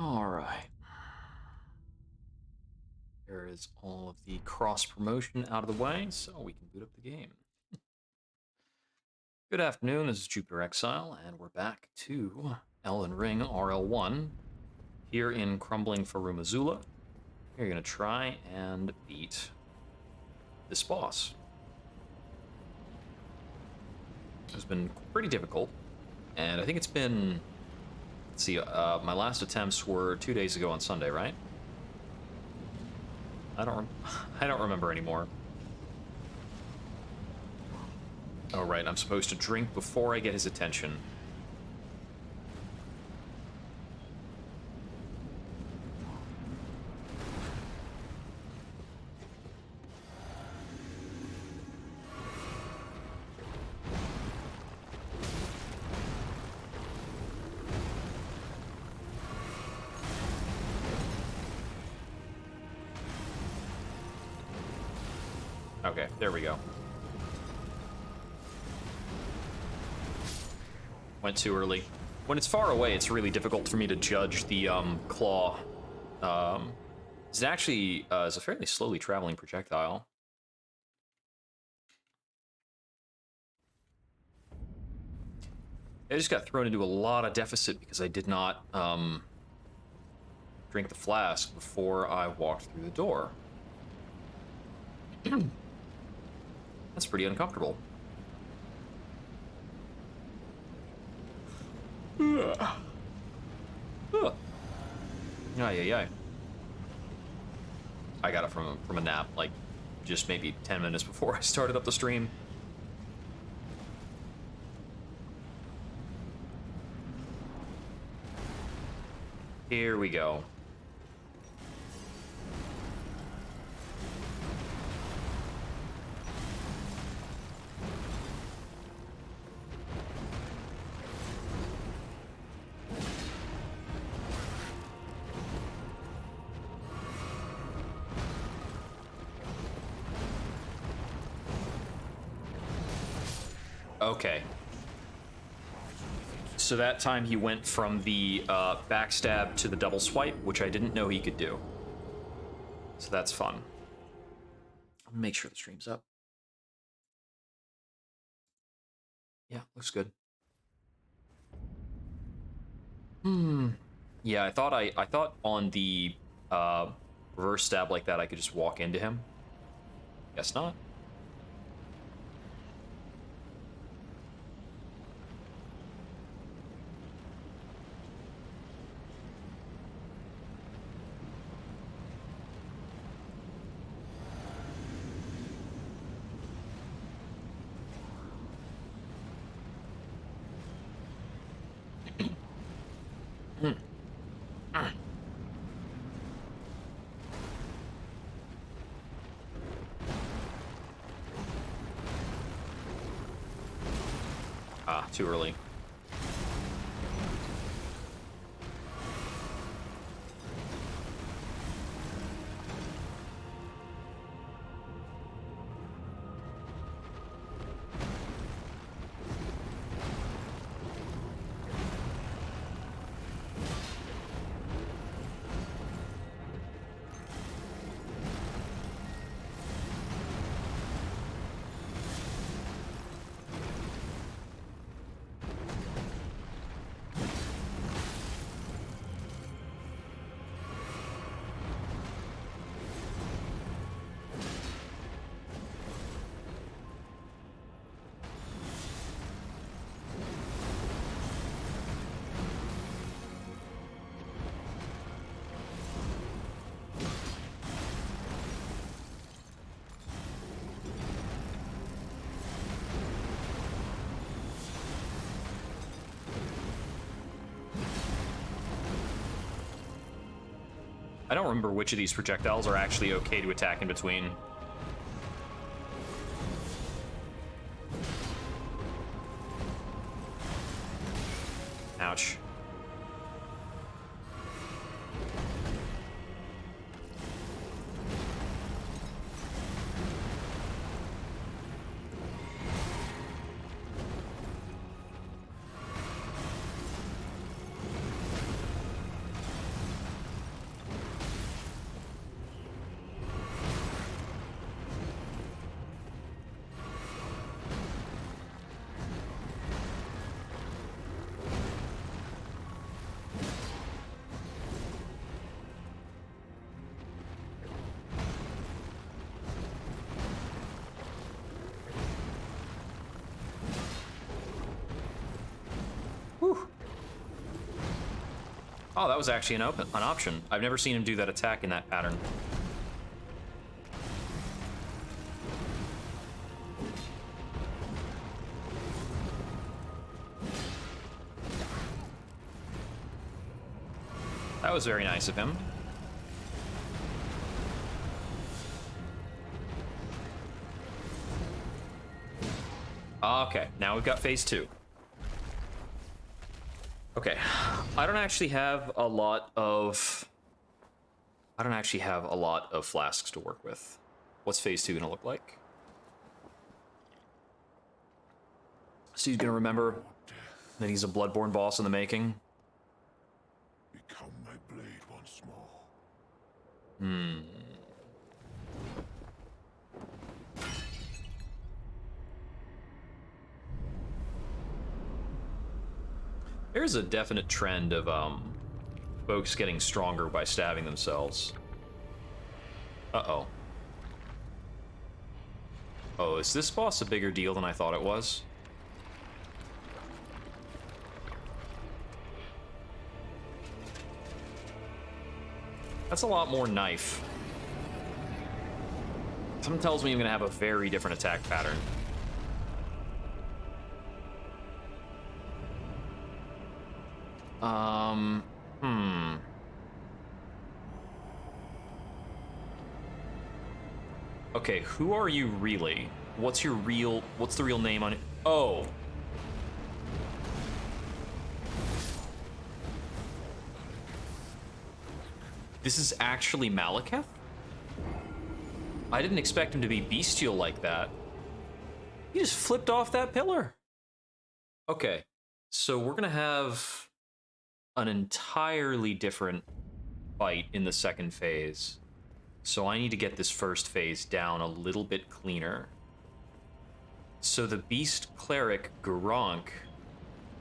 All right. There is all of the cross promotion out of the way, so we can boot up the game. Good afternoon, this is Jupiter Exile, and we're back to Elden Ring RL1 here in Crumbling Farumazula. We're going to try and beat this boss. It's been pretty difficult, and I think it's been, let's see, my last attempts were 2 days ago on Sunday, right? I don't remember anymore. Oh, right, I'm supposed to drink before I get his attention. Okay, there we go. Went too early. When it's far away, it's really difficult for me to judge the claw. It actually is a fairly slowly traveling projectile. I just got thrown into a lot of deficit because I did not drink the flask before I walked through the door. That's pretty uncomfortable. Ay. I got it from a nap, like, just maybe 10 minutes before I started up the stream. Here we go. Okay. So that time he went from the backstab to the double swipe, which I didn't know he could do. So that's fun. I'll make sure the stream's up. Yeah, looks good. Yeah, I thought on the reverse stab like that I could just walk into him. Guess not. Ah, too early. I don't remember which of these projectiles are actually okay to attack in between. Ouch. Oh, that was actually an option. I've never seen him do that attack in that pattern. That was very nice of him. Okay, now we've got phase 2. Okay, I don't actually have a lot of flasks to work with. What's phase 2 gonna look like? So he's gonna remember that he's a Bloodborne boss in the making. Become my blade once more. There's a definite trend of folks getting stronger by stabbing themselves. Uh-oh. Oh, is this boss a bigger deal than I thought it was? That's a lot more knife. Something tells me I'm gonna have a very different attack pattern. Okay, who are you really? What's the real name on it? Oh. This is actually Malekith? I didn't expect him to be bestial like that. He just flipped off that pillar. Okay, so we're gonna have an entirely different fight in the second phase. So I need to get this first phase down a little bit cleaner. So the Beast Cleric Gurranq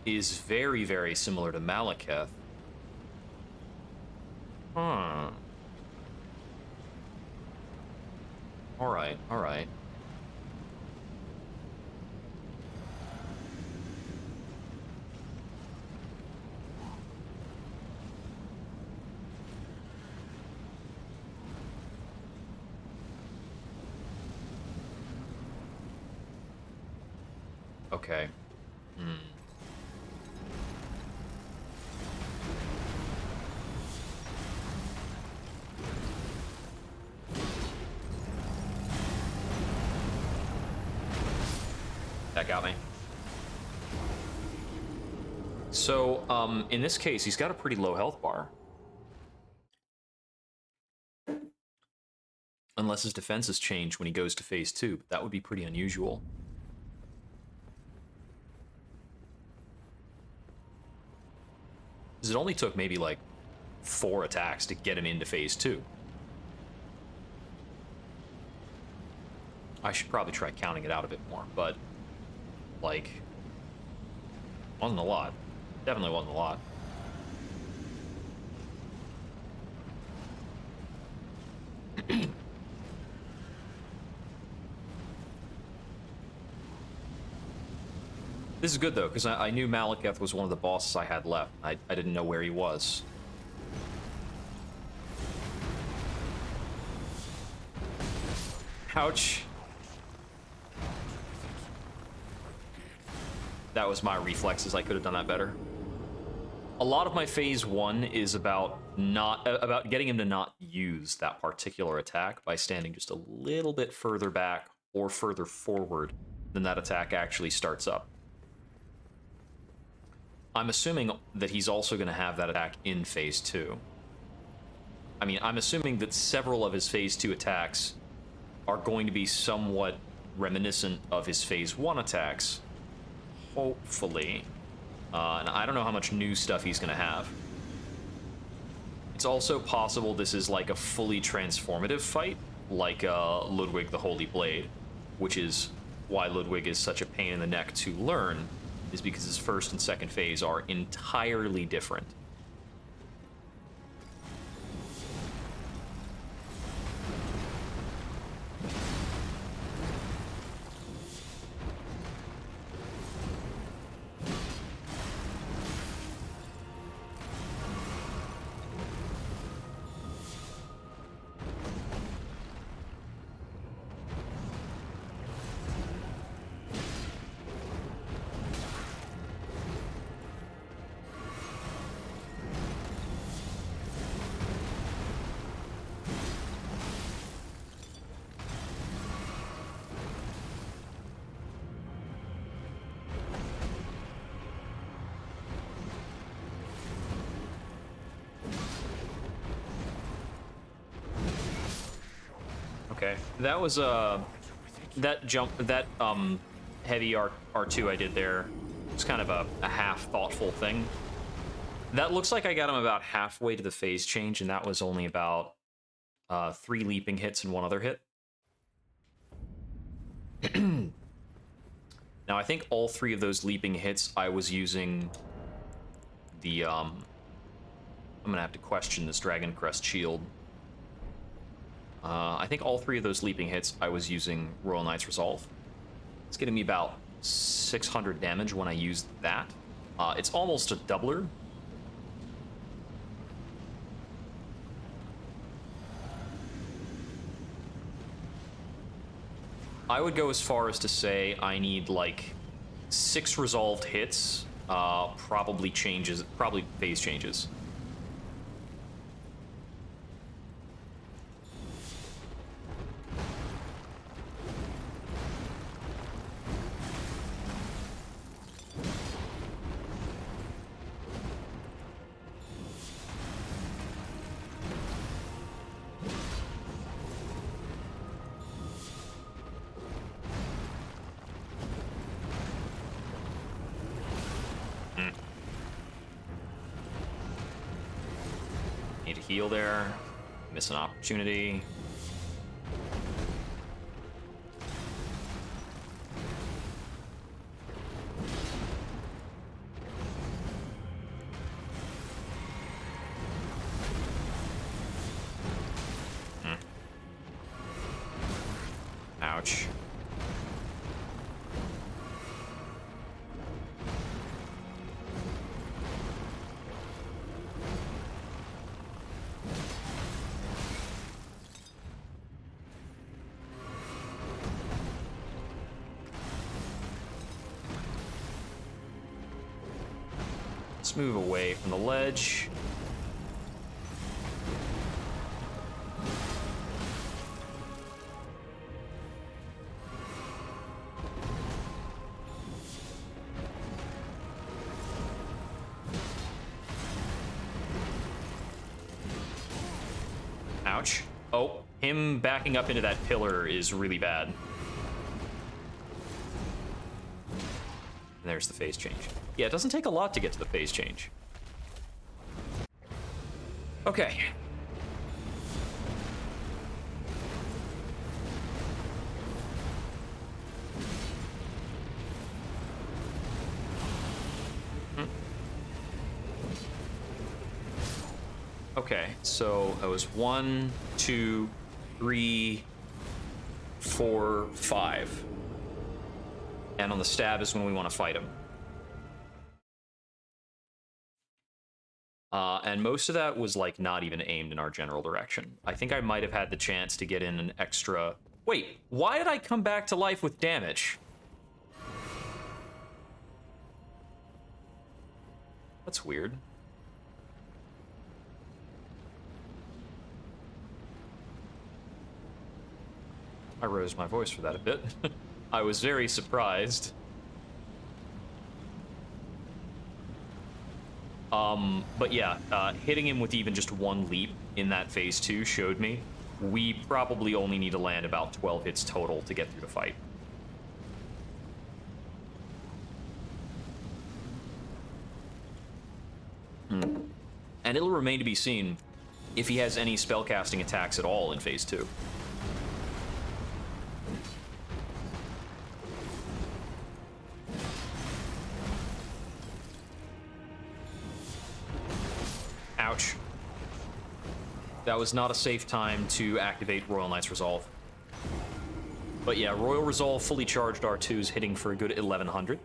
is very, very similar to Malekith. Huh. Alright, alright. Okay. That got me. So, in this case, he's got a pretty low health bar. Unless his defenses change when he goes to phase 2, but that would be pretty unusual. Because it only took maybe like 4 attacks to get him into phase 2. I should probably try counting it out a bit more, but like, wasn't a lot. Definitely wasn't a lot. This is good though, because I knew Malekith was one of the bosses I had left. I didn't know where he was. Ouch. That was my reflexes. I could have done that better. A lot of my phase 1 is about getting him to not use that particular attack by standing just a little bit further back or further forward than that attack actually starts up. I'm assuming that he's also going to have that attack in phase 2. I mean, I'm assuming that several of his phase 2 attacks are going to be somewhat reminiscent of his phase 1 attacks. Hopefully. And I don't know how much new stuff he's going to have. It's also possible this is like a fully transformative fight, like Ludwig the Holy Blade, which is why Ludwig is such a pain in the neck to learn, is because his first and second phase are entirely different. Okay, that was that jump, that heavy R2 I did there was kind of a half thoughtful thing. That looks like I got him about halfway to the phase change, and that was only about 3 leaping hits and 1 other hit. Now I think all 3 of those leaping hits I was using the I'm gonna have to question this Dragon Crest shield. I think all 3 of those leaping hits I was using Royal Knight's Resolve. It's getting me about 600 damage when I used that. It's almost a doubler. I would go as far as to say I need like 6 resolved hits, probably phase changes. Need to heal there. Miss an opportunity. Ouch. Let's move away from the ledge. Ouch. Oh, him backing up into that pillar is really bad. And there's the phase change. Yeah, it doesn't take a lot to get to the phase change. Okay. Okay, so it was 1, 2, 3, 4, 5. And on the stab is when we want to fight him. And most of that was like not even aimed in our general direction. I think I might have had the chance to get in an extra... Wait, why did I come back to life with damage? That's weird. I raised my voice for that a bit. I was very surprised. But yeah, hitting him with even just 1 leap in that phase 2 showed me we probably only need to land about 12 hits total to get through the fight. And it'll remain to be seen if he has any spellcasting attacks at all in phase 2. Ouch. That was not a safe time to activate Royal Knight's Resolve. But yeah, Royal Resolve fully charged R2's hitting for a good 1100.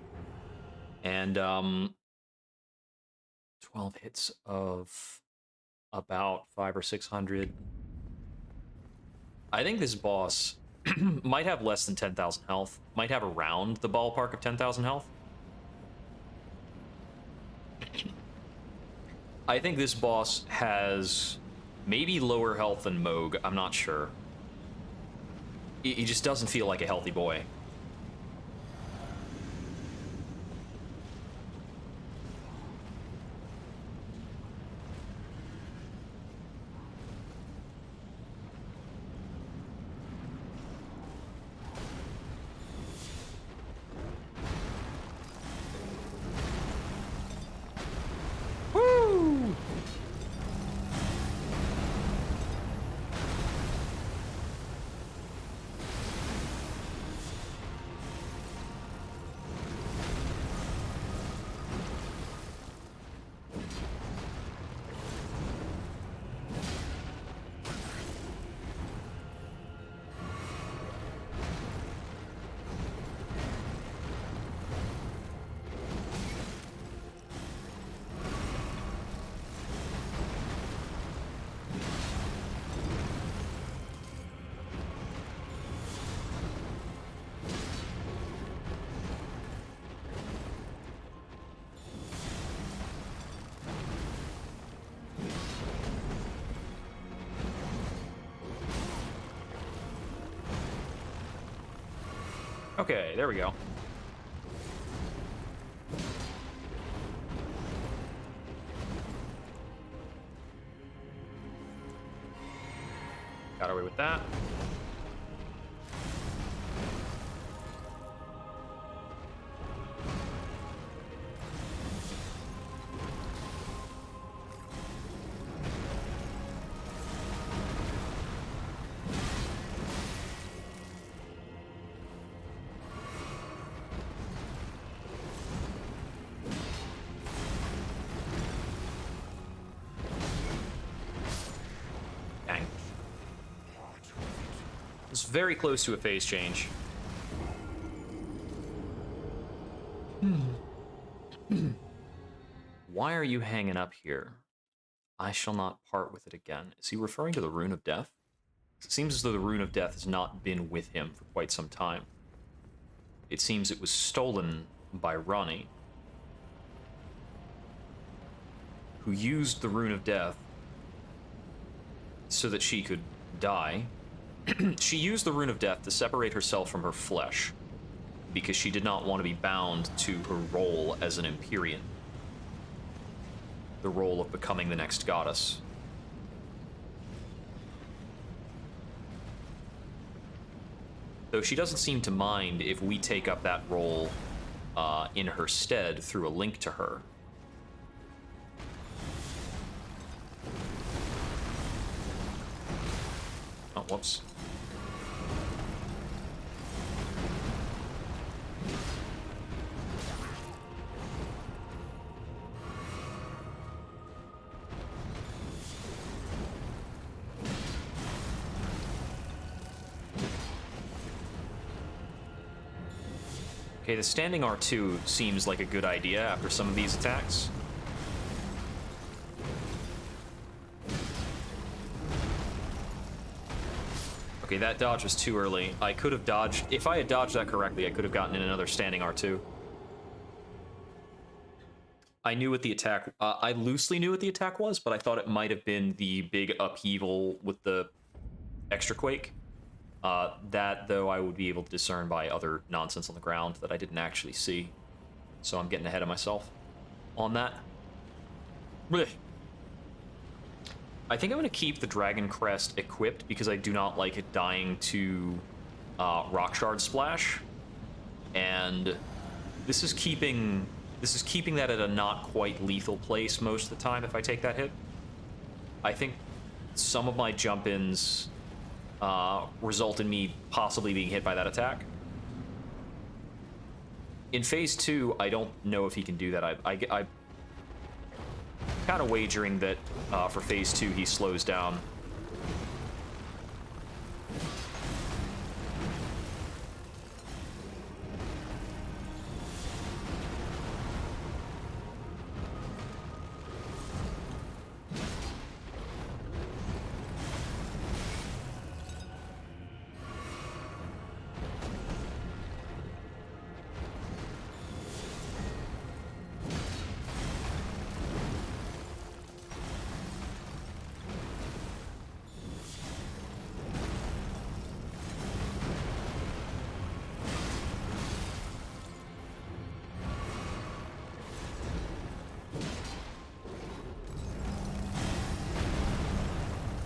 And 12 hits of about 500 or 600. I think this boss might have less than 10,000 health. Might have around the ballpark of 10,000 health. I think this boss has maybe lower health than Moog. I'm not sure. He just doesn't feel like a healthy boy. Okay, there we go. Got away with that. Dang. It's very close to a phase change. Why are you hanging up here? I shall not part with it again. Is he referring to the Rune of Death? It seems as though the Rune of Death has not been with him for quite some time. It seems it was stolen by Ronnie, who used the Rune of Death so that she could die. She used the Rune of Death to separate herself from her flesh, because she did not want to be bound to her role as an Empyrean. The role of becoming the next goddess. Though she doesn't seem to mind if we take up that role in her stead through a link to her. Oh, whoops. Okay, the standing R2 seems like a good idea after some of these attacks. Okay, that dodge was too early. I could have dodged... If I had dodged that correctly, I could have gotten in another standing R2. I knew what the attack... I loosely knew what the attack was, but I thought it might have been the big upheaval with the extra quake. That, though, I would be able to discern by other nonsense on the ground that I didn't actually see. So I'm getting ahead of myself on that. Blech. I think I'm going to keep the Dragon Crest equipped because I do not like it dying to Rock Shard Splash. And this is keeping that at a not quite lethal place most of the time if I take that hit. I think some of my jump-ins result in me possibly being hit by that attack. In phase 2, I don't know if he can do that. I kind of wagering that for phase 2 he slows down.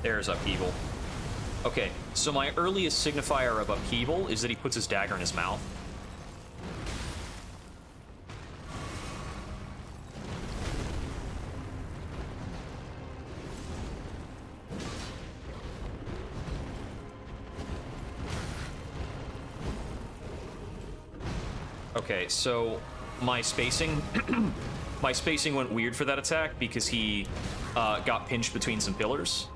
There's upheaval. Okay, so my earliest signifier of upheaval is that he puts his dagger in his mouth. Okay, so my spacing my spacing went weird for that attack because he got pinched between some pillars.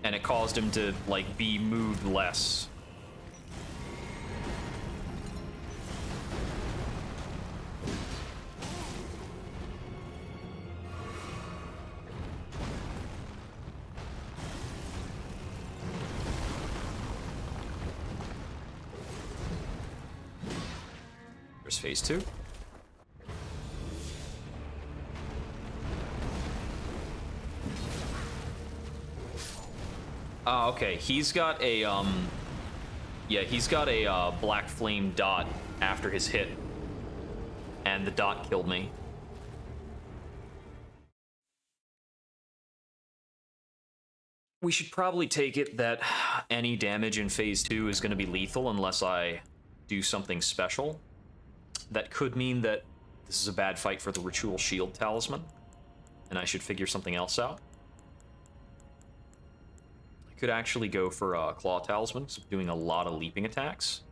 And it caused him to, like, be moved less. There's phase 2. Okay. He's got a, yeah, he's got a black flame dot after his hit. And the dot killed me. We should probably take it that any damage in phase 2 is going to be lethal unless I do something special. That could mean that this is a bad fight for the Ritual Shield Talisman, and I should figure something else out. I could actually go for a Claw Talisman, because I'm doing a lot of leaping attacks.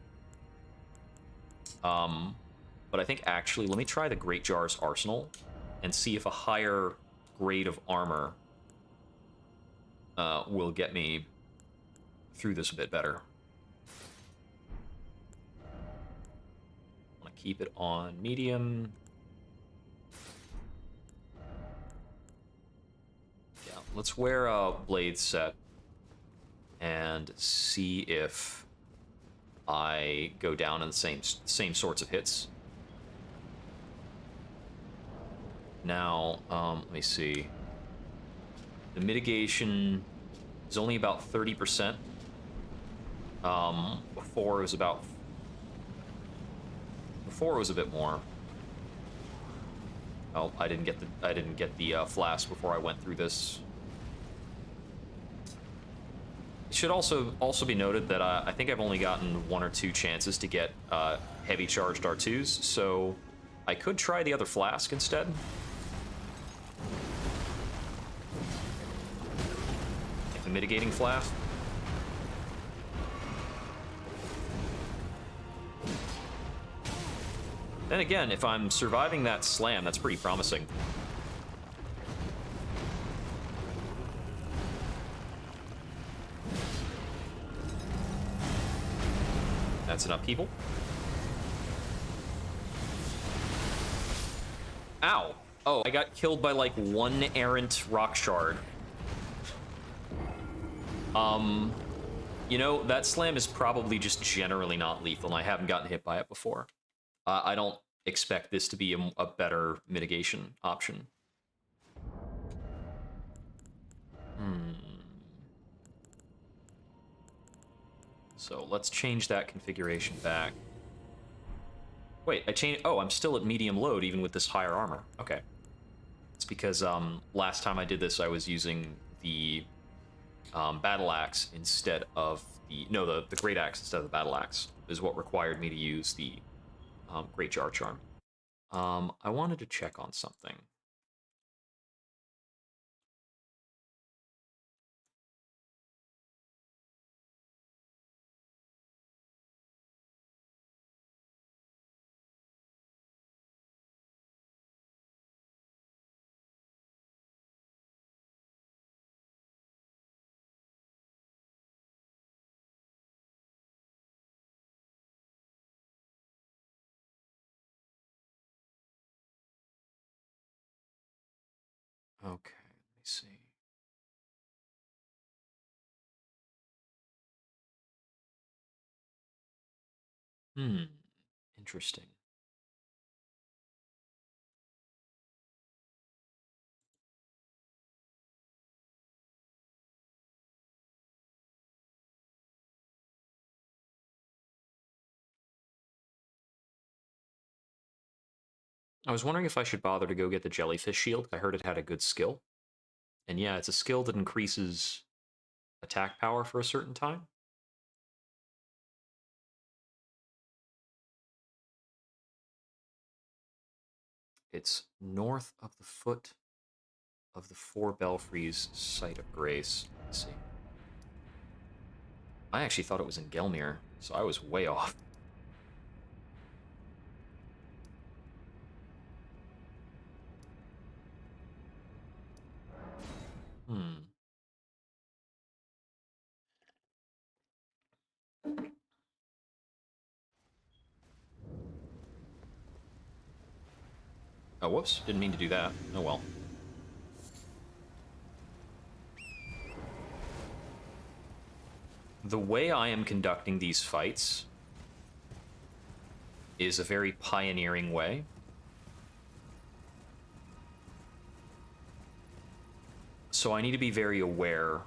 But I think actually, let me try the Great Jar's Arsenal and see if a higher grade of armor will get me through this a bit better. I want to keep it on medium. Yeah, let's wear a blade set and see if I go down in the same sorts of hits. Now, let me see. The mitigation is only about 30%. Before it was about... Before it was a bit more. Oh, I didn't get the flask before I went through this. It should also be noted that I think I've only gotten 1 or 2 chances to get heavy charged R2s, so I could try the other flask instead. The mitigating flask. Then again, if I'm surviving that slam, that's pretty promising. That's an upheaval. Ow! Oh, I got killed by like 1 errant rock shard. You know, that slam is probably just generally not lethal, and I haven't gotten hit by it before. I don't expect this to be a better mitigation option. So let's change that configuration back. Wait, I changed... Oh, I'm still at medium load even with this higher armor. Okay. It's because last time I did this, I was using the battle axe instead of the... No, the great axe instead of the battle axe is what required me to use the Great Jar Charm. I wanted to check on something. Okay, let me see. Interesting. I was wondering if I should bother to go get the Jellyfish Shield. I heard it had a good skill. And yeah, it's a skill that increases attack power for a certain time. It's north of the foot of the 4 Belfries Site of Grace. Let's see. I actually thought it was in Gelmir, so I was way off. Oh, whoops. Didn't mean to do that. Oh well. The way I am conducting these fights is a very pioneering way. So I need to be very aware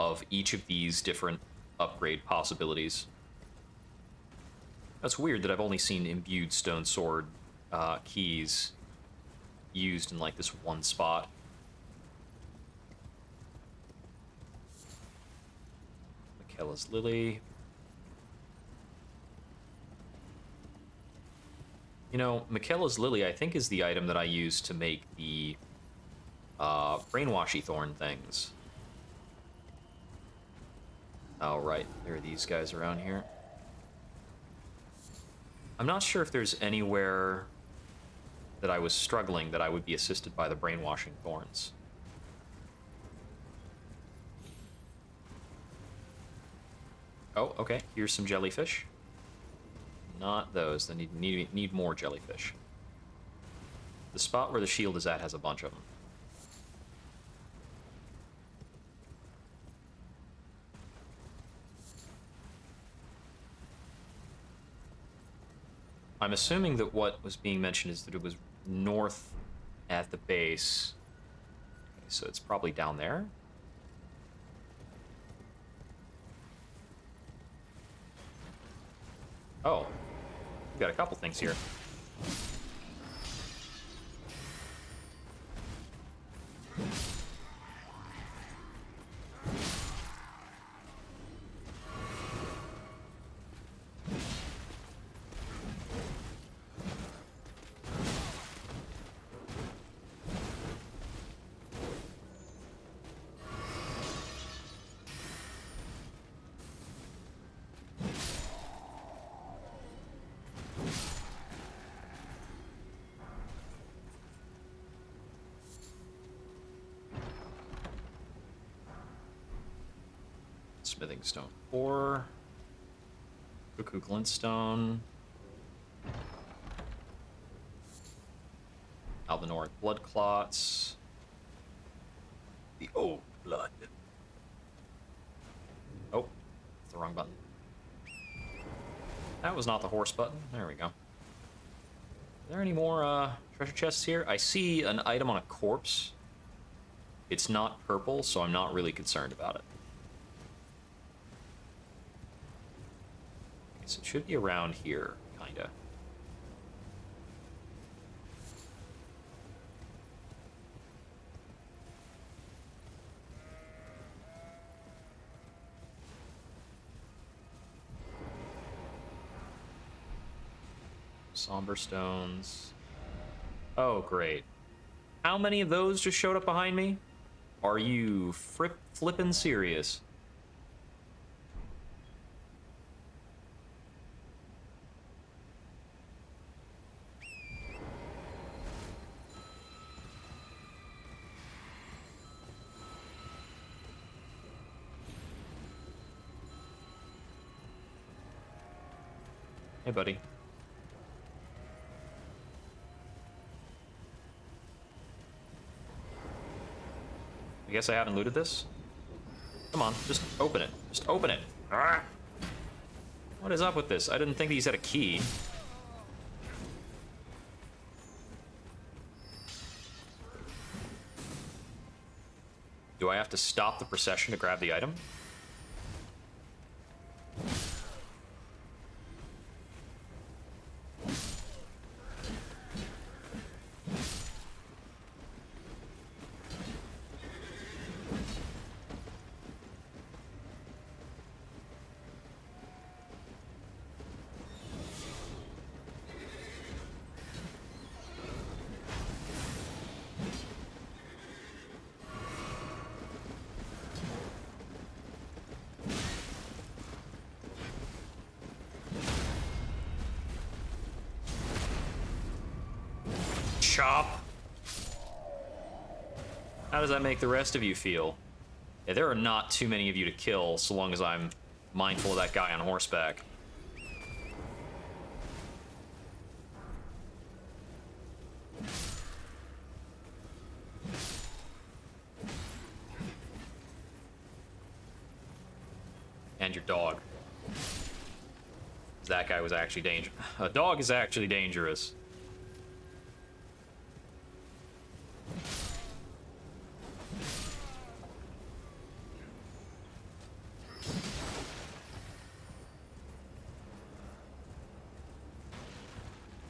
of each of these different upgrade possibilities. That's weird that I've only seen imbued stone sword keys used in like this one spot. Michaela's Lily. You know, Michaela's Lily, I think, is the item that I use to make the brainwashy thorn things. Oh, right. There are these guys around here. I'm not sure if there's anywhere that I was struggling that I would be assisted by the brainwashing thorns. Oh, okay. Here's some jellyfish. Not those. They need more jellyfish. The spot where the shield is at has a bunch of them. I'm assuming that what was being mentioned is that it was north at the base. Okay, so it's probably down there. Oh, we've got a couple things here. Smithing stone 4. Cuckoo glintstone. Albanoric blood clots. The old blood. Oh, it's the wrong button. That was not the horse button. There we go. Are there any more treasure chests here? I see an item on a corpse. It's not purple, so I'm not really concerned about it. So it should be around here, kinda. Somber stones. Oh, great. How many of those just showed up behind me? Are you flippin' serious? Hey, buddy. I guess I haven't looted this? Come on, just open it. Just open it. Ah! What is up with this? I didn't think these had a key. Do I have to stop the procession to grab the item? Chop. How does that make the rest of you feel? Yeah, there are not too many of you to kill so long as I'm mindful of that guy on horseback. And your dog. That guy was actually dangerous. A dog is actually dangerous.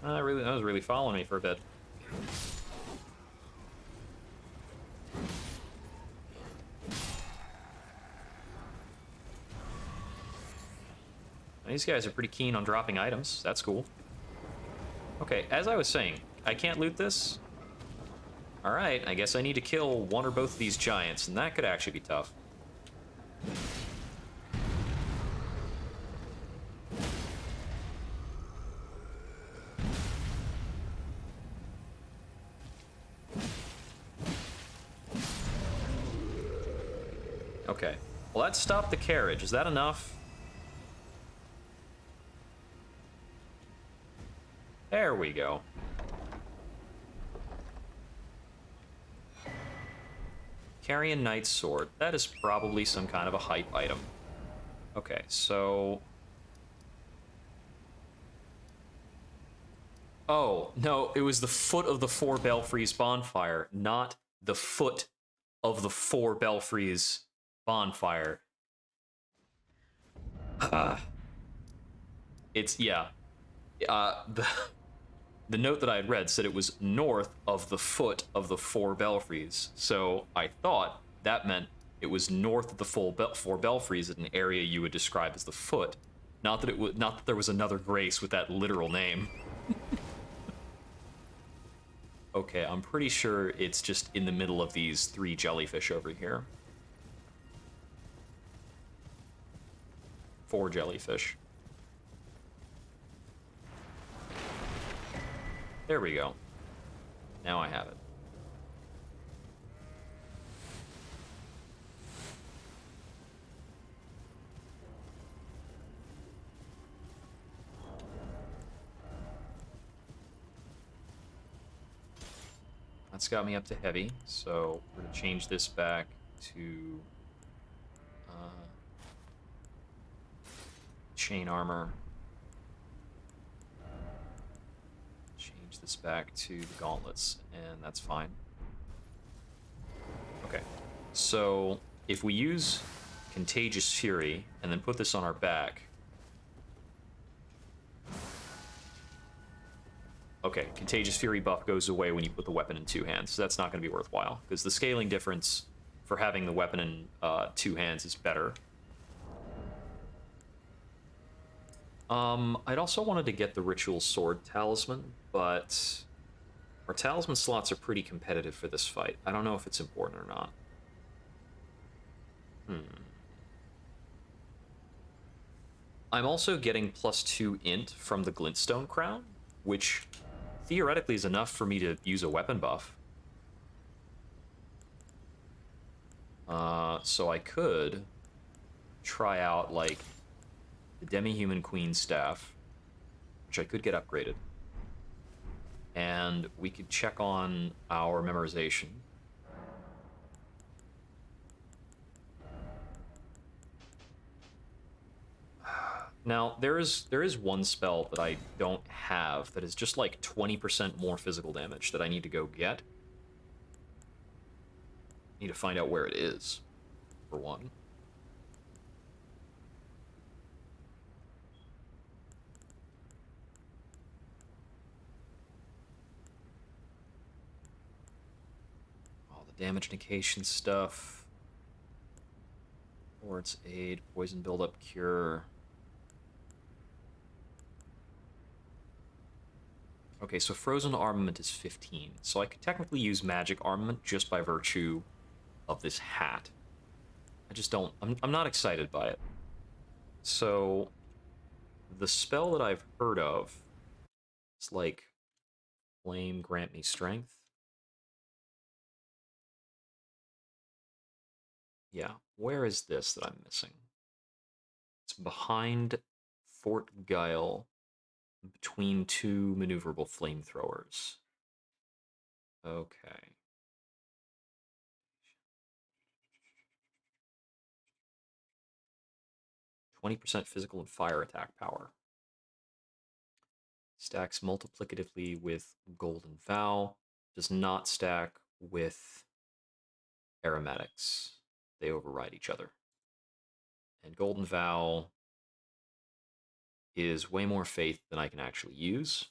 That was really following me for a bit. These guys are pretty keen on dropping items. That's cool. Okay, as I was saying, I can't loot this. Alright, I guess I need to kill one or both of these giants, and that could actually be tough. Okay. Well, that stopped the carriage. Is that enough? There we go. Carrion Knight's Sword. That is probably some kind of a hype item. Okay, so... Oh, no, it was the foot of the 4 Belfries bonfire, not the foot of the 4 Belfries bonfire. It's, yeah. The note that I had read said it was north of the foot of the 4 Belfries, so I thought that meant it was north of the 4 Belfries in an area you would describe as the foot. Not that there was another grace with that literal name. Okay, I'm pretty sure it's just in the middle of these 3 jellyfish over here. 4 jellyfish. There we go. Now I have it. That's got me up to heavy, so we're going to change this back to chain armor. Change this back to the gauntlets, and that's fine. Okay, so if we use Contagious Fury and then put this on our back... Okay, Contagious Fury buff goes away when you put the weapon in 2 hands, so that's not going to be worthwhile, because the scaling difference for having the weapon in 2 hands is better. I'd also wanted to get the Ritual Sword Talisman, but our talisman slots are pretty competitive for this fight. I don't know if it's important or not. I'm also getting +2 int from the Glintstone Crown, which theoretically is enough for me to use a weapon buff. So I could try out, like, the Demi-Human Queen Staff, which I could get upgraded. And we could check on our memorization. Now, there is one spell that I don't have that is just like 20% more physical damage that I need to go get. Need to find out where it is, for one. All the damage negation stuff. Lord's Aid, poison buildup cure. Okay, so frozen armament is 15. So I could technically use magic armament just by virtue of this hat. I just don't... I'm not excited by it. So the spell that I've heard of is like flame grant me strength. Yeah, where is this that I'm missing? It's behind Fort Guile, between 2 maneuverable flamethrowers. Okay. %20 physical and fire attack power. Stacks multiplicatively with Golden Vow. Does not stack with aromatics. They override each other. And Golden Vow is way more faith than I can actually use.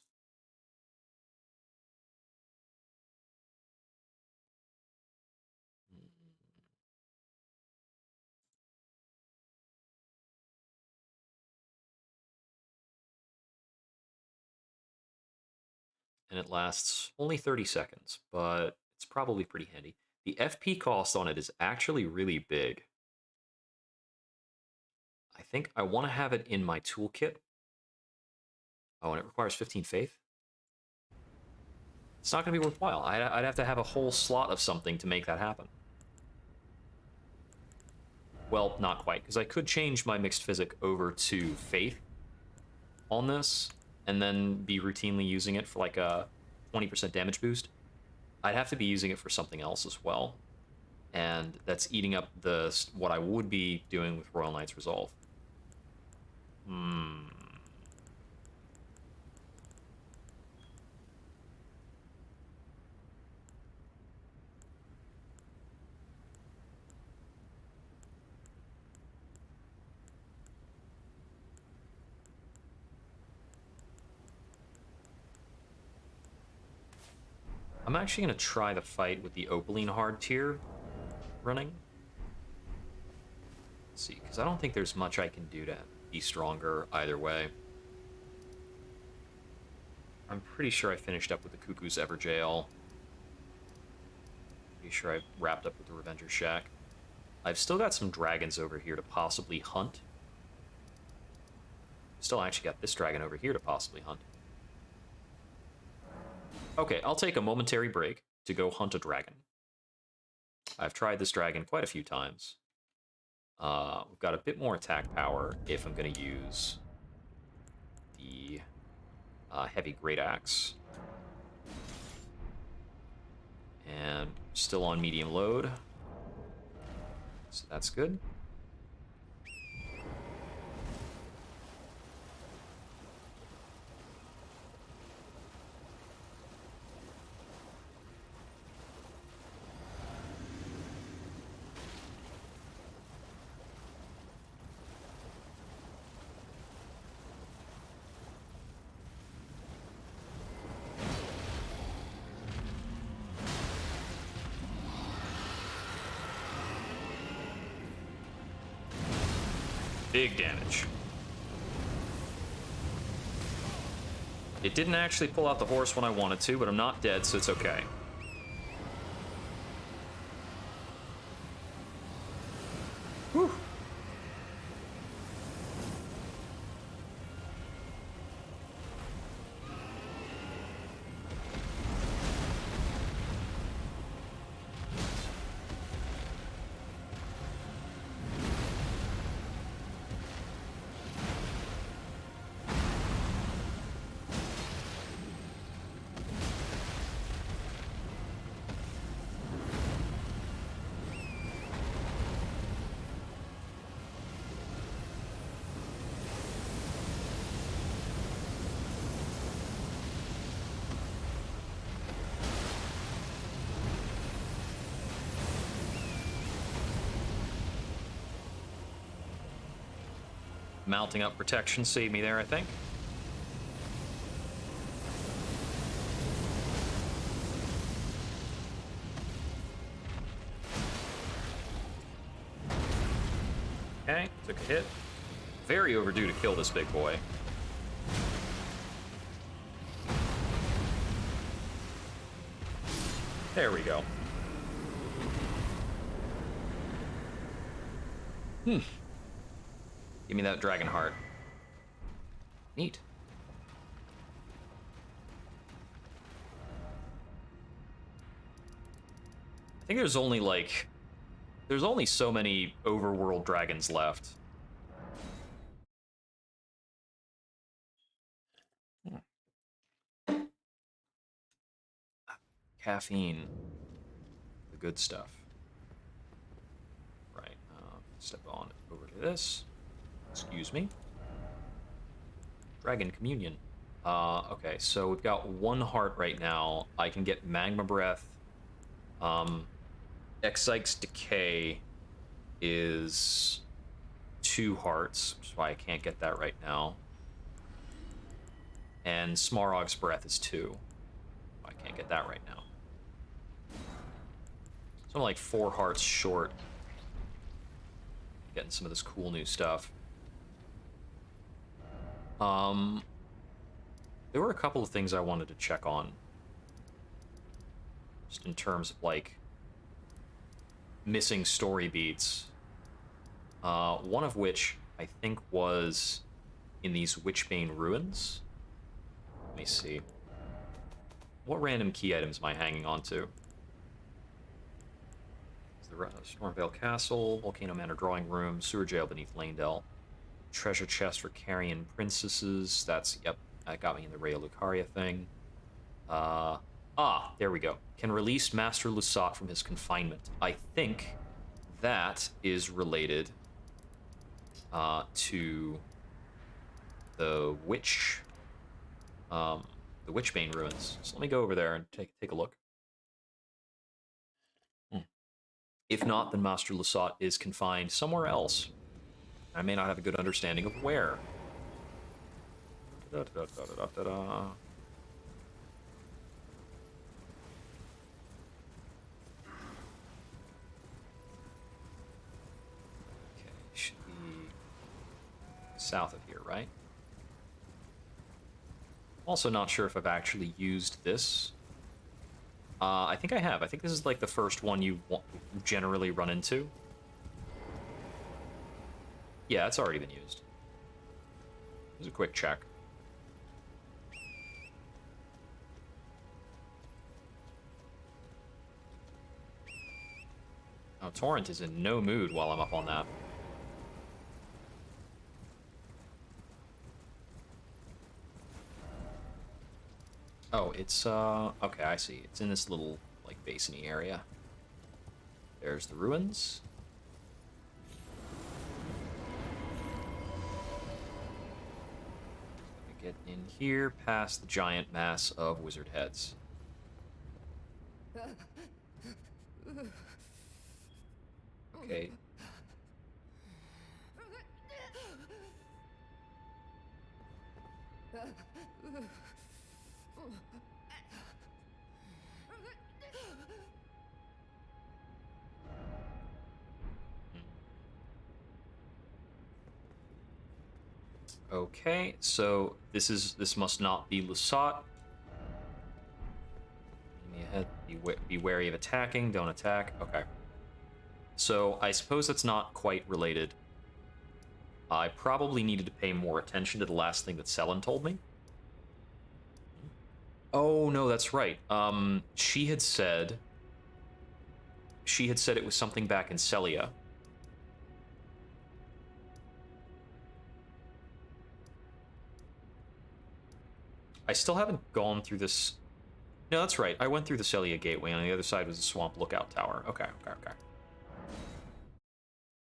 and it lasts only 30 seconds, but it's probably pretty handy. The FP cost on it is actually really big. I think I want to have it in my toolkit. Oh, and it requires 15 faith? It's not going to be worthwhile. I'd have to have a whole slot of something to make that happen. Well, not quite, because I could change my mixed physic over to faith on this, and then be routinely using it for like a 20% damage boost. I'd have to be using it for something else as well, and that's eating up what I would be doing with Royal Knight's Resolve. I'm actually going to try the fight with the Opaline hard tier running. Let's see, because I don't think there's much I can do to be stronger either way. I'm pretty sure I finished up with the Cuckoo's Everjail. Pretty sure I wrapped up with the Revenger's Shack. I've still got some dragons over here to possibly hunt. Still actually got this dragon over here to possibly hunt. Okay, I'll take a momentary break to go hunt a dragon. I've tried this dragon quite a few times. We've got a bit more attack power if I'm going to use the heavy great axe. And still on medium load. So that's good. Big damage. It didn't actually pull out the horse when I wanted to, but I'm not dead, so it's okay. Whew. Mounting up protection saved me there, I think. Okay, took a hit. Very overdue to kill this big boy. There we go. Give me that dragon heart. Neat. I think there's only so many overworld dragons left. Caffeine. The good stuff. Right. Step on over to this. Excuse me. Dragon Communion. Okay, so we've got one heart right now. I can get Magma Breath. Exike's Decay is 2 hearts, which is why I can't get that right now. And Smaragd's Breath is 2. I can't get that right now. So I'm like 4 hearts short. Getting some of this cool new stuff. There were a couple of things I wanted to check on. Just in terms of, like, missing story beats. One of which I think was in these Witchbane ruins. Let me see. What random key items am I hanging on to? The Stormvale Castle, Volcano Manor Drawing Room, Sewer Jail beneath Lanedale, Treasure Chest for Carrion Princesses. That's, yep, that got me in the Raya Lucaria thing. There we go. Can release Master Lusat from his confinement. I think that is related to the Witchbane ruins. So let me go over there and take a look. If not, then Master Lusat is confined somewhere else. I may not have a good understanding of where. Okay, should be south of here, right? Also not sure if I've actually used this. I think I have. I think this is like the first one you generally run into. Yeah, it's already been used. Here's a quick check. Oh, Torrent is in no mood while I'm up on that. Oh, it's, okay, I see. It's in this little, like, basin-y area. There's the ruins. Get in here past the giant mass of wizard heads. Okay. Okay, so this must not be Lusat. Enemy ahead. Be wary of attacking. Don't attack. Okay. So I suppose that's not quite related. I probably needed to pay more attention to the last thing that Selen told me. Oh no, that's right. She had said it was something back in Celia. I still haven't gone through this. No, that's right. I went through the Celia Gateway, and on the other side was the Swamp Lookout Tower. Okay.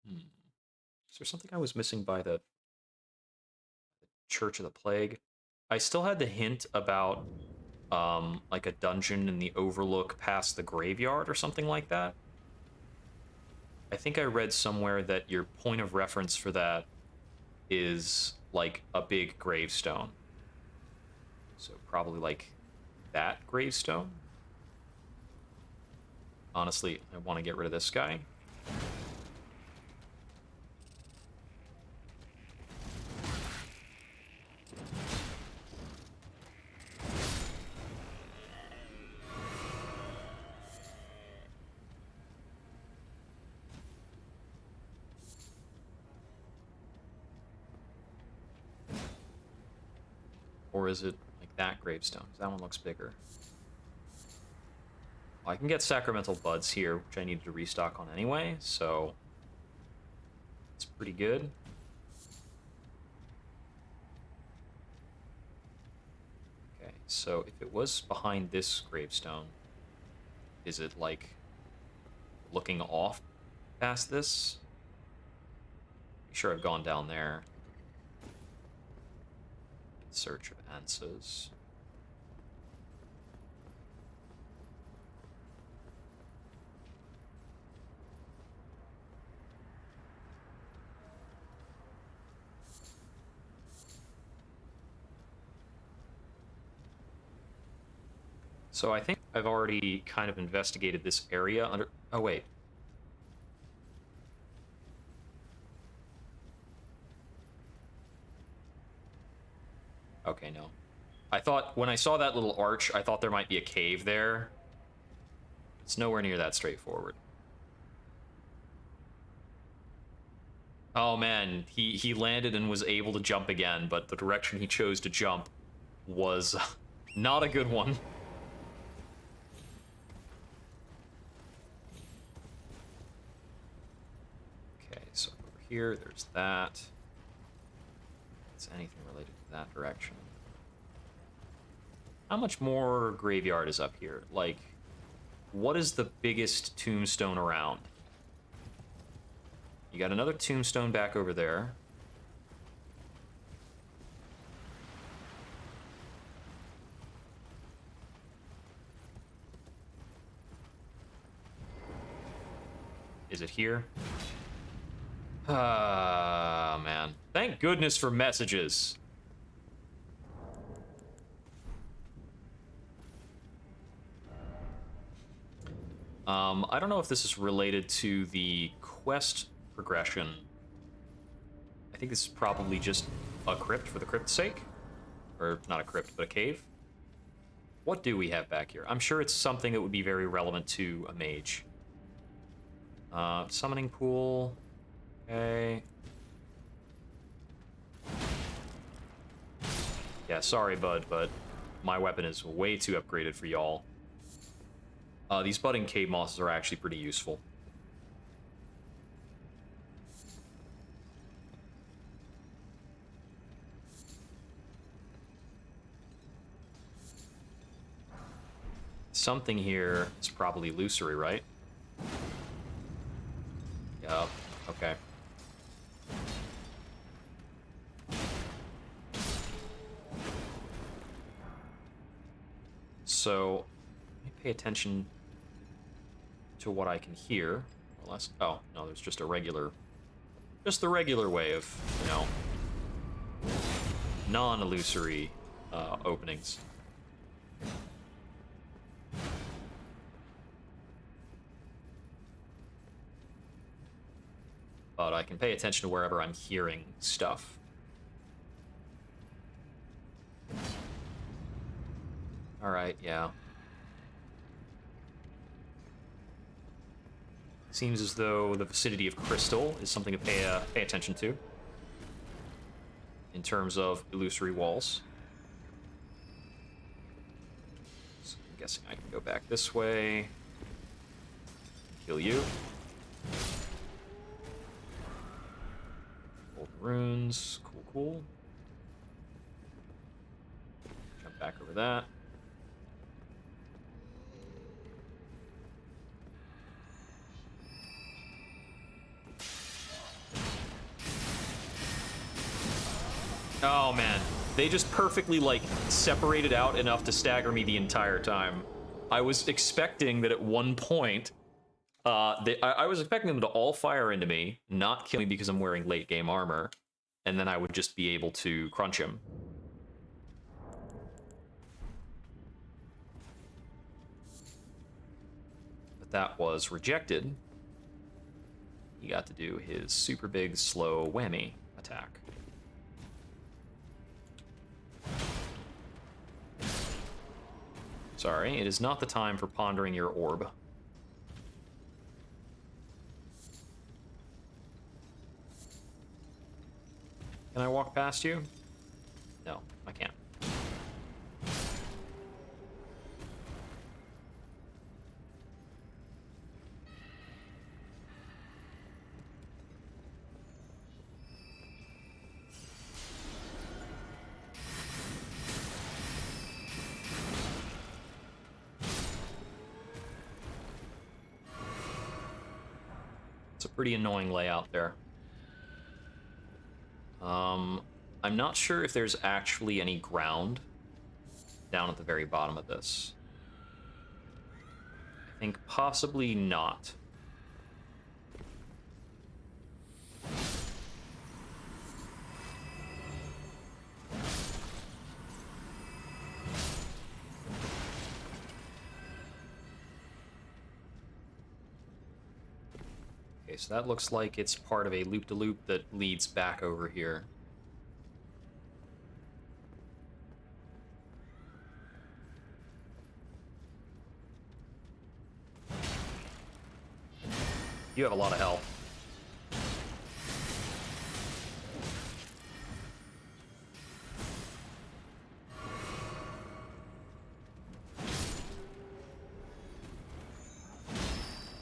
Is there something I was missing by the Church of the Plague? I still had the hint about, like a dungeon in the Overlook past the graveyard or something like that. I think I read somewhere that your point of reference for that is, like, a big gravestone. So probably, like, that gravestone? Honestly, I want to get rid of this guy. Or is it like that gravestone? That one looks bigger. Well, I can get Sacramental Buds here, which I needed to restock on anyway, so it's pretty good. Okay, so if it was behind this gravestone, is it like looking off past this? I'm sure I've gone down there. In search of answers. So I think I've already kind of investigated this area under... Oh, wait. Okay, no. I thought, when I saw that little arch, I thought there might be a cave there. It's nowhere near that straightforward. Oh man, he landed and was able to jump again, but the direction he chose to jump was not a good one. Okay, so over here, there's that. Is anything related to that direction? How much more graveyard is up here? Like, what is the biggest tombstone around? You got another tombstone back over there. Is it here? Ah, man. Thank goodness for messages. I don't know if this is related to the quest progression. I think this is probably just a crypt for the crypt's sake. Or not a crypt, but a cave. What do we have back here? I'm sure it's something that would be very relevant to a mage. Summoning pool. Okay. Yeah, sorry, bud, but my weapon is way too upgraded for y'all. These budding cave mosses are actually pretty useful. Something here is probably illusory, right? Yup, okay. So, let me pay attention to what I can hear. Unless, oh, no, there's just the regular way of, you know, non-illusory openings. But I can pay attention to wherever I'm hearing stuff. Alright, yeah. Seems as though the vicinity of crystal is something to pay attention to. In terms of illusory walls. So I'm guessing I can go back this way. Kill you. Old runes. Cool, cool. Jump back over that. Oh man, they just perfectly like separated out enough to stagger me the entire time. I was expecting that at one point, I was expecting them to all fire into me, not kill me because I'm wearing late game armor, and then I would just be able to crunch him. But that was rejected. He got to do his super big slow whammy attack. Sorry, it is not the time for pondering your orb. Can I walk past you? No, I can't. It's a pretty annoying layout there. I'm not sure if there's actually any ground down at the very bottom of this. I think possibly not. Okay, so that looks like it's part of a loop-de-loop that leads back over here. You have a lot of health.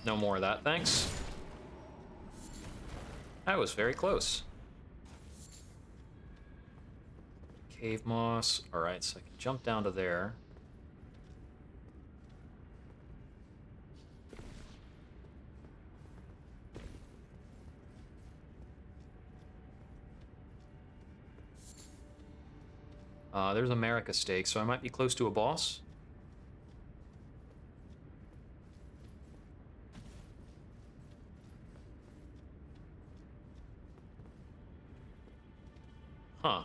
No more of that, thanks. That was very close. Cave moss. Alright, so I can jump down to there. There's America stake, so I might be close to a boss. Huh.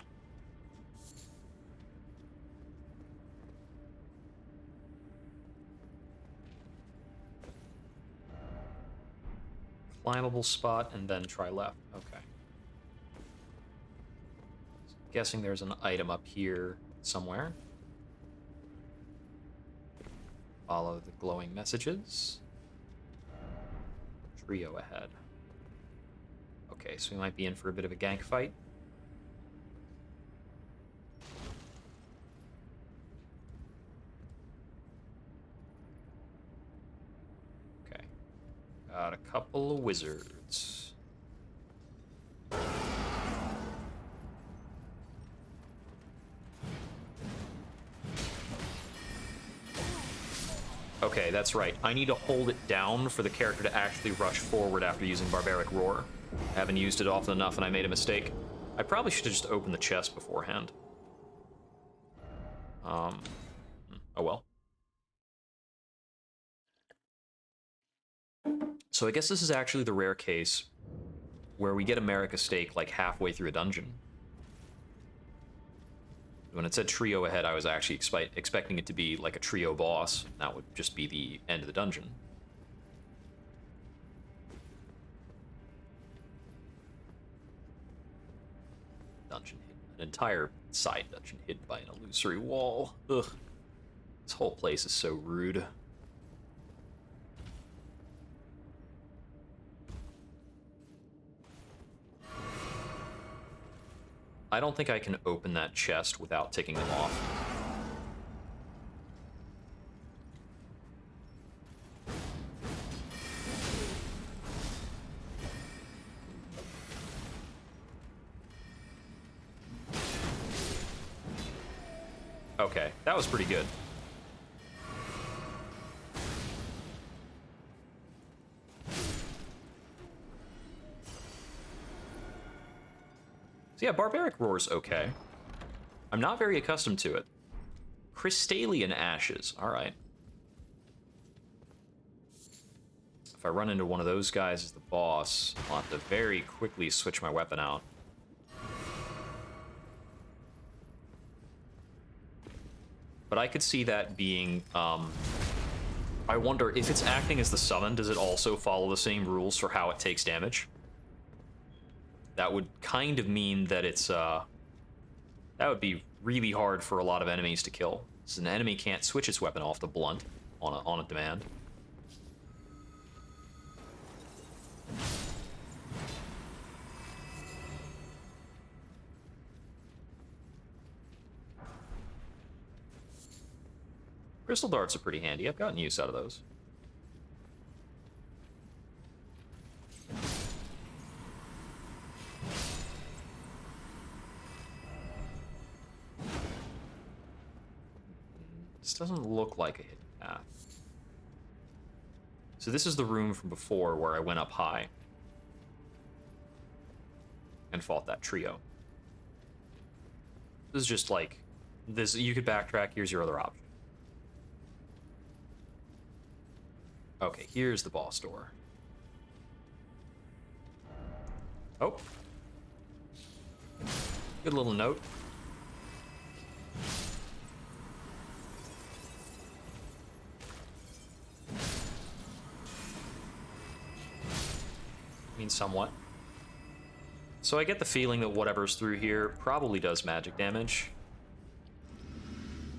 Climbable spot and then try left. Okay. Guessing there's an item up here somewhere. Follow the glowing messages. Trio ahead. Okay, so we might be in for a bit of a gank fight. Okay. Got a couple of wizards. Okay, that's right. I need to hold it down for the character to actually rush forward after using Barbaric Roar. I haven't used it often enough and I made a mistake. I probably should have just opened the chest beforehand. Oh well. So I guess this is actually the rare case where we get America stake like halfway through a dungeon. When it said trio ahead, I was actually expecting it to be like a trio boss. That would just be the end of the dungeon. Dungeon hidden. An entire side dungeon hidden by an illusory wall. Ugh. This whole place is so rude. I don't think I can open that chest without taking them off. Okay, that was pretty good. So yeah, Barbaric Roar's okay. I'm not very accustomed to it. Crystallian Ashes, alright. If I run into one of those guys as the boss, I'll have to very quickly switch my weapon out. But I could see that being, I wonder, if it's acting as the summon, does it also follow the same rules for how it takes damage? That would kind of mean that it's, that would be really hard for a lot of enemies to kill. Since an enemy can't switch its weapon off to blunt on a demand. Crystal darts are pretty handy. I've gotten use out of those. This doesn't look like a hidden path. So this is the room from before where I went up high and fought that trio. This is just like, this. You could backtrack, here's your other option. Okay, here's the boss door. Oh. Good little note. I mean, somewhat. So I get the feeling that whatever's through here probably does magic damage.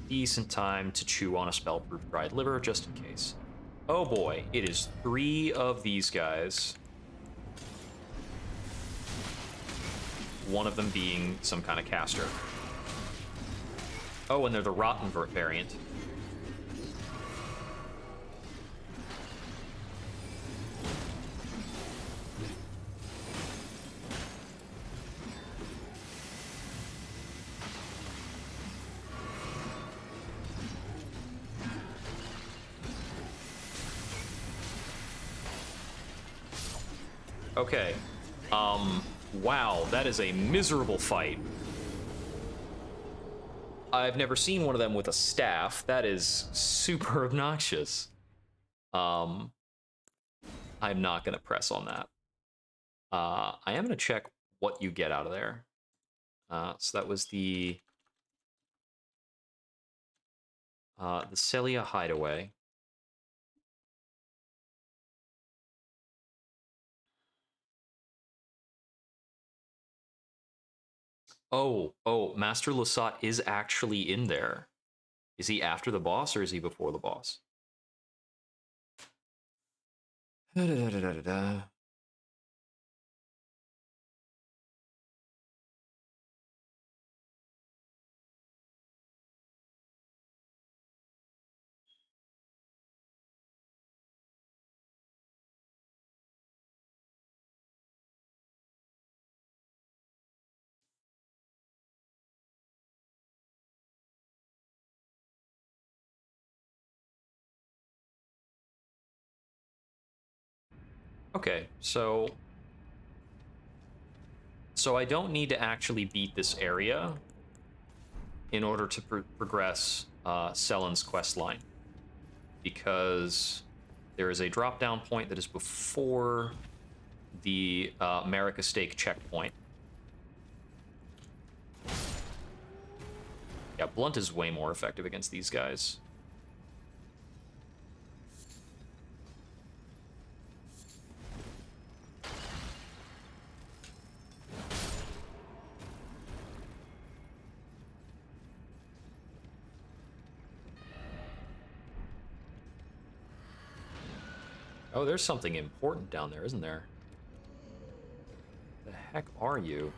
Decent time to chew on a spell-proof dried liver, just in case. Oh boy, it is 3 of these guys. one of them being some kind of caster. Oh, and they're the Rotten variant. Okay. Wow, that is a miserable fight. I've never seen one of them with a staff. That is super obnoxious. I'm not gonna press on that. I am gonna check what you get out of there. So that was the Celia Hideaway. Oh, Master Lasat is actually in there. Is he after the boss or is he before the boss? Okay, so I don't need to actually beat this area in order to progress Selen's quest line, because there is a drop-down point that is before the Marika Stake checkpoint. Yeah, Blunt is way more effective against these guys. Oh, there's something important down there, isn't there? The heck are you?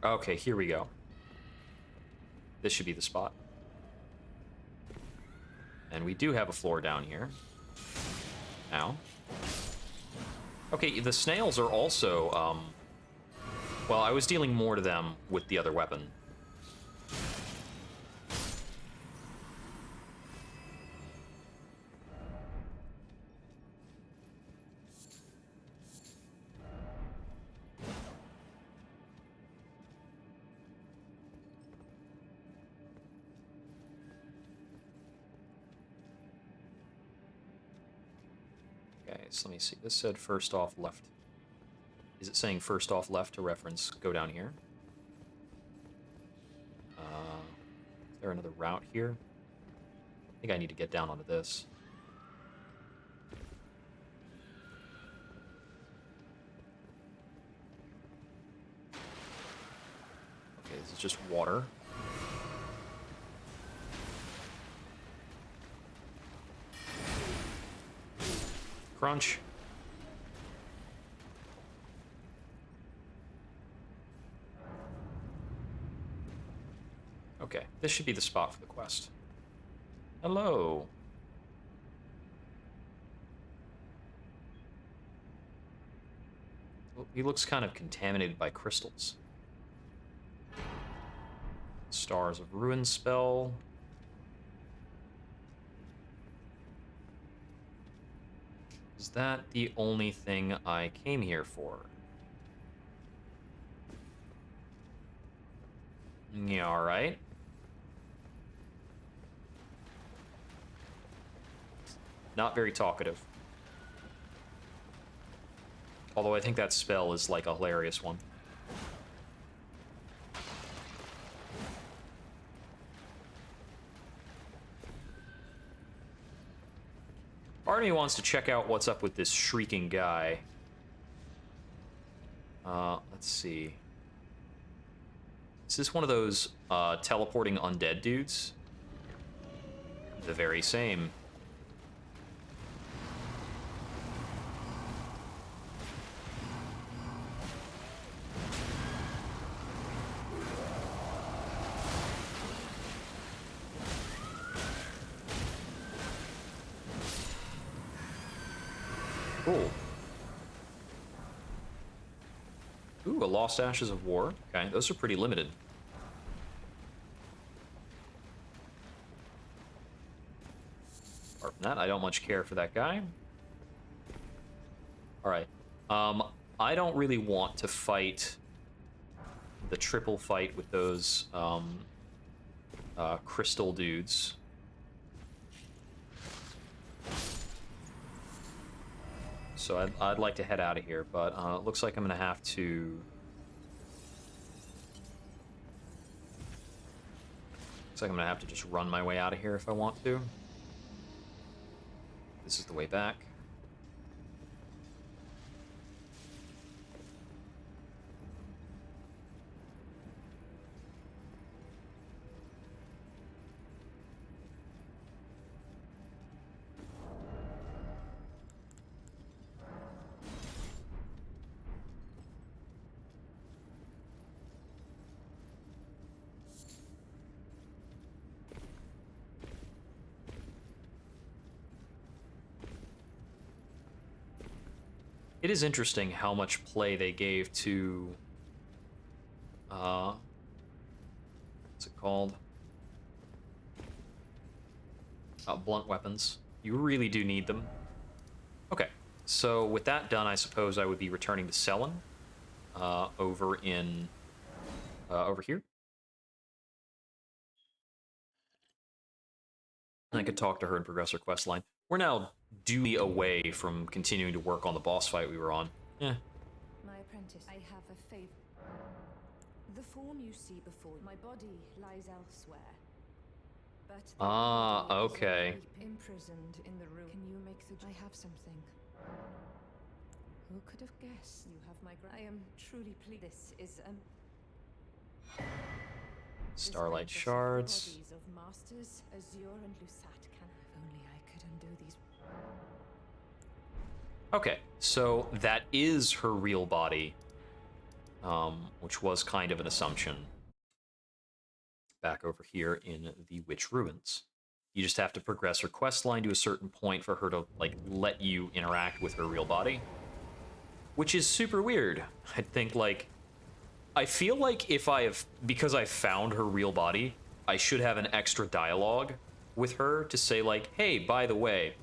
Okay, here we go. This should be the spot. And we do have a floor down here. Now. Okay, the snails are also, well, I was dealing more to them with the other weapon. So let me see. This said first off left. Is it saying first off left to reference go down here? Is there another route here? I think I need to get down onto this. Okay, this is just water. Crunch. Okay, this should be the spot for the quest. Hello. Well, he looks kind of contaminated by crystals. Stars of Ruin spell. Is that the only thing I came here for? Yeah, alright. Not very talkative. Although I think that spell is like a hilarious one. Part of me wants to check out what's up with this shrieking guy. Let's see. Is this one of those teleporting undead dudes? The very same. Cool. Ooh, a Lost Ashes of War. Okay, those are pretty limited. Apart from that, I don't much care for that guy. Alright. I don't really want to fight the triple fight with those crystal dudes. So I'd like to head out of here, but it looks like I'm gonna have to... Looks like I'm gonna have to just run my way out of here if I want to. This is the way back. It is interesting how much play they gave to, what's it called? Blunt weapons. You really do need them. Okay, so with that done, I suppose I would be returning to Selin, over here. And I could talk to her and progress her quest line. We're now duly away from continuing to work on the boss fight we were on. Eh. My apprentice, I have a favor. The form you see before my body lies elsewhere. But okay. Imprisoned in the room. Can you make the... I have something. Who could have guessed? You have my... I am truly pleased. This is Starlight Shards. Bodies of Masters, Azure and Lusat can... If only I could undo these... Okay, so that is her real body, which was kind of an assumption. Back over here in the Witch Ruins. You just have to progress her quest line to a certain point for her to, like, let you interact with her real body. Which is super weird. I think, like... I feel like if because I found her real body, I should have an extra dialogue with her to say, like, hey, by the way,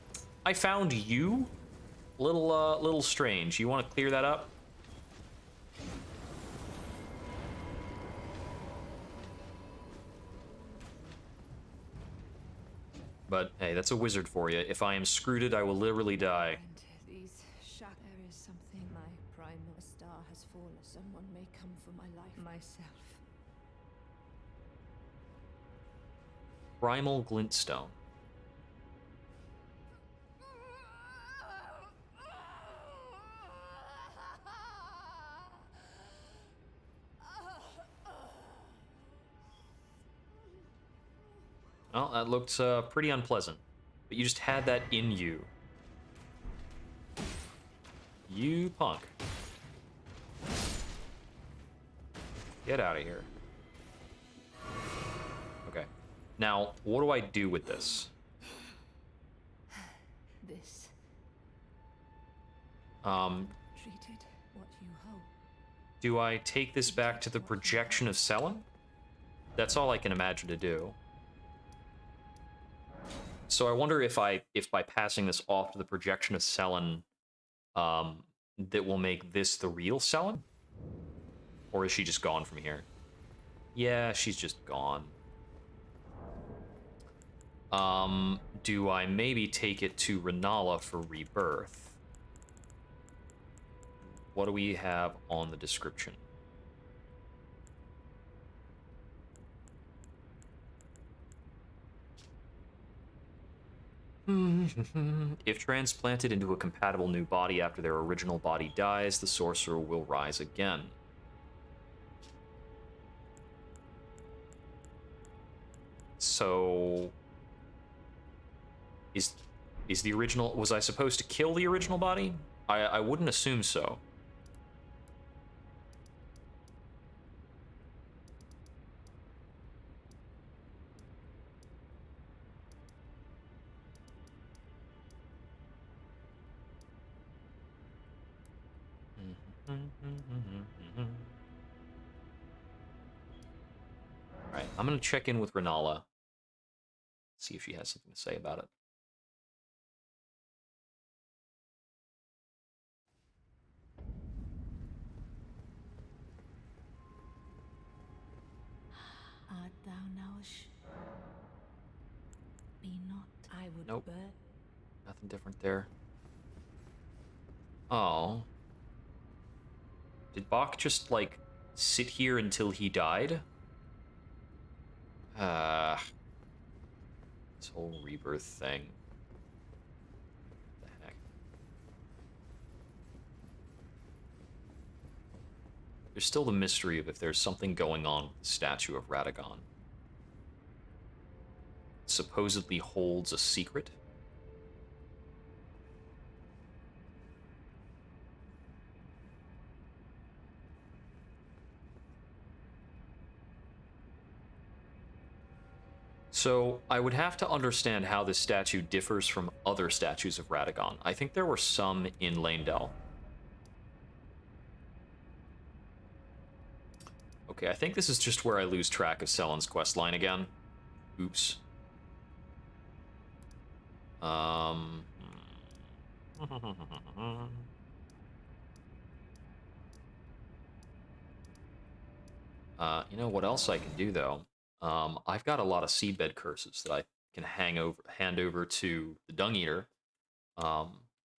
I found you? Little strange. You want to clear that up? But, hey, that's a wizard for you. If I am screwed, I will literally die. And these there is something. My primal star has fallen. Someone may come for my life. Myself. Primal Glintstone. Well, that looked pretty unpleasant. But you just had that in you. You punk. Get out of here. Okay. Now, what do I do with this? This. Treated what you hope. Do I take this back to the projection of Selin? That's all I can imagine to do. So I wonder if by passing this off to the projection of Selin, that will make this the real Selin? Or is she just gone from here? Yeah, she's just gone. Do I maybe take it to Renala for rebirth? What do we have on the description? If transplanted into a compatible new body after their original body dies, the sorcerer will rise again. So... Is the original... Was I supposed to kill the original body? I wouldn't assume so. Alright, I'm gonna check in with Renala. See if she has something to say about it. Art thou knowest? Be not. I would Nope. burn. Nothing different there. Oh. Did Bach just, like, sit here until he died? This whole rebirth thing. What the heck? There's still the mystery of if there's something going on with the statue of Radagon. It supposedly holds a secret. So, I would have to understand how this statue differs from other statues of Radagon. I think there were some in Lanedell. Okay, I think this is just where I lose track of Sellen's questline again. Oops. You know what else I can do, though? I've got a lot of seedbed curses that I can hand over to the Dung Eater,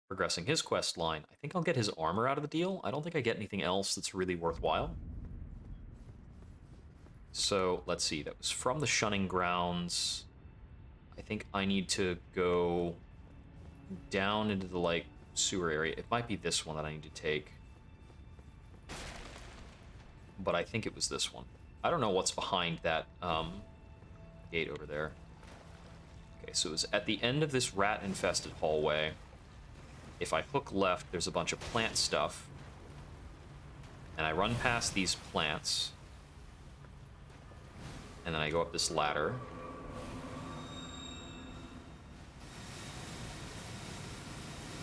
progressing his quest line. I think I'll get his armor out of the deal. I don't think I get anything else that's really worthwhile. So, let's see. That was from the Shunning Grounds. I think I need to go down into the, like, sewer area. It might be this one that I need to take. But I think it was this one. I don't know what's behind that gate over there. Okay, so it was at the end of this rat-infested hallway. If I hook left, there's a bunch of plant stuff. And I run past these plants. And then I go up this ladder.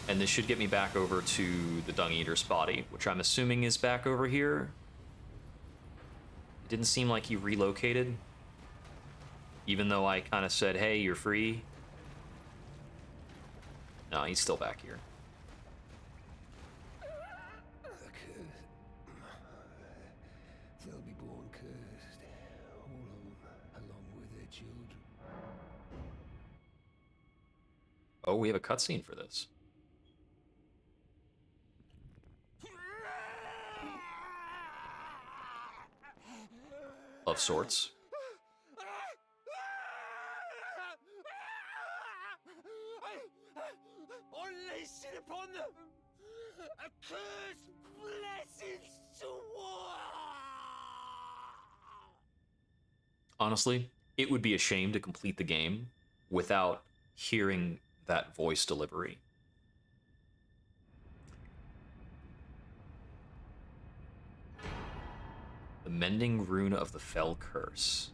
And this should get me back over to the Dung Eater's body, which I'm assuming is back over here. It didn't seem like he relocated. Even though I kind of said, hey, you're free. No, he's still back here. They'll be born cursed, all of them, along with their children. Oh, we have a cutscene for this. Of sorts. Unleash it upon them! A curse blessings to war! Honestly, it would be a shame to complete the game without hearing that voice delivery. The Mending Rune of the Fell Curse.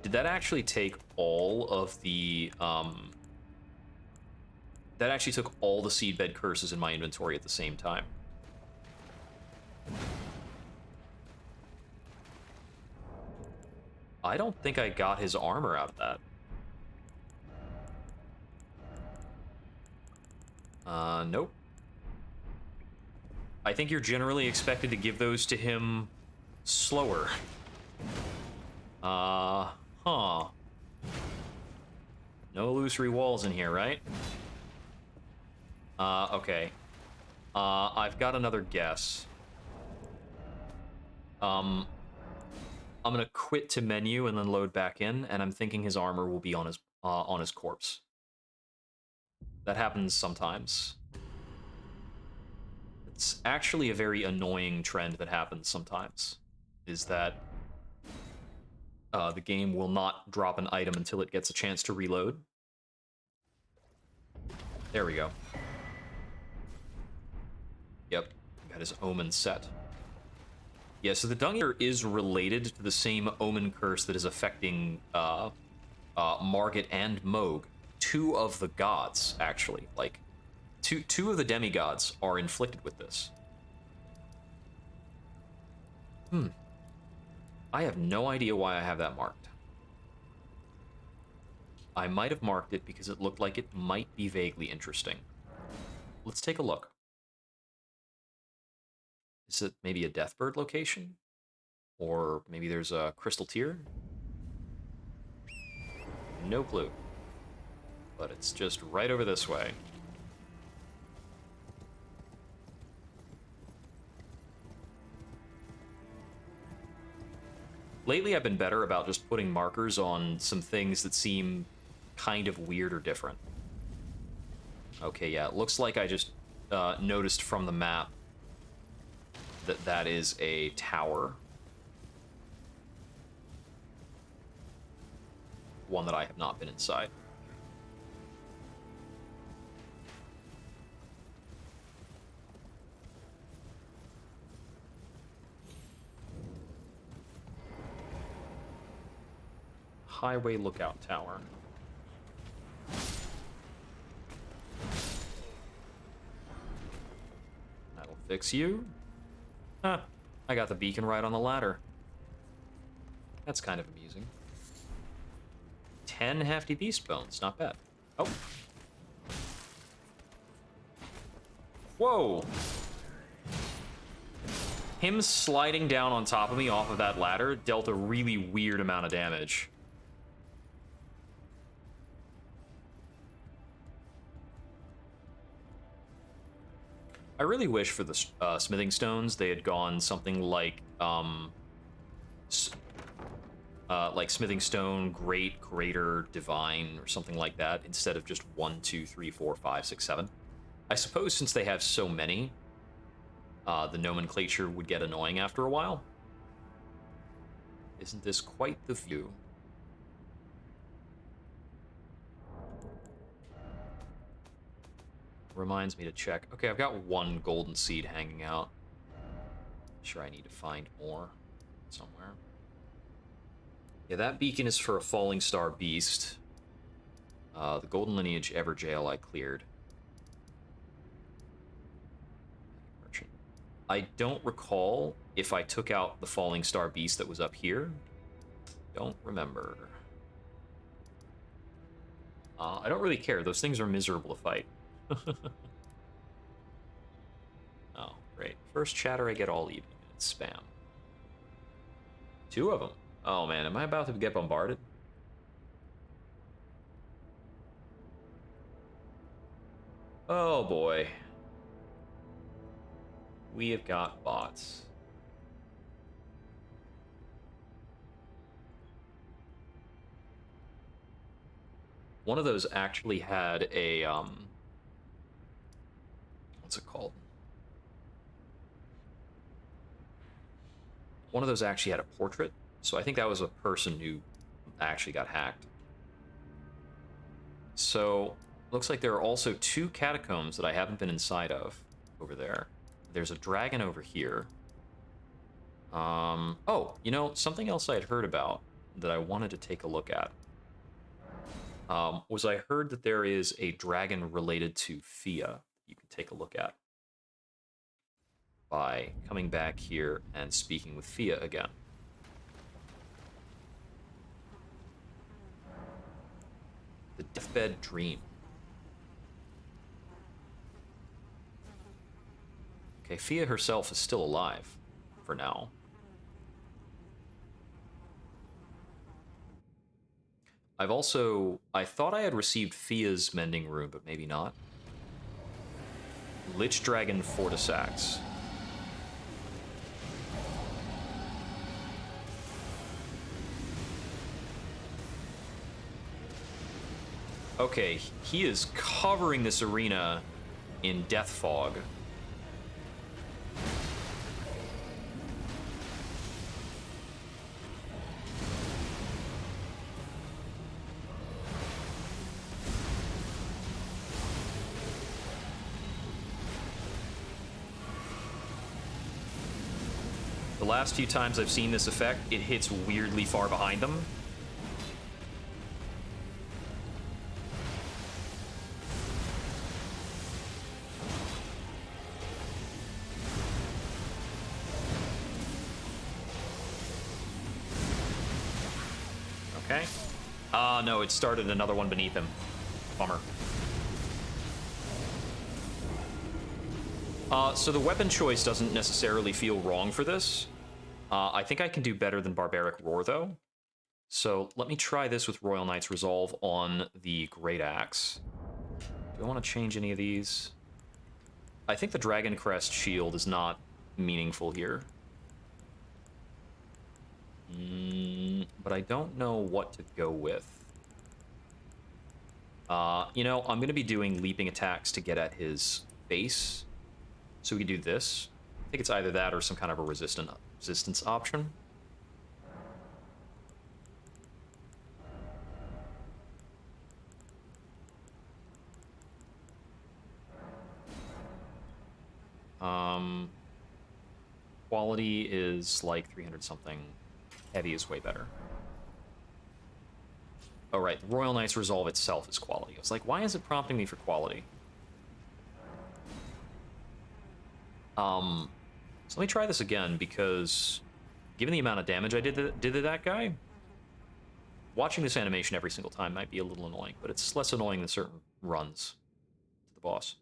Did that actually take all of the, that actually took all the seedbed curses in my inventory at the same time. I don't think I got his armor out of that. Nope. I think you're generally expected to give those to him slower. Huh. No illusory walls in here, right? Okay. I've got another guess. I'm gonna quit to menu and then load back in, and I'm thinking his armor will be on his corpse. That happens sometimes. It's actually a very annoying trend that happens sometimes, is that the game will not drop an item until it gets a chance to reload. There we go. Yep, got his Omen set. Yeah, so the Dung Eater is related to the same Omen curse that is affecting Margit and Moog. Two of the gods, actually. Like, two of the demigods are inflicted with this. I have no idea why I have that marked. I might have marked it because it looked like it might be vaguely interesting. Let's take a look. Is it maybe a Deathbird location? Or maybe there's a Crystal Tier? No clue. But it's just right over this way. Lately, I've been better about just putting markers on some things that seem kind of weird or different. Okay, yeah, it looks like I just noticed from the map that that is a tower. One that I have not been inside. Highway Lookout Tower. That'll fix you. Huh. I got the beacon right on the ladder. That's kind of amusing. 10 hefty beast bones, not bad. Oh. Whoa! Him sliding down on top of me off of that ladder dealt a really weird amount of damage. I really wish for the smithing stones they had gone something like smithing stone, great, greater, divine, or something like that, instead of just 1, 2, 3, 4, 5, 6, 7. I suppose since they have so many, the nomenclature would get annoying after a while. Isn't this quite the view? Reminds me to check. Okay, I've got one golden seed hanging out. Sure, I need to find more somewhere. Yeah, that beacon is for a falling star beast. The golden lineage Everjail I cleared. Merchant. I don't recall if I took out the falling star beast that was up here. Don't remember. I don't really care. Those things are miserable to fight. Oh, great. First chatter I get all evening. It's spam. 2 of them. Oh man, am I about to get bombarded? Oh boy. We have got bots. One of those actually had a, what's it called? One of those actually had a portrait, so I think that was a person who actually got hacked. So, looks like there are also 2 catacombs that I haven't been inside of over there. There's a dragon over here. Oh, you know, something else I had heard about that I wanted to take a look at. Was I heard that there is a dragon related to Fia you can take a look at by coming back here and speaking with Fia again. The Deathbed Dream. Okay, Fia herself is still alive for now. I thought I had received Fia's Mending Rune, but maybe not. Lich Dragon Fortisax. Okay, he is covering this arena in death fog. The last few times I've seen this effect, it hits weirdly far behind them. Okay. No, it started another one beneath him. Bummer. So the weapon choice doesn't necessarily feel wrong for this. I think I can do better than Barbaric Roar, though. So let me try this with Royal Knight's Resolve on the Great Axe. Do I want to change any of these? I think the Dragon Crest shield is not meaningful here. But I don't know what to go with. You know, I'm going to be doing leaping attacks to get at his face. So we can do this. I think it's either that or some kind of a resistance option. Quality is like 300 something. Heavy is way better. Oh, right. The Royal Knight's Resolve itself is quality. I was like, why is it prompting me for quality? So let me try this again, because given the amount of damage I did to that guy, watching this animation every single time might be a little annoying, but it's less annoying than certain runs to the boss.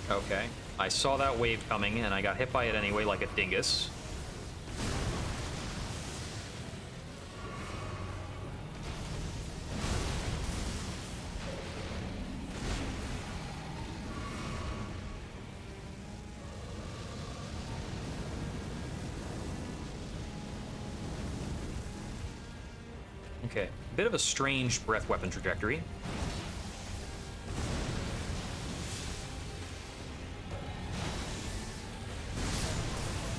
Okay, I saw that wave coming, and I got hit by it anyway like a dingus. Okay, bit of a strange breath weapon trajectory.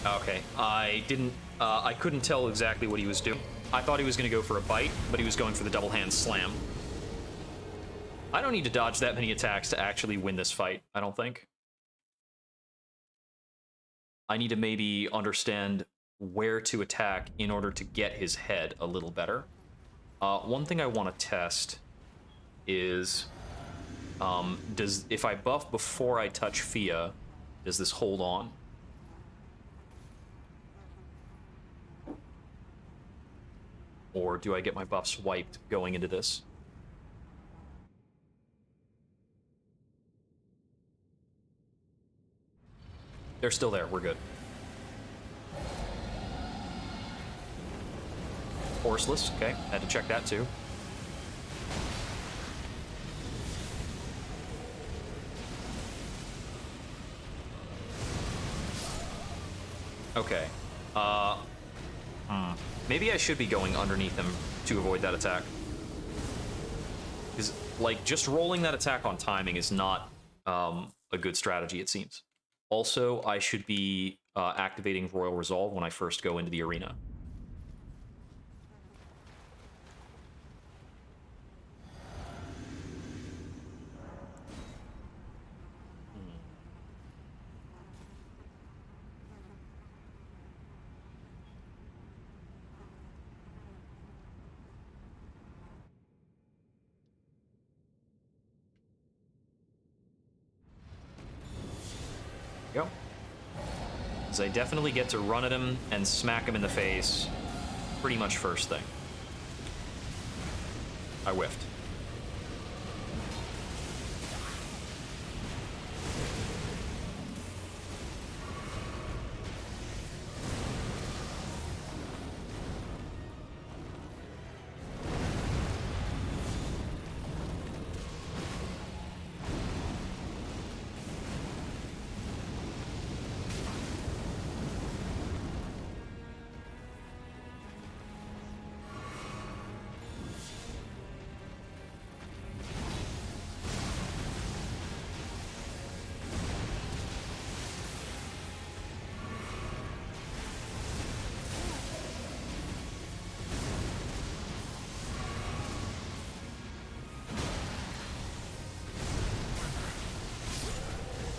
Okay, I couldn't tell exactly what he was doing. I thought he was going to go for a bite, but he was going for the double hand slam. I don't need to dodge that many attacks to actually win this fight, I don't think. I need to maybe understand where to attack in order to get his head a little better. One thing I want to test is, if I buff before I touch Fia, does this hold on? Or do I get my buffs wiped going into this? They're still there, we're good. Horseless, okay, had to check that too. Okay, maybe I should be going underneath him to avoid that attack. Because, like, just rolling that attack on timing is not a good strategy, it seems. Also, I should be activating Royal Resolve when I first go into the arena. Go. Because I definitely get to run at him and smack him in the face pretty much first thing. I whiffed.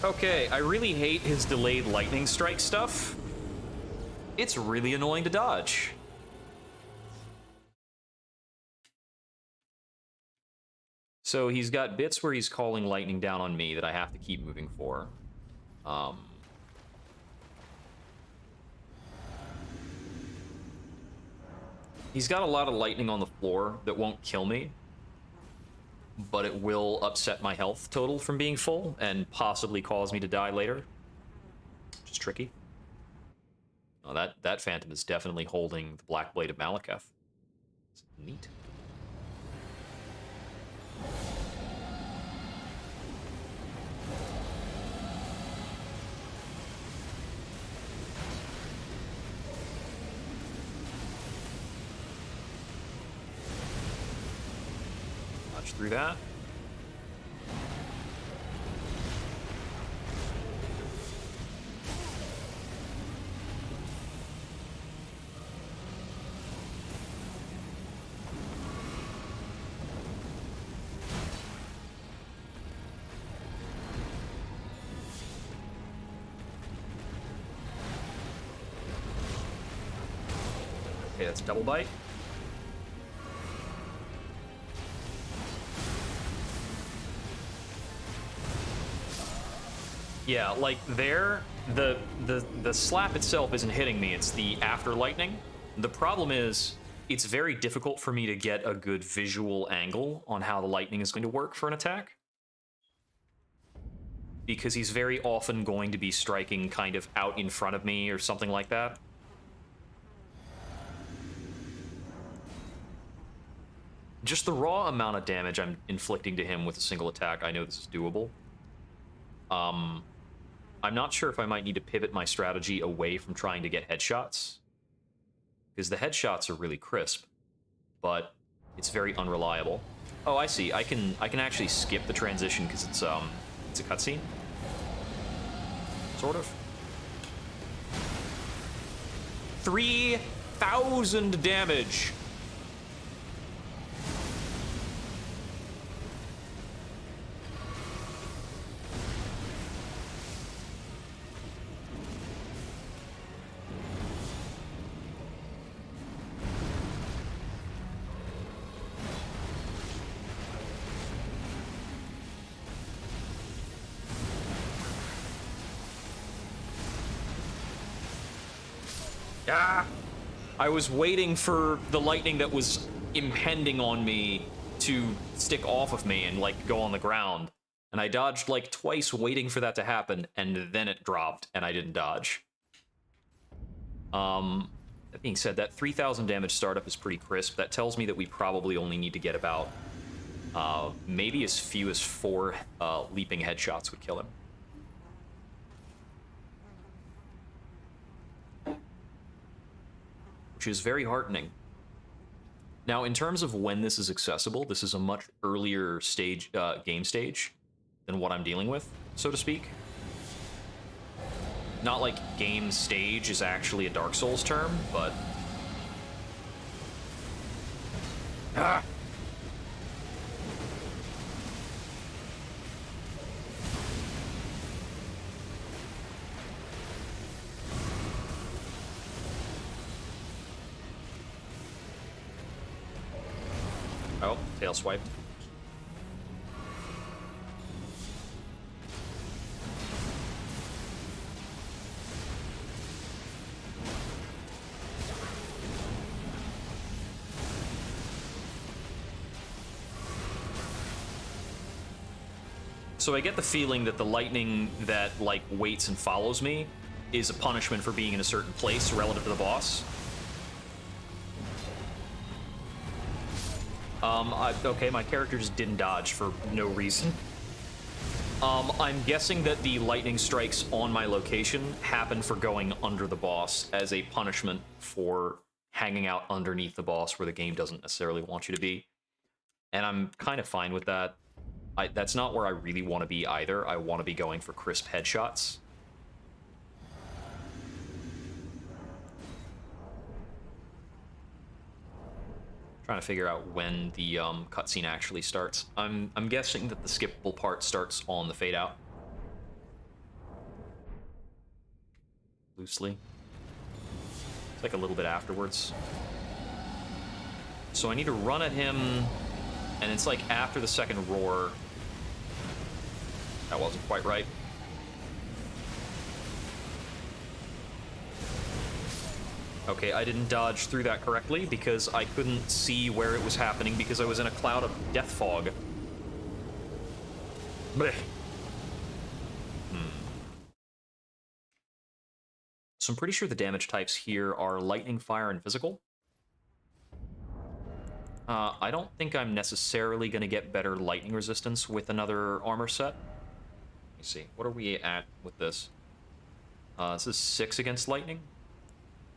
Okay, I really hate his delayed lightning strike stuff. It's really annoying to dodge. So he's got bits where he's calling lightning down on me that I have to keep moving for. He's got a lot of lightning on the floor that won't kill me, but it will upset my health total from being full and possibly cause me to die later. Which is tricky. Oh, that Phantom is definitely holding the Black Blade of Malekith. It's neat. Dodge through that. Okay, that's double bite. Yeah, like there, the slap itself isn't hitting me, it's the after lightning. The problem is, it's very difficult for me to get a good visual angle on how the lightning is going to work for an attack. Because he's very often going to be striking kind of out in front of me or something like that. Just the raw amount of damage I'm inflicting to him with a single attack, I know this is doable. I'm not sure if I might need to pivot my strategy away from trying to get headshots. Because the headshots are really crisp, but it's very unreliable. Oh, I see. I can actually skip the transition because it's a cutscene. Sort of. 3,000 damage. Ah! I was waiting for the lightning that was impending on me to stick off of me and, like, go on the ground. And I dodged, like, twice waiting for that to happen, and then it dropped, and I didn't dodge. That being said, that 3,000 damage startup is pretty crisp. That tells me that we probably only need to get about, maybe as few as 4 leaping headshots would kill him. Which is very heartening. Now, in terms of when this is accessible, this is a much earlier stage, game stage than what I'm dealing with, so to speak. Not like game stage is actually a Dark Souls term, but... Ah! Oh, tail swiped. So I get the feeling that the lightning that, like, waits and follows me is a punishment for being in a certain place relative to the boss. Okay, my character just didn't dodge for no reason. I'm guessing that the lightning strikes on my location happen for going under the boss as a punishment for hanging out underneath the boss where the game doesn't necessarily want you to be. And I'm kind of fine with that. That's not where I really want to be either. I want to be going for crisp headshots. Trying to figure out when the cutscene actually starts. I'm guessing that the skippable part starts on the fade out. loosely. It's like a little bit afterwards. So I need to run at him, and it's like after the second roar. That wasn't quite right. Okay, I didn't dodge through that correctly because I couldn't see where it was happening because I was in a cloud of death fog. Blech. So I'm pretty sure the damage types here are lightning, fire, and physical. I don't think I'm necessarily going to get better lightning resistance with another armor set. Let me see. What are we at with this? This is 6 against lightning.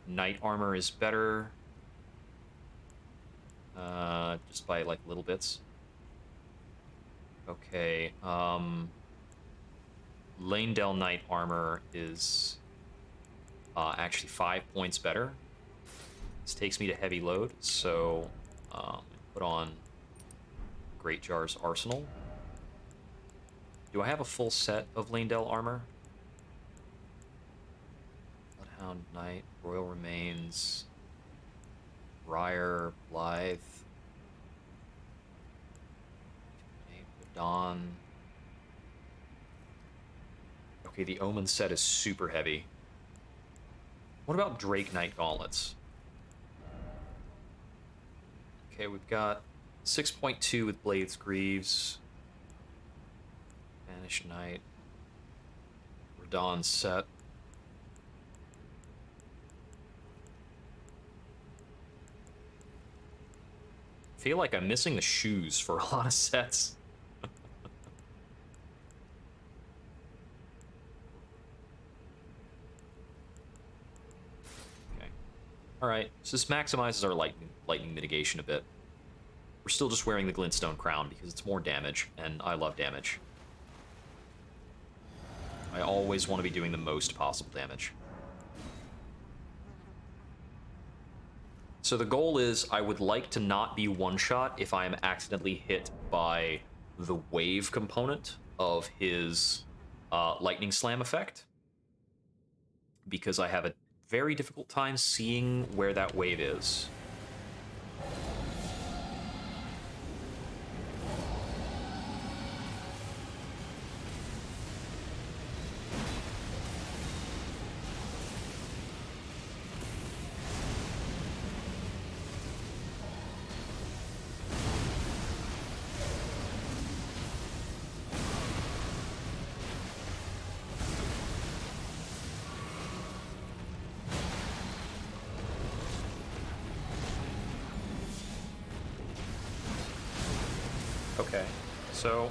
Knight armor is better. Just by, like, little bits. Okay, Lanedell Knight armor is actually 5 points better. This takes me to heavy load, so put on Great Jar's Arsenal. Do I have a full set of Lanedell armor? Bloodhound Knight, Royal Remains, Briar, Blythe, Dawn. Okay, the Omen set is super heavy. What about Drake Knight Gauntlets? Okay, we've got 6.2 with Blades Greaves. Banished Knight. Radon set. I feel like I'm missing the shoes for a lot of sets. Alright, so this maximizes our lightning mitigation a bit. We're still just wearing the Glintstone Crown because it's more damage, and I love damage. I always want to be doing the most possible damage. So the goal is I would like to not be one-shot if I am accidentally hit by the wave component of his Lightning Slam effect. Because I have a very difficult time seeing where that wave is. Okay, so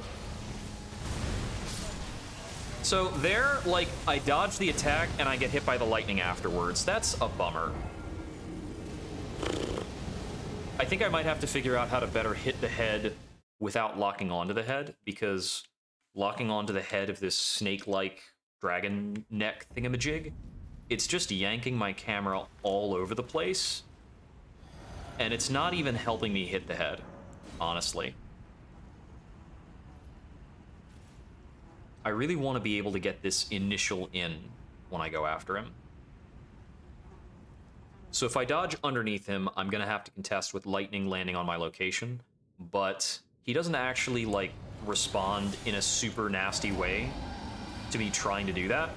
there, like, I dodge the attack and I get hit by the lightning afterwards. That's a bummer. I think I might have to figure out how to better hit the head without locking onto the head, because locking onto the head of this snake-like dragon neck thingamajig, it's just yanking my camera all over the place, and it's not even helping me hit the head, honestly. I really want to be able to get this initial in when I go after him. So if I dodge underneath him, I'm going to have to contest with lightning landing on my location, but he doesn't actually, like, respond in a super nasty way to me trying to do that.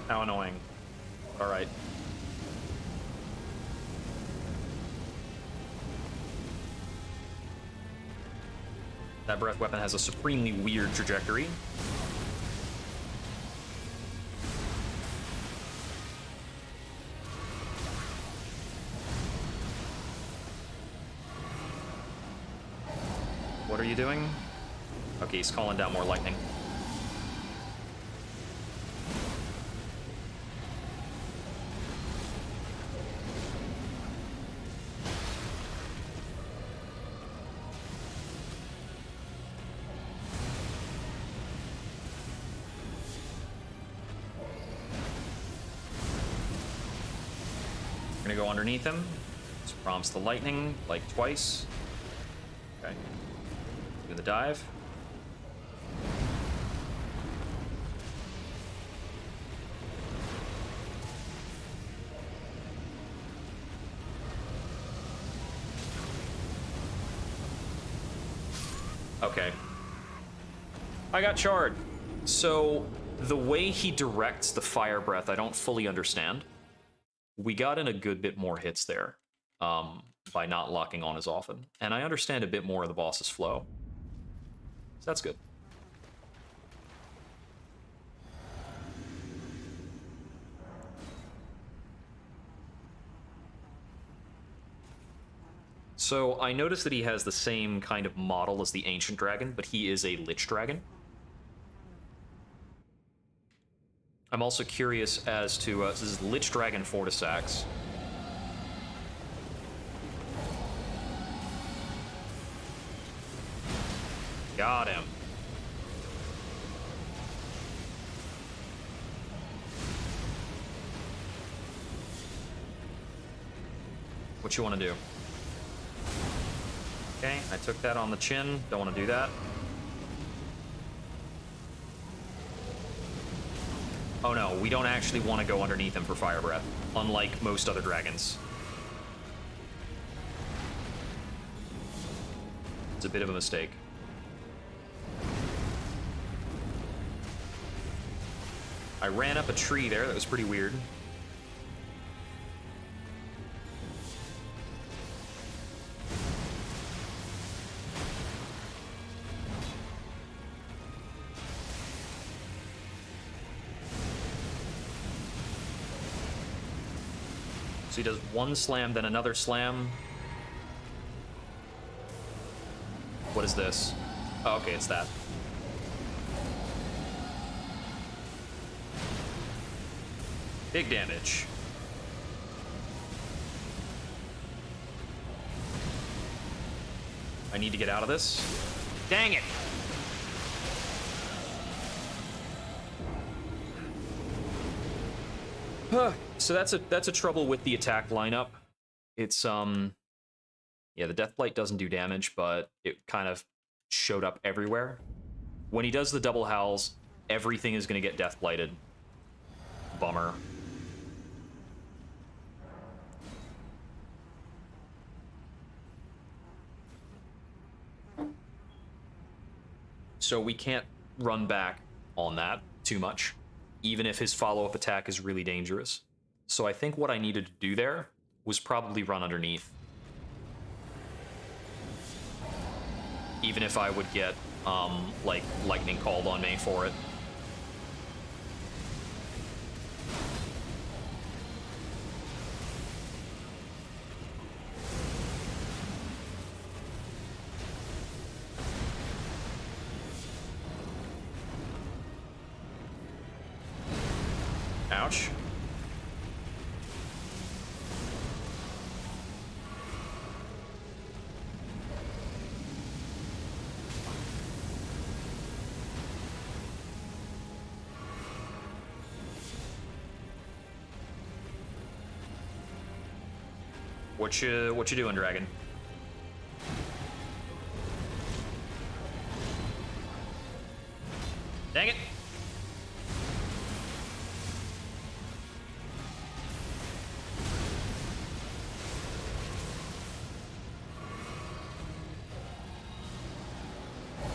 How annoying. Alright. That breath weapon has a supremely weird trajectory. What are you doing? Okay, he's calling down more lightning. underneath him. This prompts the lightning, like twice. Okay. Do the dive. Okay. I got charred. So, the way he directs the fire breath, I don't fully understand. We got in a good bit more hits there by not locking on as often. And I understand a bit more of the boss's flow. So that's good. So I noticed that he has the same kind of model as the Ancient Dragon, but he is a Lich Dragon. I'm also curious as to, this is Lich Dragon Fortisax. Got him. What you want to do? Okay, I took that on the chin. Don't want to do that. Oh no, we don't actually want to go underneath him for Fire Breath, unlike most other dragons. It's a bit of a mistake. I ran up a tree there, that was pretty weird. So he does one slam, then another slam. What is this? Oh, okay, it's that. Big damage. I need to get out of this. Dang it! So that's a trouble with the attack lineup. It's yeah, the Deathblight doesn't do damage, but it kind of showed up everywhere. When he does the double howls, everything is going to get Deathblighted. Bummer. So we can't run back on that too much, even if his follow-up attack is really dangerous. So I think what I needed to do there was probably run underneath. Even if I would get, like, lightning called on me for it. Ouch. What you doing, Dragon? Dang it.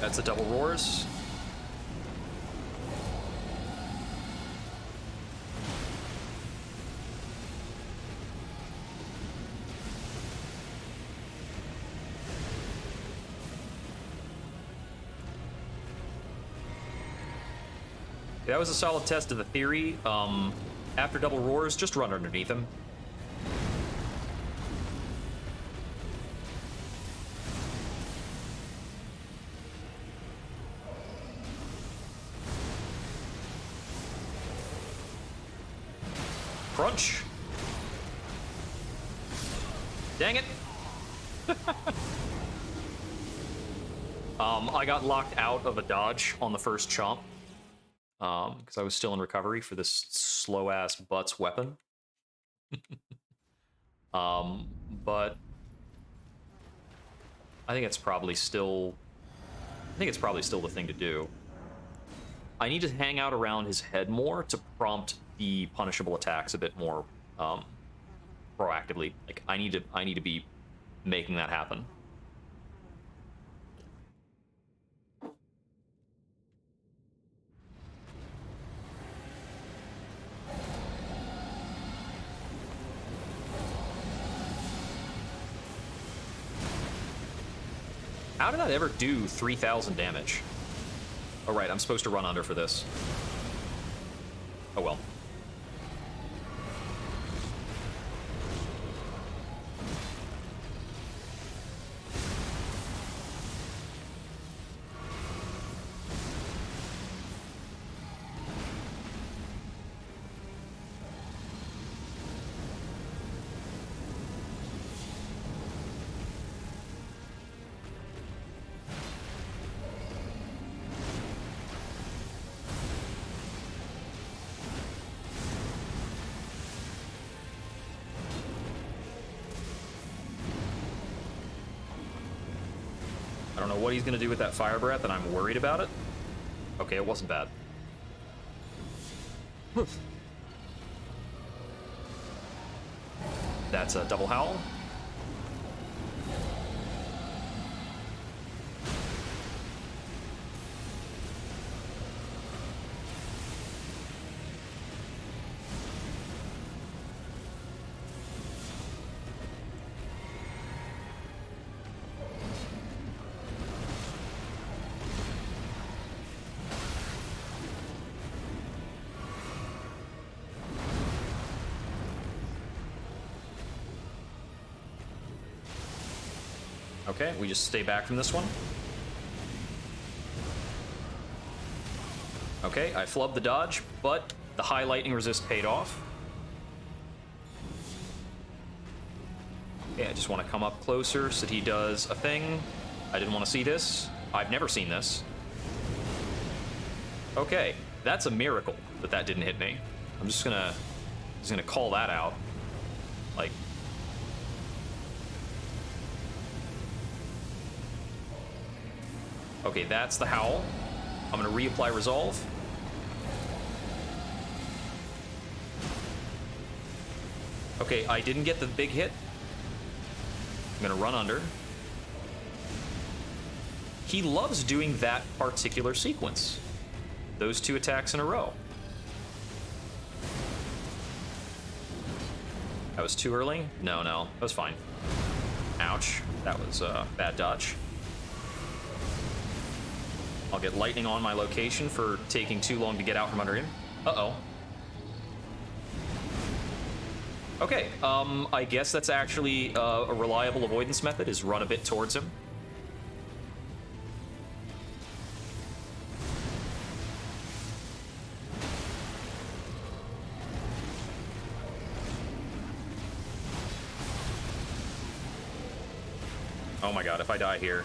That's the double roars. That was a solid test of the theory. After double roars, just run underneath him. Crunch. Dang it. I got locked out of a dodge on the first chomp. Because I was still in recovery for this slow-ass butts weapon. But I think it's probably still the thing to do. I need to hang out around his head more to prompt the punishable attacks a bit more proactively. Like I need to be making that happen. How did that ever do 3,000 damage? Oh, right, I'm supposed to run under for this. Oh, well. I don't know what he's going to do with that fire breath, and I'm worried about it. Okay, it wasn't bad. That's a double howl. Okay, we just stay back from this one. Okay, I flubbed the dodge, but the high lightning resist paid off. Okay, I just want to come up closer so that he does a thing. I didn't want to see this. I've never seen this. Okay, that's a miracle that that didn't hit me. I'm just gonna call that out. Like, okay, that's the howl. I'm gonna reapply resolve. Okay, I didn't get the big hit. I'm gonna run under. He loves doing that particular sequence. Those two attacks in a row. That was too early? No, that was fine. Ouch, that was a bad dodge. I'll get lightning on my location for taking too long to get out from under him. Uh-oh. Okay, I guess that's actually a reliable avoidance method, is run a bit towards him. Oh my god, if I die here.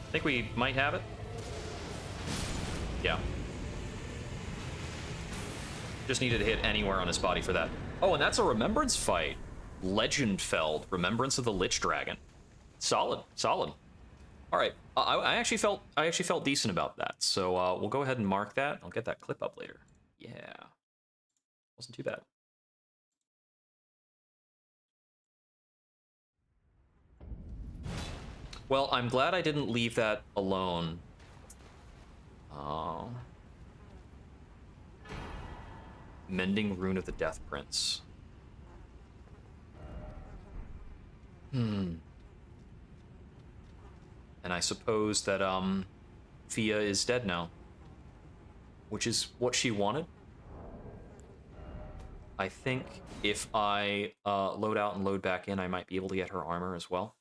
I think we might have it. Yeah. Just needed to hit anywhere on his body for that. Oh, and that's a remembrance fight. Legendfeld, Remembrance of the Lich Dragon. Solid, solid. All right, I actually felt decent about that. So we'll go ahead and mark that. I'll get that clip up later. Yeah, wasn't too bad. Well, I'm glad I didn't leave that alone. Mending Rune of the Death Prince. And I suppose that, Fia is dead now. Which is what she wanted. I think if I, load out and load back in, I might be able to get her armor as well.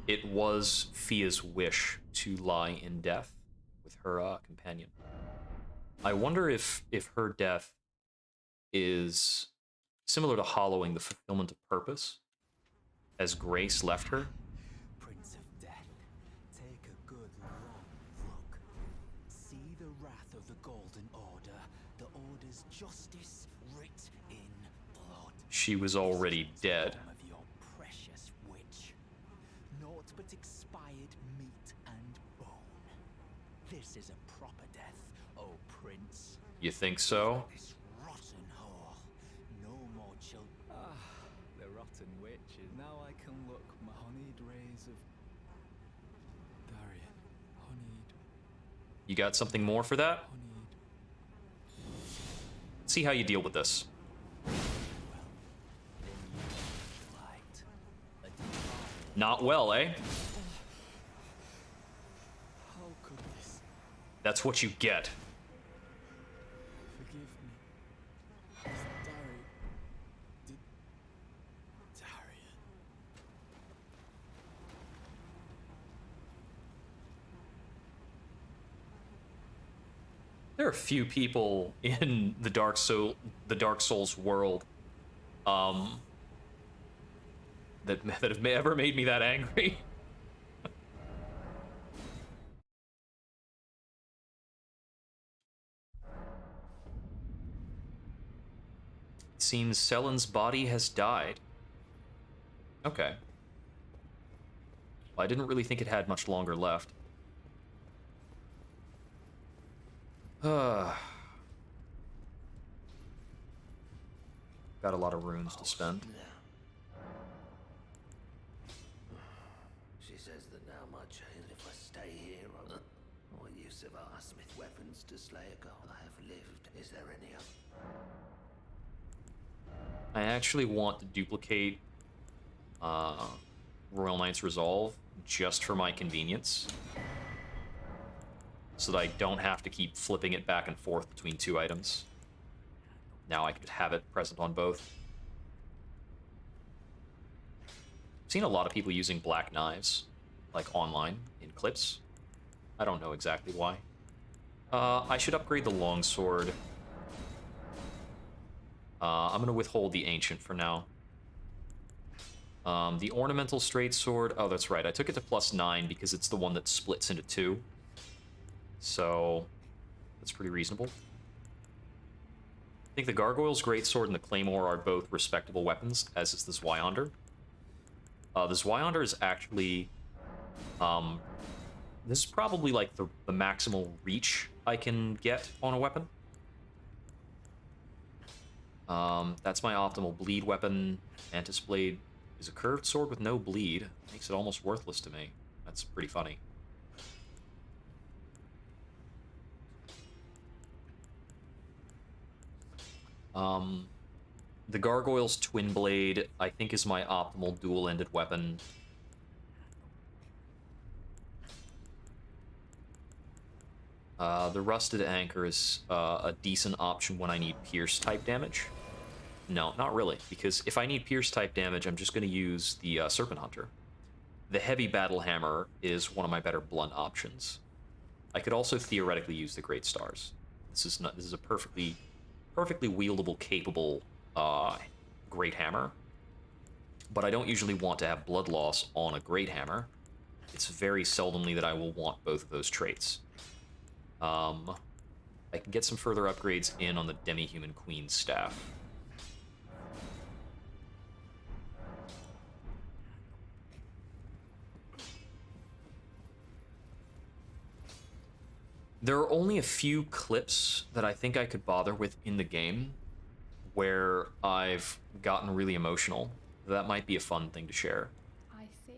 It was Fia's wish to lie in death with her companion. I wonder if her death is similar to hollowing, the fulfillment of purpose, as Grace left her. Prince of Death, take a good long look. See the wrath of the Golden Order, the Order's justice writ in blood. She was already dead. Form of your precious witch. Naught but expired meat and bone. This is a proper death, O Prince. You think so? This rotten whore. No more children. Ah, the rotten witches. Now I can look my honeyed rays of Darian. Honeyed, You got something more for that? honeyed. Let's see how you deal with this. Then you light. A divine. Not well, eh? How could this That's what you get. forgive me? It's Darian. Darian. There are few people in the Dark Souls world, that have ever made me that angry. It seems Selen's body has died. Okay. Well, I didn't really think it had much longer left. Got a lot of runes to spend. She says that now my chains, if I stay here, what use of our smith weapons to slay a god? I have lived. Is there any other? I actually want to duplicate Royal Knight's Resolve just for my convenience, so that I don't have to keep flipping it back and forth between two items. Now I could have it present on both. I've seen a lot of people using black knives, like online, in clips. I don't know exactly why. I should upgrade the longsword. I'm gonna withhold the ancient for now. The ornamental straight sword, oh that's right, I took it to +9 because it's the one that splits into two. So, that's pretty reasonable. I think the Gargoyle's Greatsword and the Claymore are both respectable weapons, as is the Zweihander. The Zweihander is actually... this is probably like the maximal reach I can get on a weapon. That's my optimal bleed weapon. Mantis Blade is a curved sword with no bleed. Makes it almost worthless to me. That's pretty funny. The Gargoyle's Twin Blade, I think, is my optimal dual-ended weapon. The Rusted Anchor is a decent option when I need Pierce-type damage. No, not really, because if I need Pierce-type damage, I'm just going to use the Serpent Hunter. The Heavy Battle Hammer is one of my better blunt options. I could also theoretically use the Great Stars. This is a perfectly wieldable, capable Great Hammer. But I don't usually want to have blood loss on a Great Hammer. It's very seldomly that I will want both of those traits. I can get some further upgrades in on the Demi-Human Queen's Staff. There are only a few clips that I think I could bother with in the game where I've gotten really emotional. That might be a fun thing to share. I see.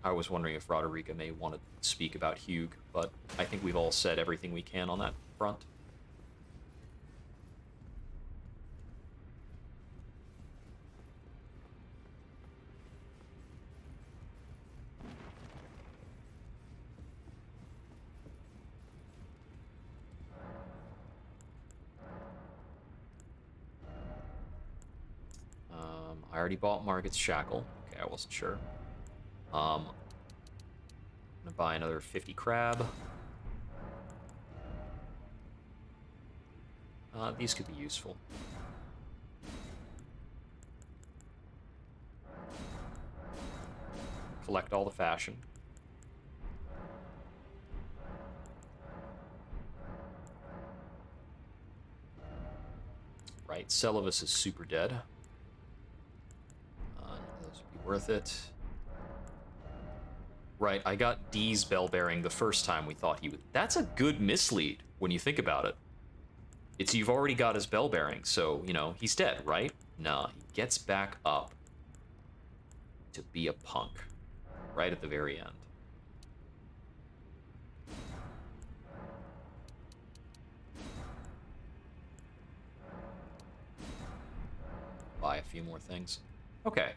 I was wondering if Roderica may want to speak about Hugh, but I think we've all said everything we can on that front. I already bought Margit's Shackle. Okay, I wasn't sure. I'm gonna buy another 50 crab. These could be useful. collect all the fashion. Right, Celovus is super dead. None of those would be worth it. Right, I got D's bell bearing the first time we thought he would. That's a good mislead when you think about it. It's you've already got his bell bearing, so, you know, he's dead, right? Nah, he gets back up to be a punk right at the very end. Buy a few more things. Okay,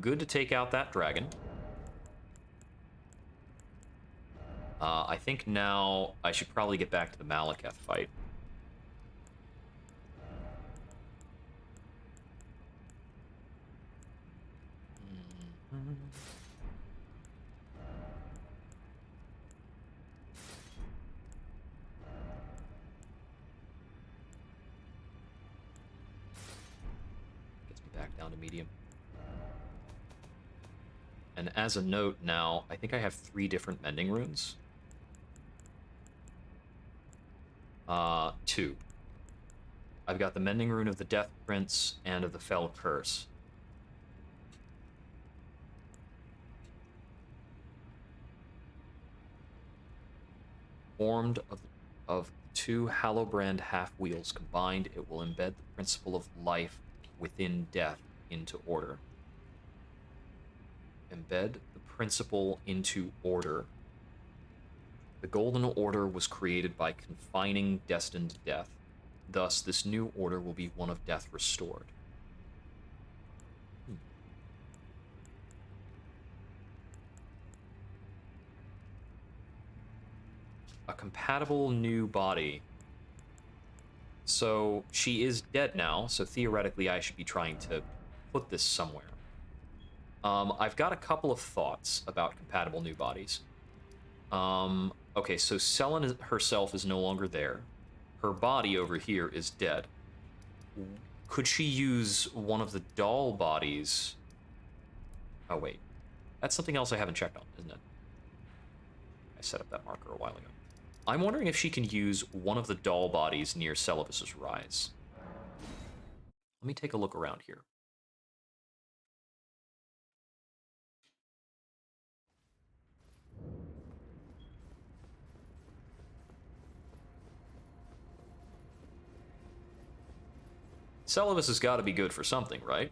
good to take out that dragon. I think now I should probably get back to the Malekith fight. Gets me back down to medium. And as a note now, I think I have 3 different Mending Runes. 2. I've got the Mending Rune of the Death Prince and of the Fell Curse. Formed of 2 Hallowbrand half-wheels combined, it will embed the principle of life within death into order. Embed the principle into order. The Golden Order was created by confining destined death. Thus, this new order will be one of death restored. A compatible new body. So, she is dead now, so theoretically I should be trying to put this somewhere. I've got a couple of thoughts about compatible new bodies. Okay, so Selen herself is no longer there. Her body over here is dead. Could she use one of the doll bodies? Oh, wait. That's something else I haven't checked on, isn't it? I set up that marker a while ago. I'm wondering if she can use one of the doll bodies near Celovus's rise. Let me take a look around here. Celovus has got to be good for something, right?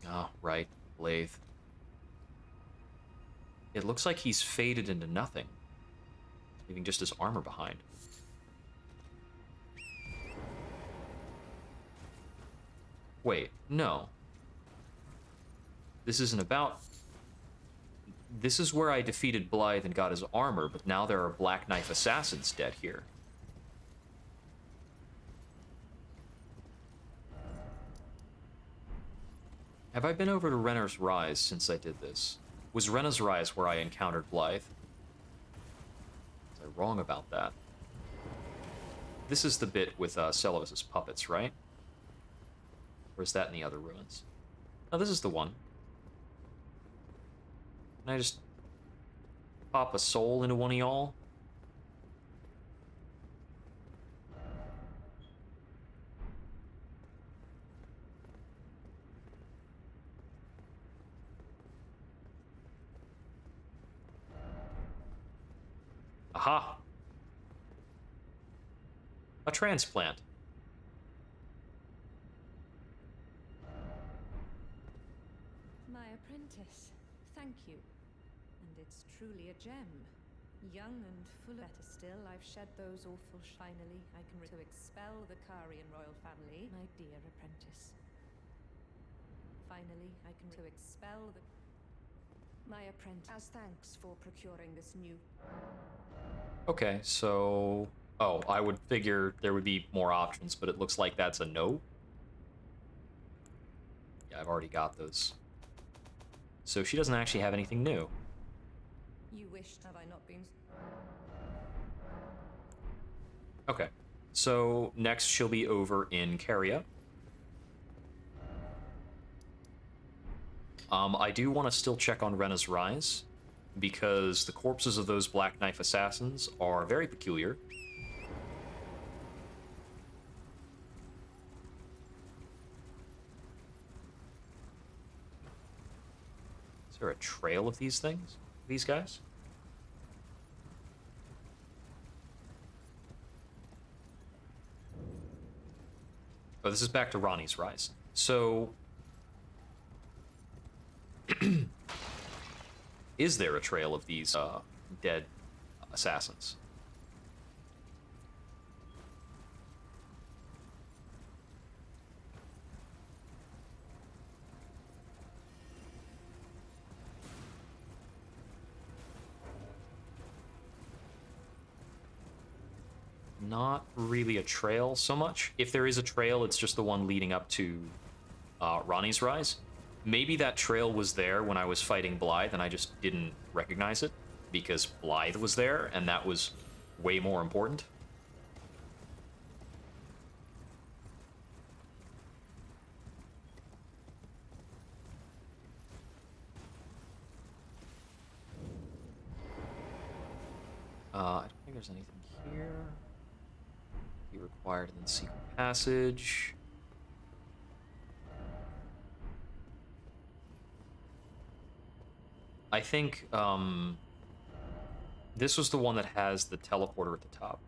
Oh, right. Lathe. It looks like he's faded into nothing, leaving just his armor behind. Wait, no. This isn't about... This is where I defeated Blythe and got his armor, but now there are Black Knife assassins dead here. Have I been over to Renner's Rise since I did this? Was Renner's Rise where I encountered Blythe? Was I wrong about that? This is the bit with Celovus's puppets, right? Or is that in the other ruins? No, this is the one. Can I just pop a soul into one of y'all? Aha! A transplant. My apprentice, thank you. And it's truly a gem. Young and full of better still, I've shed those awful finally. I can to expel the Karian royal family, my dear apprentice. Finally, I can to expel the... My apprentice, as thanks for procuring this new... Okay, so... Oh, I would figure there would be more options, but it looks like that's a no. Yeah, I've already got those. So she doesn't actually have anything new. You wished, have I not been... Okay, so next she'll be over in Caria. I do want to still check on Rena's Rise, because the corpses of those Black Knife assassins are very peculiar. Is there a trail of these things? These guys? Oh, this is back to Ronnie's Rise. So, is there a trail of these dead assassins? Not really a trail so much. If there is a trail, it's just the one leading up to Ronnie's Rise. Maybe that trail was there when I was fighting Blythe and I just didn't recognize it because Blythe was there and that was way more important. I don't think there's anything here. Be required in the secret passage. I think this was the one that has the teleporter at the top.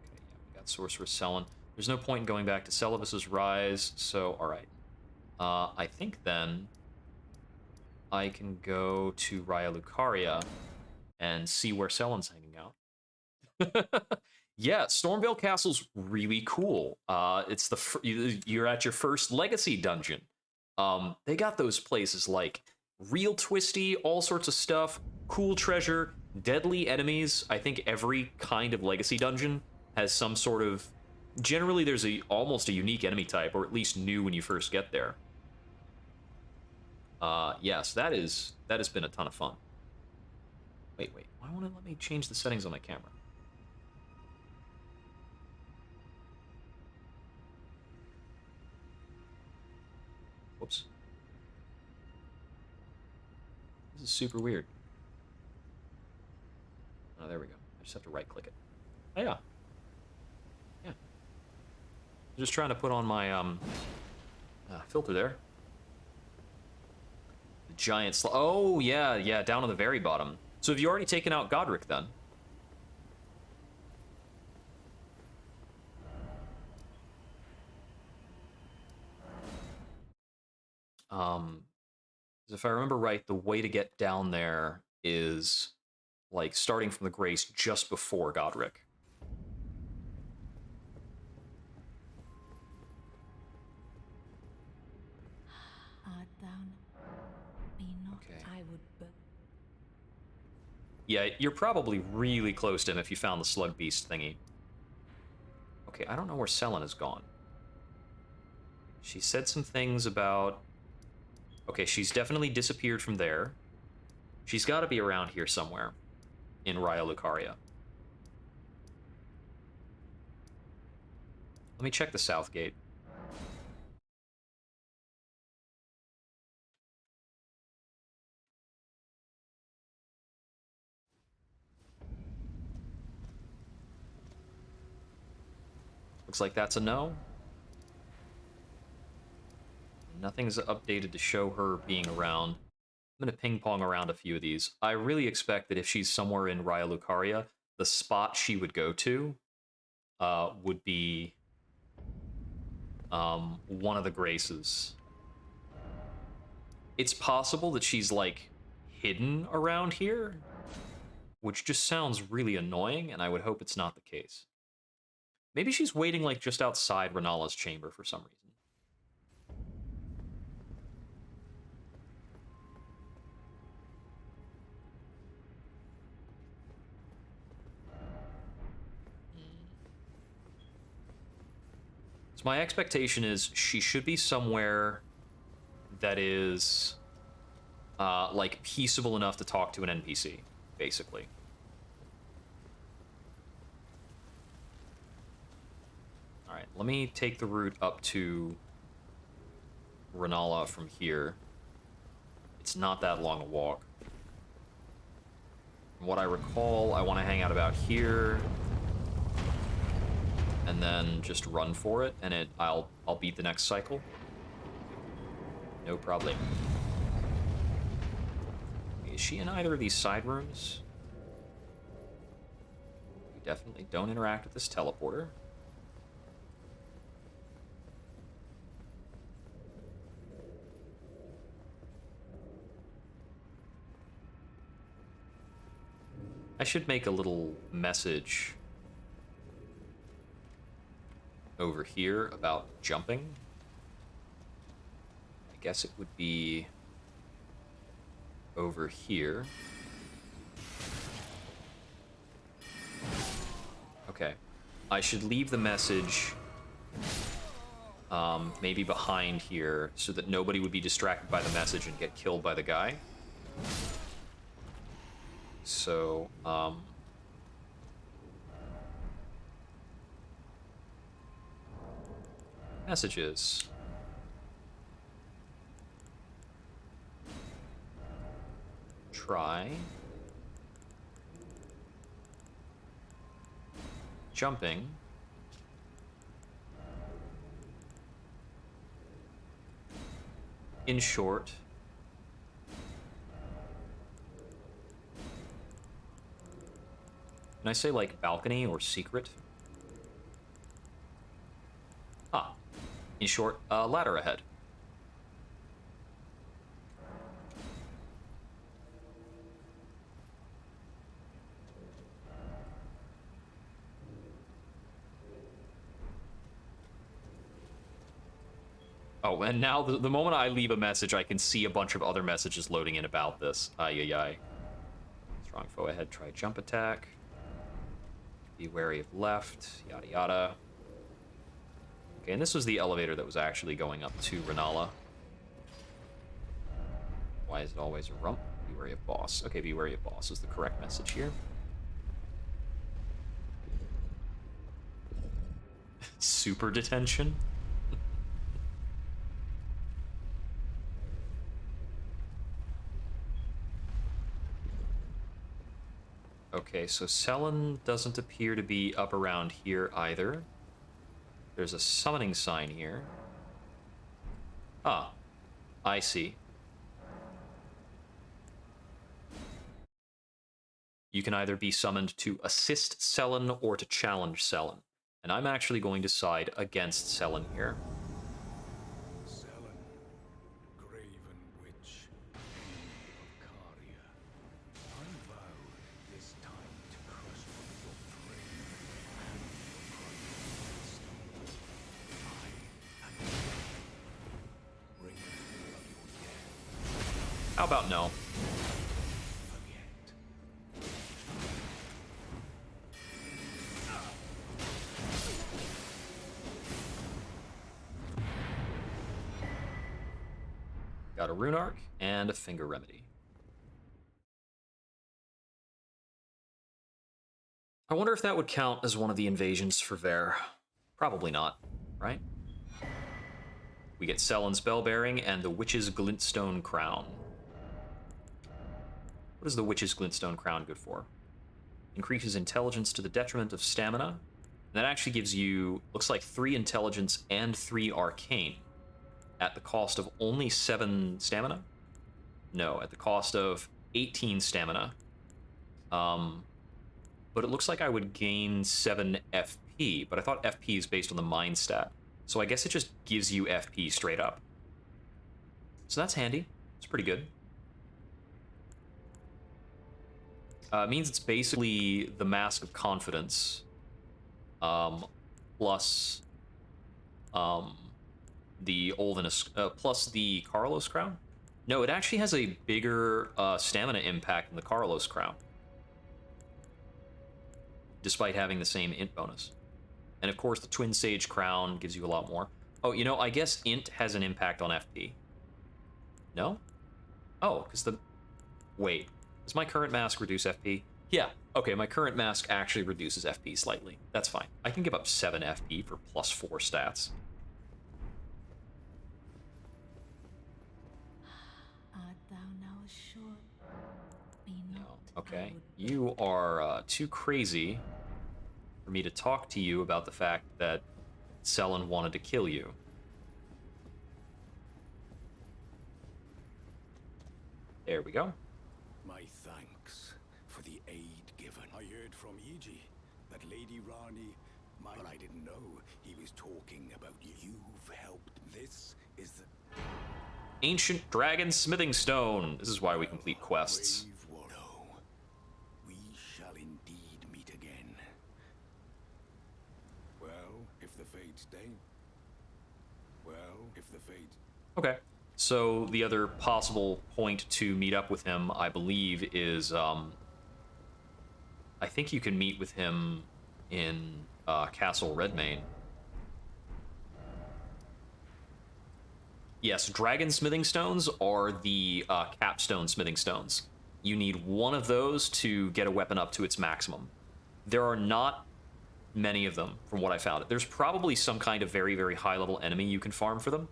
Okay, yeah, we got Sorceress Selin. There's no point in going back to Celivis's Rise, so alright. I think then I can go to Raya Lucaria and see where Selin's hanging out. Yeah, Stormvale Castle's really cool. It's you're at your first Legacy dungeon. They got those places like real twisty, all sorts of stuff, cool treasure, deadly enemies. I think every kind of Legacy dungeon has some sort of. Generally, there's almost a unique enemy type, or at least new when you first get there. Yes, that has been a ton of fun. Wait, why won't it let me change the settings on my camera? Whoops. This is super weird. Oh, there we go. I just have to right-click it. Oh, yeah. Yeah. I'm just trying to put on my filter there. The giant oh, yeah, down on the very bottom. So have you already taken out Godric, then? If I remember right, the way to get down there is like starting from the Grace just before Godric. Okay. Yeah, you're probably really close to him if you found the Slug Beast thingy. Okay, I don't know where Selin has gone. She said some things about... Okay, she's definitely disappeared from there. She's got to be around here somewhere in Raya Lucaria. Let me check the south gate. Looks like that's a no. Nothing's updated to show her being around. I'm going to ping-pong around a few of these. I really expect that if she's somewhere in Raya Lucaria, the spot she would go to would be one of the Graces. It's possible that she's, like, hidden around here, which just sounds really annoying, and I would hope it's not the case. Maybe she's waiting, like, just outside Renala's chamber for some reason. So my expectation is she should be somewhere that is, like, peaceable enough to talk to an NPC, basically. Alright, let me take the route up to Renala from here. It's not that long a walk. From what I recall, I want to hang out about here, and then just run for it, and I'll beat the next cycle. No problem. Is she in either of these side rooms? We definitely don't interact with this teleporter. I should make a little message over here about jumping. I guess it would be over here. Okay. I should leave the message maybe behind here so that nobody would be distracted by the message and get killed by the guy. So, messages. Try jumping. In short, can I say like balcony or secret? Ah, in short, ladder ahead. Oh, and now the moment I leave a message, I can see a bunch of other messages loading in about this. Ay, ay, ay. Strong foe ahead, try jump attack. Be wary of left, yada yada. Okay, and this was the elevator that was actually going up to Renala. Why is it always a rump? Be wary of boss. Okay, be wary of boss is the correct message here. Super detention? Okay, so Selen doesn't appear to be up around here either. There's a summoning sign here. Ah, I see. You can either be summoned to assist Selen or to challenge Selen. And I'm actually going to side against Selen here. Selen, graven witch, of Caria. I vowed this time to crush your frame and your I am bringer of your death. How about no? Got a Rune Arc and a Finger Remedy. I wonder if that would count as one of the invasions for Ver. Probably not, right? We get Selen's Bellbearing and the Witch's Glintstone Crown. What is the Witch's Glintstone Crown good for? Increases intelligence to the detriment of stamina. And that actually gives you, looks like 3 intelligence and 3 arcane. At the cost of only 7 stamina? No, at the cost of 18 stamina. But it looks like I would gain 7 FP, but I thought FP is based on the mind stat. So I guess it just gives you FP straight up. So that's handy. It's pretty good. It means it's basically the Mask of Confidence, plus the Olden, plus the Carlos Crown? No, it actually has a bigger stamina impact than the Carlos Crown, despite having the same int bonus. And of course, the Twin Sage Crown gives you a lot more. Oh, you know, I guess int has an impact on FP. No? Oh, because the... Wait, does my current mask reduce FP? Yeah, okay, my current mask actually reduces FP slightly. That's fine. I can give up 7 FP for +4 stats. Okay. You are too crazy for me to talk to you about the fact that Selen wanted to kill you. There we go. My thanks for the aid given. I heard from Iji that Lady Rani, but I didn't know he was talking about you. You've helped. This is the Ancient Dragon Smithing Stone. This is why we complete quests. brave warrior. No, we shall indeed meet again. Well, if the fates deign. Well, if the fates. Okay. So the other possible point to meet up with him, I believe, is I think you can meet with him in Castle Redmane. Yes, Dragon Smithing Stones are the capstone smithing stones. You need one of those to get a weapon up to its maximum. There are not many of them, from what I found. There's probably some kind of very, very high-level enemy you can farm for them,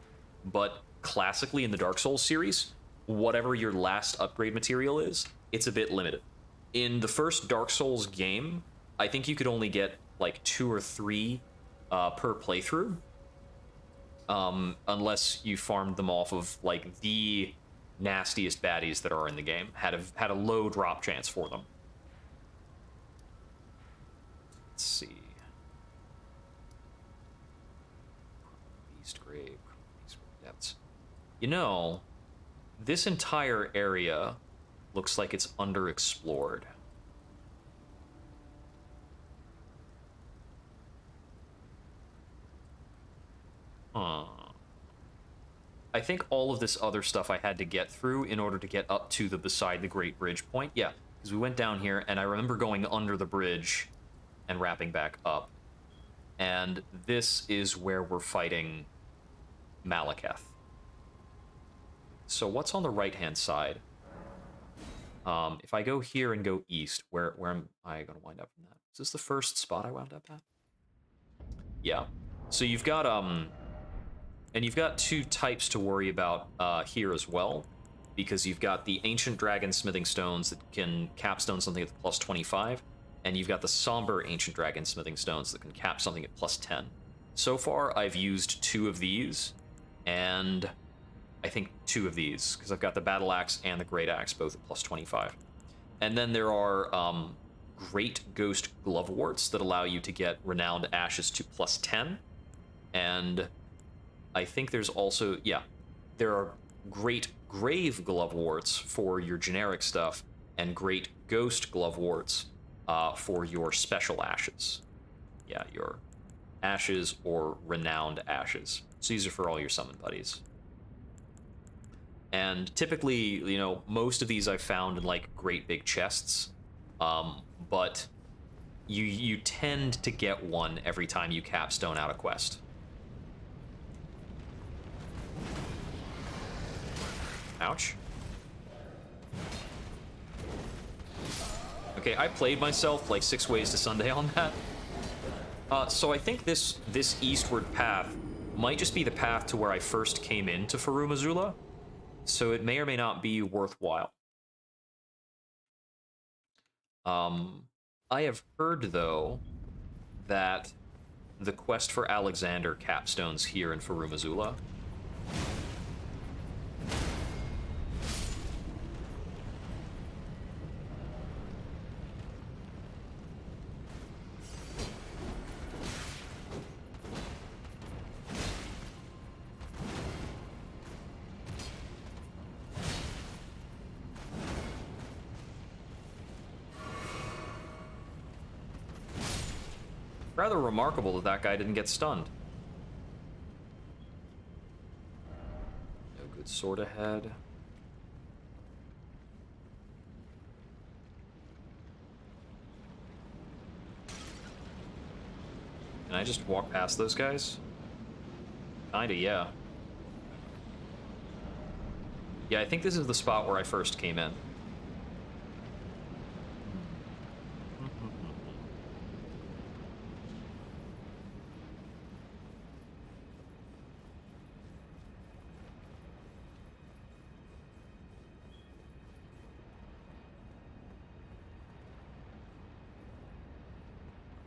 but classically in the Dark Souls series, whatever your last upgrade material is, it's a bit limited. In the first Dark Souls game, I think you could only get like 2 or 3 per playthrough, unless you farmed them off of like the nastiest baddies that are in the game. Had a low drop chance for them. Let's see. Beast Grave, Depths. You know, this entire area looks like it's underexplored. I think all of this other stuff I had to get through in order to get up to the beside the Great Bridge point. Yeah, because we went down here, and I remember going under the bridge and wrapping back up. And this is where we're fighting Malekith. So what's on the right-hand side? If I go here and go east, where am I going to wind up from that? Is this the first spot I wound up at? Yeah. So you've got, and you've got 2 types to worry about here as well, because you've got the Ancient Dragon Smithing Stones that can capstone something at plus 25, and you've got the Somber Ancient Dragon Smithing Stones that can cap something at plus 10. So far, I've used 2 of these, and I think 2 of these, because I've got the Battle Axe and the Great Axe, both at plus 25. And then there are Great Ghost Gloveworts that allow you to get Renowned Ashes to plus 10, and I think there's also, yeah, there are Great Grave Gloveworts for your generic stuff, and Great Ghost Gloveworts for your special ashes. Yeah, your ashes or renowned ashes. So these are for all your summon buddies. And typically, you know, most of these I've found in like great big chests, but you tend to get one every time you capstone out a quest. Ouch. Okay, I played myself like 6 Ways to Sunday on that. So I think this eastward path might just be the path to where I first came into Farum Azula, so it may or may not be worthwhile. I have heard, though, that the quest for Alexander capstones here in Farum Azula. Rather remarkable that that guy didn't get stunned. No good sword ahead. Can I just walk past those guys? Kinda, yeah. Yeah, I think this is the spot where I first came in.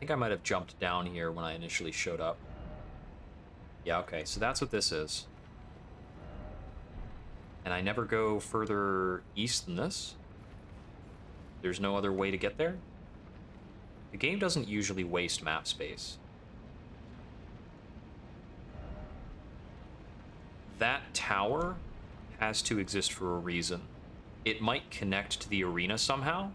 think I might have jumped down here when I initially showed up. Yeah, okay, so that's what this is. And I never go further east than this. There's no other way to get there. The game doesn't usually waste map space. That tower has to exist for a reason. It might connect to the arena somehow.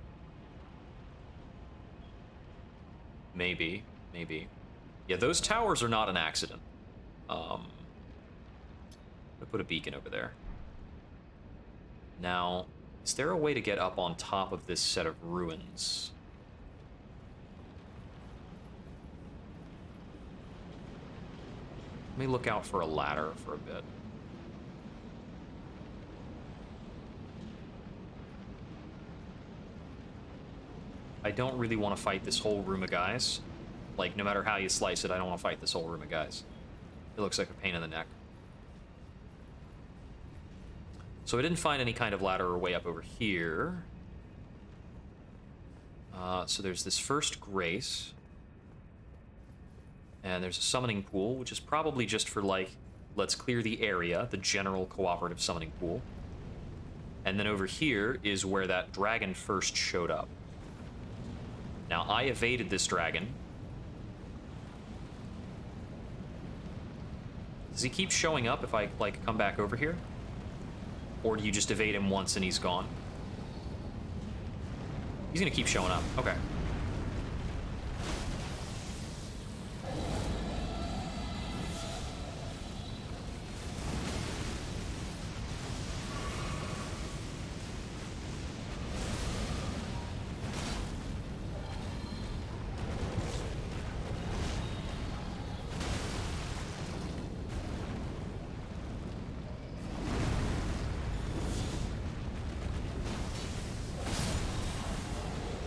Maybe, maybe. Yeah, those towers are not an accident. I'll put a beacon over there. Now, is there a way to get up on top of this set of ruins? Let me look out for a ladder for a bit. I don't really want to fight this whole room of guys. Like, no matter how you slice it, I don't want to fight this whole room of guys. It looks like a pain in the neck. So I didn't find any kind of ladder or way up over here. So there's this first grace. And there's a summoning pool, which is probably just for, like, let's clear the area, the general cooperative summoning pool. And then over here is where that dragon first showed up. Now, I evaded this dragon. Does he keep showing up if I, like, come back over here? Or do you just evade him once and he's gone? He's gonna keep showing up. Okay.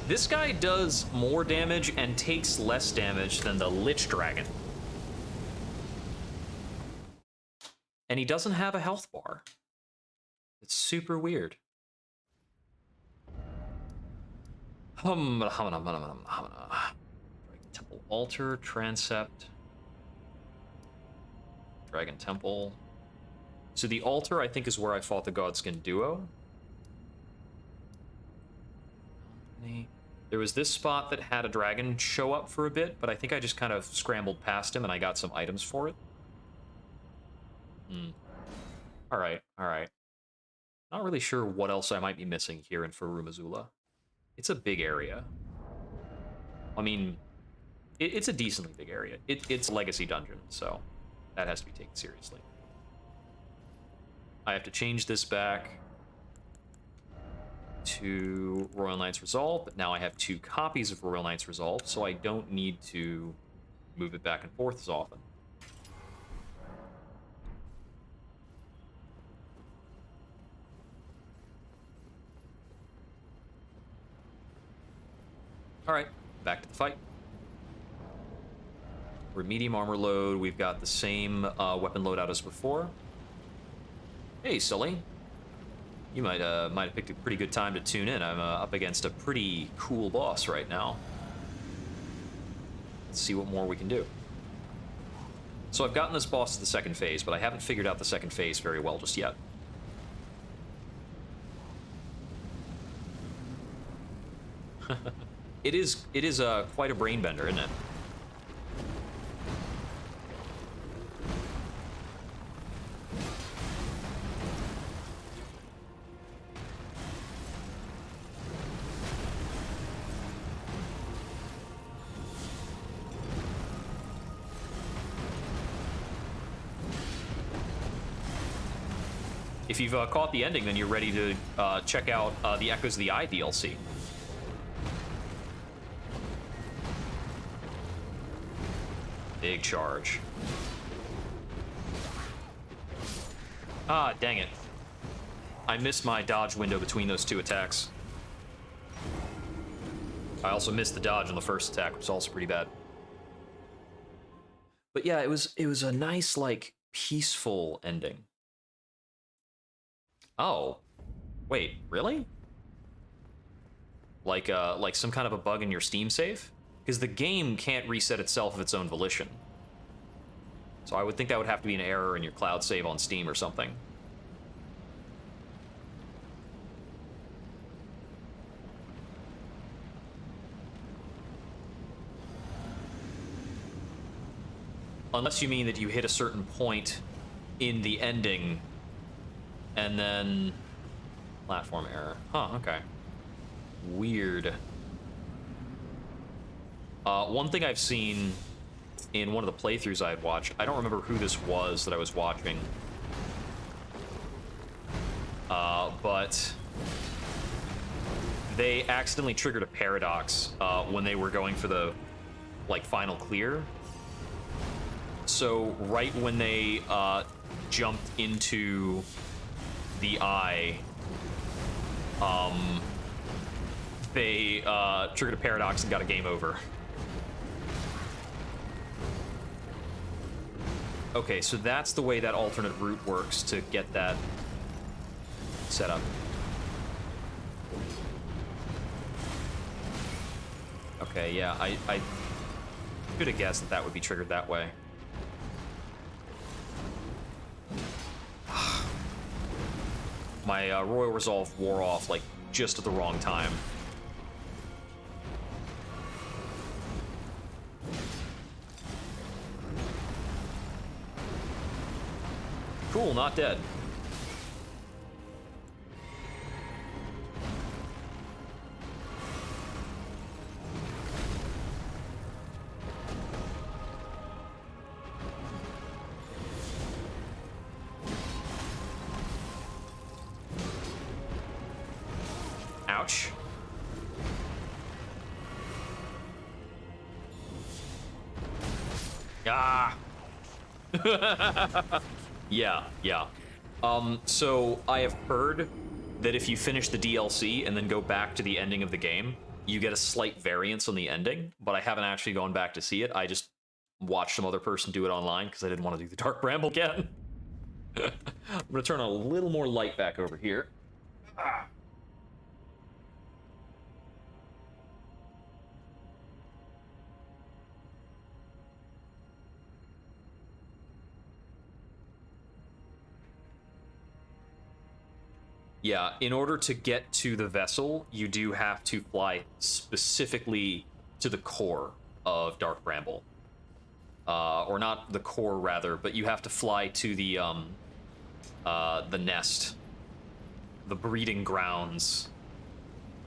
This guy does more damage and takes less damage than the Lich Dragon. And he doesn't have a health bar. It's super weird. Dragon Temple Altar, Transept. Dragon Temple. So the altar, I think, is where I fought the Godskin duo. There was this spot that had a dragon show up for a bit, but I think I just kind of scrambled past him and I got some items for it. Alright, alright. Not really sure what else I might be missing here in Farum Azula. It's a big area. I mean, it's a decently big area. It's a legacy dungeon, so that has to be taken seriously. I have to change this back to Royal Knight's Resolve, but now I have 2 copies of Royal Knight's Resolve, so I don't need to move it back and forth as often. Alright, back to the fight. We're medium armor load, we've got the same weapon loadout as before. Hey, Sully. You might have picked a pretty good time to tune in. I'm up against a pretty cool boss right now. Let's see what more we can do. So I've gotten this boss to the second phase, but I haven't figured out the second phase very well just yet. It is quite a brain bender, isn't it? If you've caught the ending, then you're ready to check out the Echoes of the Eye DLC. Big charge. Ah, dang it. I missed my dodge window between those 2 attacks. I also missed the dodge on the first attack, which was also pretty bad. But yeah, it was a nice, like, peaceful ending. Oh, wait, really? Like some kind of a bug in your Steam save? Because the game can't reset itself of its own volition. So I would think that would have to be an error in your cloud save on Steam or something. Unless you mean that you hit a certain point in the ending and then... Platform error. Huh, okay. Weird. One thing I've seen in one of the playthroughs I had watched, I don't remember who this was that I was watching, but they accidentally triggered a paradox when they were going for the, like, final clear. So right when they jumped into the eye, they triggered a paradox and got a game over. Okay, so that's the way that alternate route works to get that set up. Okay, yeah, I should have guessed that that would be triggered that way. My Royal Resolve wore off, like, just at the wrong time. Cool, not dead. Ouch. Ah. Yeah. So I have heard that if you finish the DLC and then go back to the ending of the game, you get a slight variance on the ending, but I haven't actually gone back to see it. I just watched some other person do it online because I didn't want to do the Dark Bramble again. I'm gonna turn on a little more light back over here. Ah. Yeah, in order to get to the vessel, you do have to fly specifically to the core of Dark Bramble. Or not the core, rather, but you have to fly to the nest. The breeding grounds.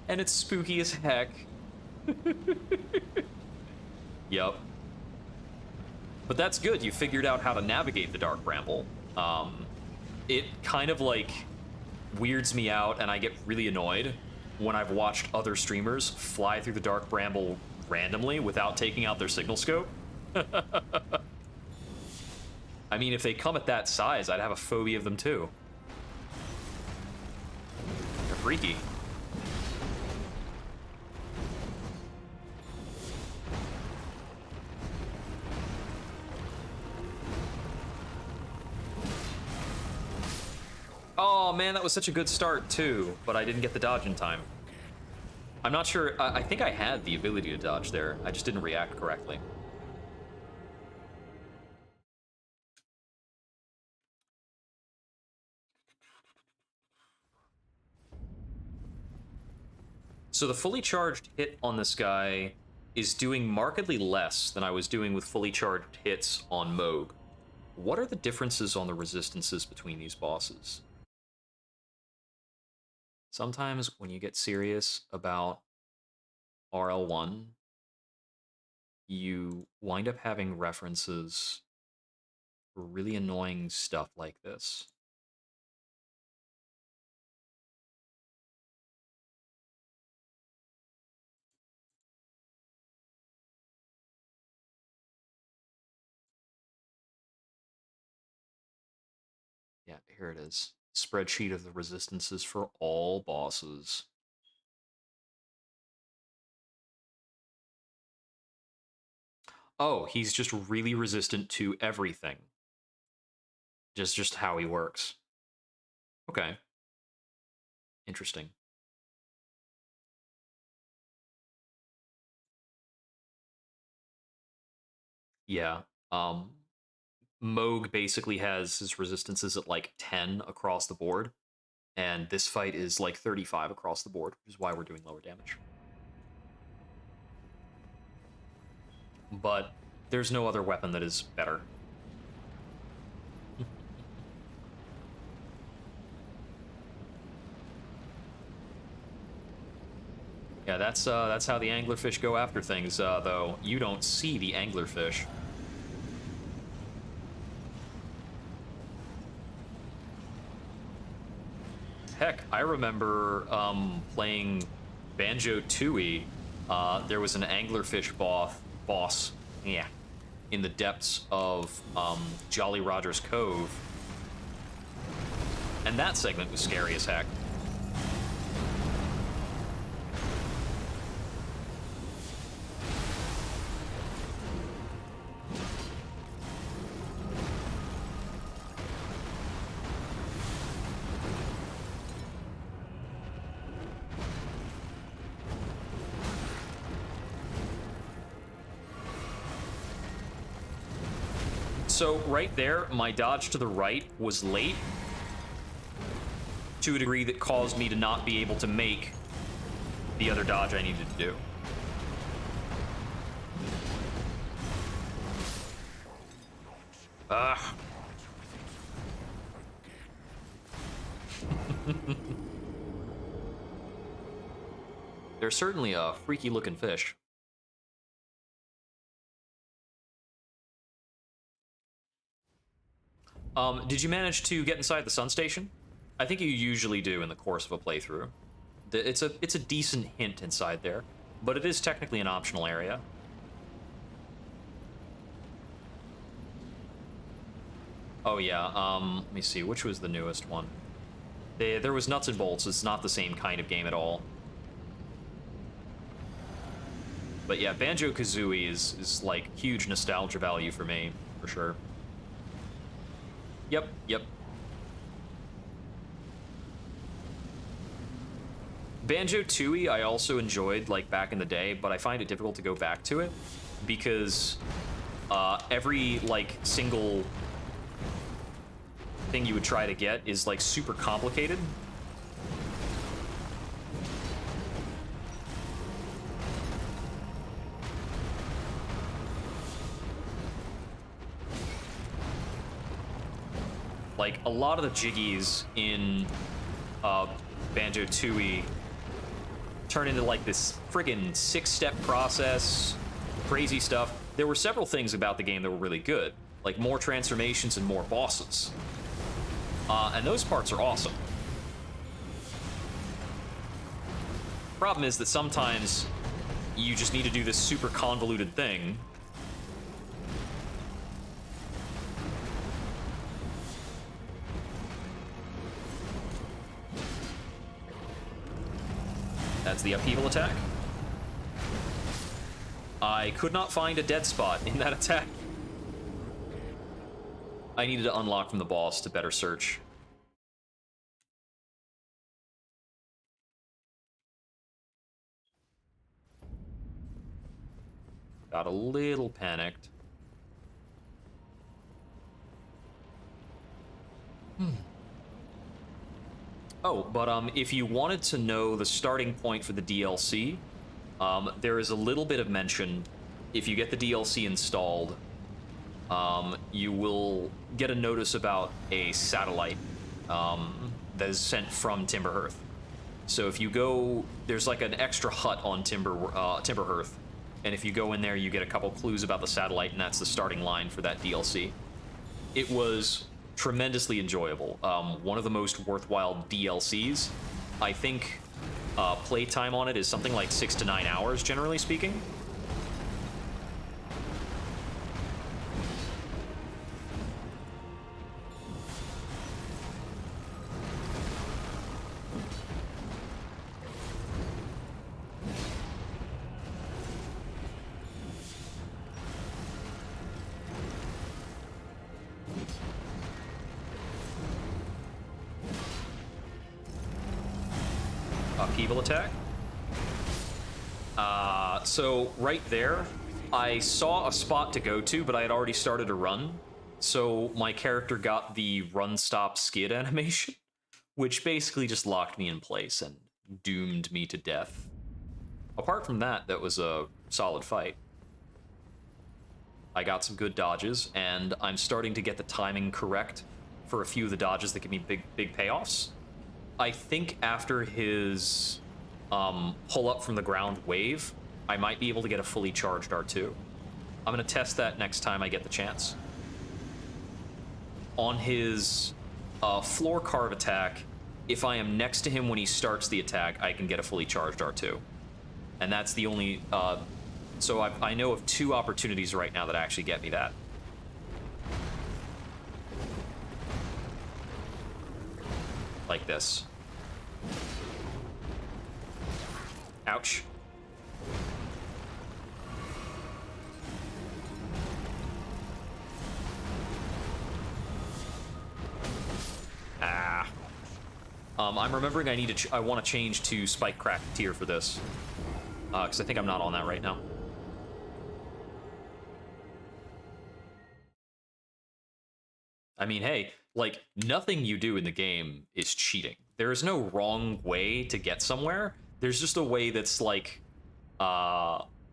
And it's spooky as heck. Yep. But that's good, you figured out how to navigate the Dark Bramble. It kind of, like, weirds me out, and I get really annoyed when I've watched other streamers fly through the Dark Bramble randomly without taking out their signal scope. I mean, if they come at that size, I'd have a phobia of them too. They're freaky. Oh man, that was such a good start too, but I didn't get the dodge in time. I'm not sure, I think I had the ability to dodge there, I just didn't react correctly. So the fully charged hit on this guy is doing markedly less than I was doing with fully charged hits on Moog. What are the differences on the resistances between these bosses? Sometimes when you get serious about RL1, you wind up having references for really annoying stuff like this. Yeah, here it is. Spreadsheet of the resistances for all bosses. Oh, he's just really resistant to everything. Just how he works. Okay. Interesting. Yeah. Moog basically has his resistances at like 10 across the board, and this fight is like 35 across the board, which is why we're doing lower damage. But there's no other weapon that is better. Yeah, that's how the anglerfish go after things, though. You don't see the anglerfish. Heck, I remember playing Banjo-Tooie. There was an anglerfish boss, yeah, in the depths of Jolly Roger's Cove. And that segment was scary as heck. So right there, my dodge to the right was late to a degree that caused me to not be able to make the other dodge I needed to do. Ugh. They're certainly a freaky looking fish. Did you manage to get inside the sun station? I think you usually do in the course of a playthrough. It's a decent hint inside there, but it is technically an optional area. Oh yeah, let me see, which was the newest one? There was Nuts and Bolts. It's not the same kind of game at all. But yeah, Banjo-Kazooie is like huge nostalgia value for me, for sure. Yep. Banjo-Tooie I also enjoyed, like, back in the day, but I find it difficult to go back to it because every, like, single thing you would try to get is, like, super complicated. Like, a lot of the jiggies in Banjo-Tooie turn into, like, this friggin' 6-step process, crazy stuff. There were several things about the game that were really good, like more transformations and more bosses. And those parts are awesome. Problem is that sometimes you just need to do this super convoluted thing. That's the upheaval attack. I could not find a dead spot in that attack. I needed to unlock from the boss to better search. Got a little panicked. Oh, but if you wanted to know the starting point for the DLC, there is a little bit of mention. If you get the DLC installed, you will get a notice about a satellite that is sent from Timberhearth. So if you go, there's like an extra hut on Timberhearth, and if you go in there, you get a couple clues about the satellite, and that's the starting line for that DLC. It was tremendously enjoyable. One of the most worthwhile DLCs. I think playtime on it is something like 6 to 9 hours, generally speaking. Upheaval attack. So right there, I saw a spot to go to, but I had already started a run, so my character got the run stop skid animation, which basically just locked me in place and doomed me to death. Apart from that, that was a solid fight. I got some good dodges, and I'm starting to get the timing correct for a few of the dodges that give me big payoffs. I think after his pull up from the ground wave, I might be able to get a fully charged R2. I'm going to test that next time I get the chance. On his floor carve attack, if I am next to him when he starts the attack, I can get a fully charged R2. And that's the only... so I know of 2 opportunities right now that actually get me that. Like this. Ouch. Ah. I'm remembering I need to. I want to change to Spike Crack tier for this, because I think I'm not on that right now. I mean, hey, like, nothing you do in the game is cheating. There is no wrong way to get somewhere. There's just a way that's, like,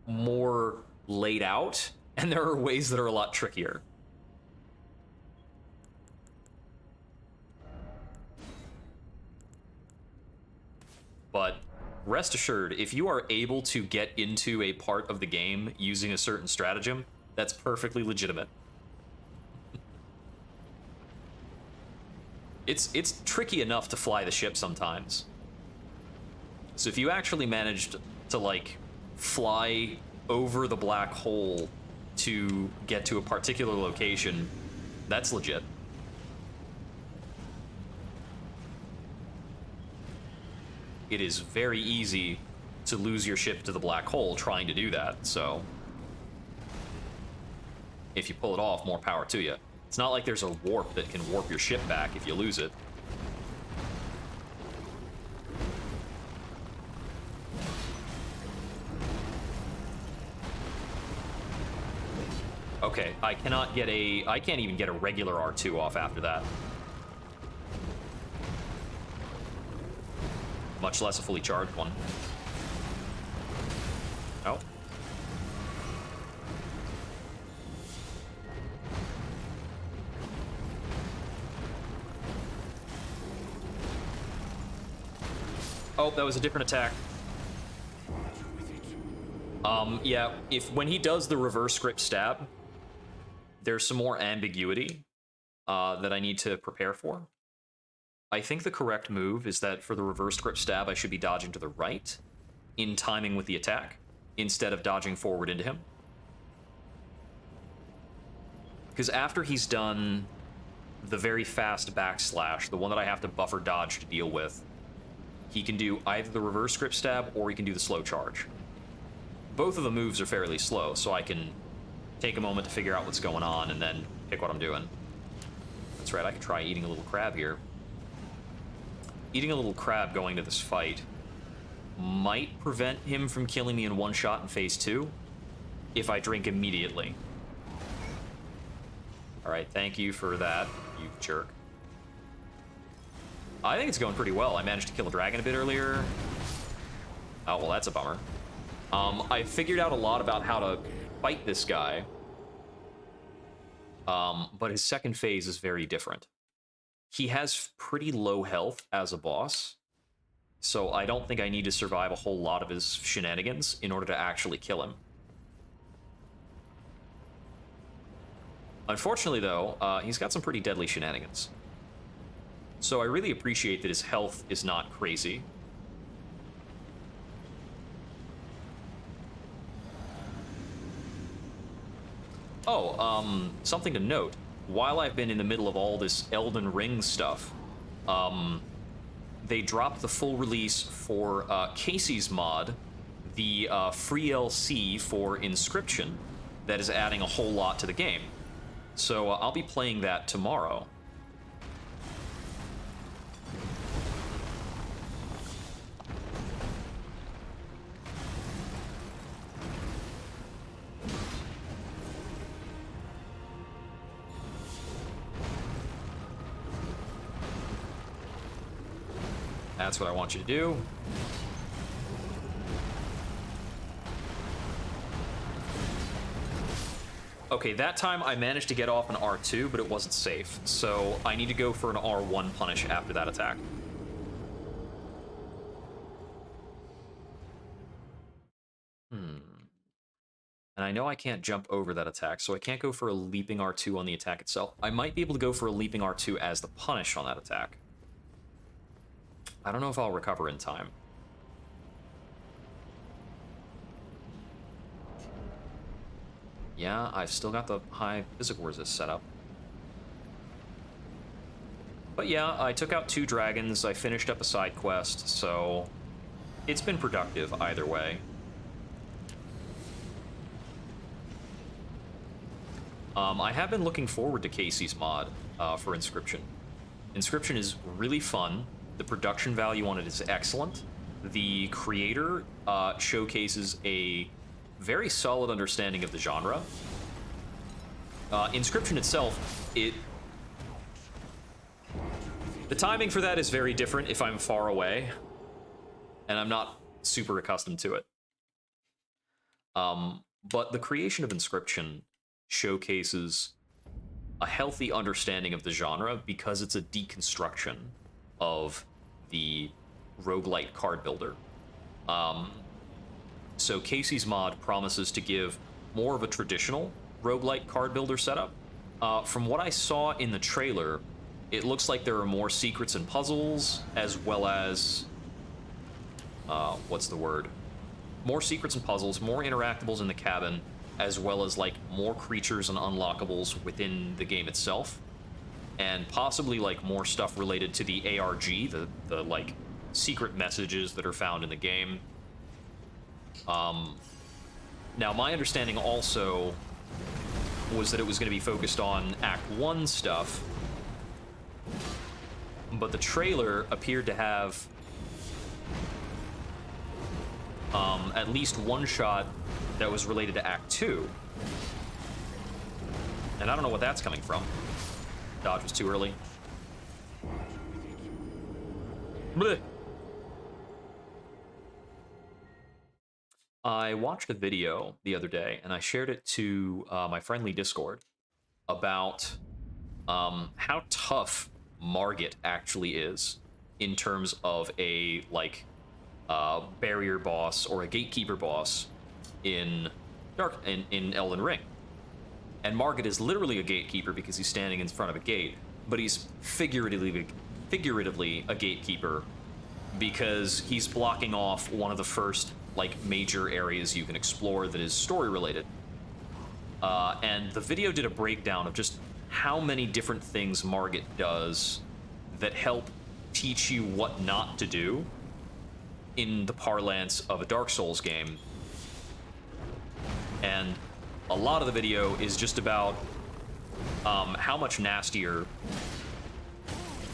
more laid out, and there are ways that are a lot trickier. But rest assured, if you are able to get into a part of the game using a certain stratagem, that's perfectly legitimate. It's tricky enough to fly the ship sometimes. So if you actually managed to, like, fly over the black hole to get to a particular location, that's legit. It is very easy to lose your ship to the black hole trying to do that, so if you pull it off, more power to you. It's not like there's a warp that can warp your ship back if you lose it. Okay, I can't even get a regular R2 off after that. Much less a fully charged one. Oh. Oh, that was a different attack. Yeah, when he does the reverse script stab, there's some more ambiguity that I need to prepare for. I think the correct move is that for the reverse grip stab, I should be dodging to the right in timing with the attack instead of dodging forward into him. Because after he's done the very fast backslash, the one that I have to buffer dodge to deal with, he can do either the reverse grip stab or he can do the slow charge. Both of the moves are fairly slow, so I can take a moment to figure out what's going on and then pick what I'm doing. That's right, I could try eating a little crab here. Eating a little crab going to this fight might prevent him from killing me in one shot in phase 2 if I drink immediately. Alright, thank you for that, you jerk. I think it's going pretty well. I managed to kill a dragon a bit earlier. Oh, well, that's a bummer. I figured out a lot about how to fight this guy. But his second phase is very different. He has pretty low health as a boss, so I don't think I need to survive a whole lot of his shenanigans in order to actually kill him. Unfortunately, though, he's got some pretty deadly shenanigans. So I really appreciate that his health is not crazy. Oh, something to note. While I've been in the middle of all this Elden Ring stuff, they dropped the full release for Casey's mod, the free LC for Inscription, that is adding a whole lot to the game. So I'll be playing that tomorrow. That's what I want you to do. Okay, that time I managed to get off an R2, but it wasn't safe. So I need to go for an R1 punish after that attack. And I know I can't jump over that attack, so I can't go for a leaping R2 on the attack itself. I might be able to go for a leaping R2 as the punish on that attack. I don't know if I'll recover in time. Yeah, I've still got the high physical resist set up. But yeah, I took out 2 dragons, I finished up a side quest, so it's been productive either way. I have been looking forward to Casey's mod for Inscription. Inscription is really fun. The production value on it is excellent. The creator showcases a very solid understanding of the genre. Inscription itself, the timing for that is very different if I'm far away, and I'm not super accustomed to it. But the creation of Inscription showcases a healthy understanding of the genre because it's a deconstruction of the roguelite card builder. So Casey's mod promises to give more of a traditional roguelite card builder setup. From what I saw in the trailer, it looks like there are more secrets and puzzles, as well as what's the word? More secrets and puzzles, more interactables in the cabin, as well as like more creatures and unlockables within the game itself, and possibly like more stuff related to the ARG, the like secret messages that are found in the game. Now my understanding also was that it was going to be focused on Act 1 stuff, but the trailer appeared to have at least one shot that was related to Act 2. And I don't know what that's coming from. Dodge was too early. Blech. I watched a video the other day, and I shared it to my friendly Discord about how tough Margit actually is in terms of a, like, barrier boss or a gatekeeper boss in Elden Ring. And Margit is literally a gatekeeper because he's standing in front of a gate, but he's figuratively a gatekeeper because he's blocking off one of the first like major areas you can explore that is story related. And the video did a breakdown of just how many different things Margit does that help teach you what not to do in the parlance of a Dark Souls game. And a lot of the video is just about how much nastier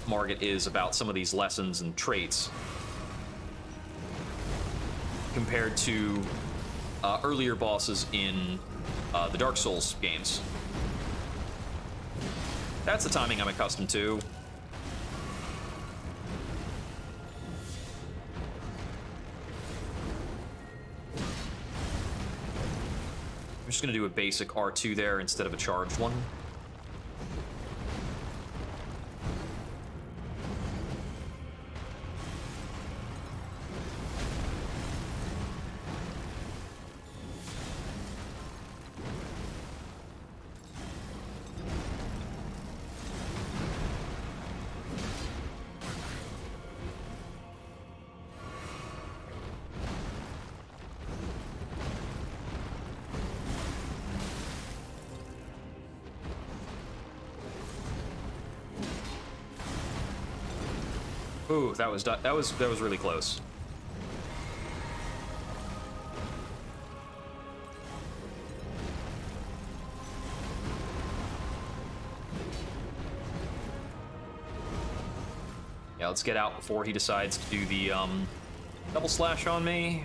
Margit is about some of these lessons and traits compared to earlier bosses in the Dark Souls games. That's the timing I'm accustomed to. I'm just gonna do a basic R2 there instead of a charged one. Ooh, that was really close. Yeah, let's get out before he decides to do the double slash on me.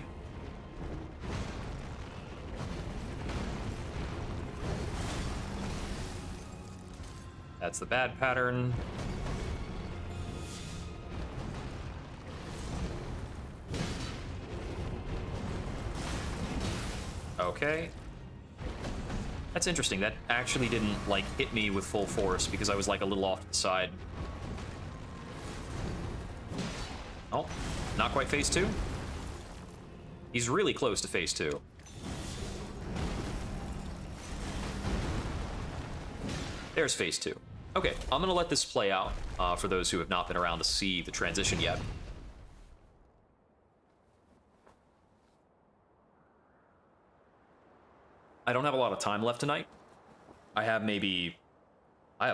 That's the bad pattern. Okay. That's interesting. That actually didn't, like, hit me with full force because I was, like, a little off to the side. Oh, not quite phase 2. He's really close to phase 2. There's phase 2. Okay, I'm gonna let this play out for those who have not been around to see the transition yet. I don't have a lot of time left tonight. I have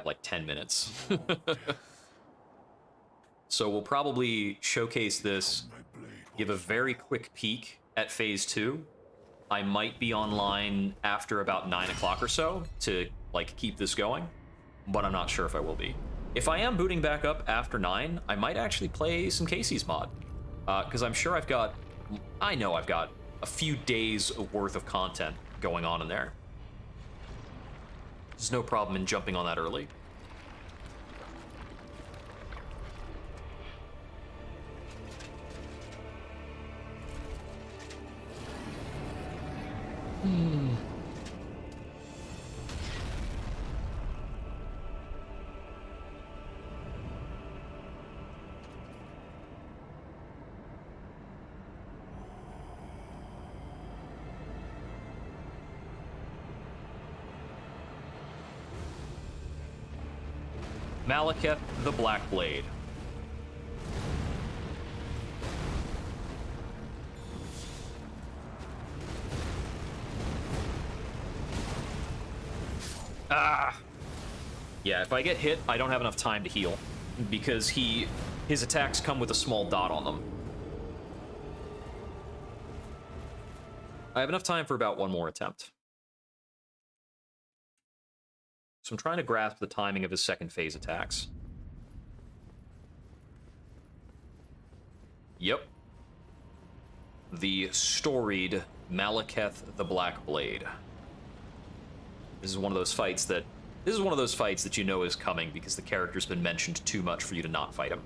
like 10 minutes. So we'll probably showcase this, give a very quick peek at phase 2. I might be online after about 9 o'clock or so to, like, keep this going, but I'm not sure if I will be. If I am booting back up after 9, I might actually play some Casey's mod, because I'm sure I know I've got a few days worth of content going on in there. There's no problem in jumping on that early. Malekith the Black Blade. Ah! Yeah, if I get hit, I don't have enough time to heal, because his attacks come with a small dot on them. I have enough time for about one more attempt. So I'm trying to grasp the timing of his second phase attacks. Yep. The storied Malekith the Black Blade. This is one of those fights that you know is coming because the character's been mentioned too much for you to not fight him.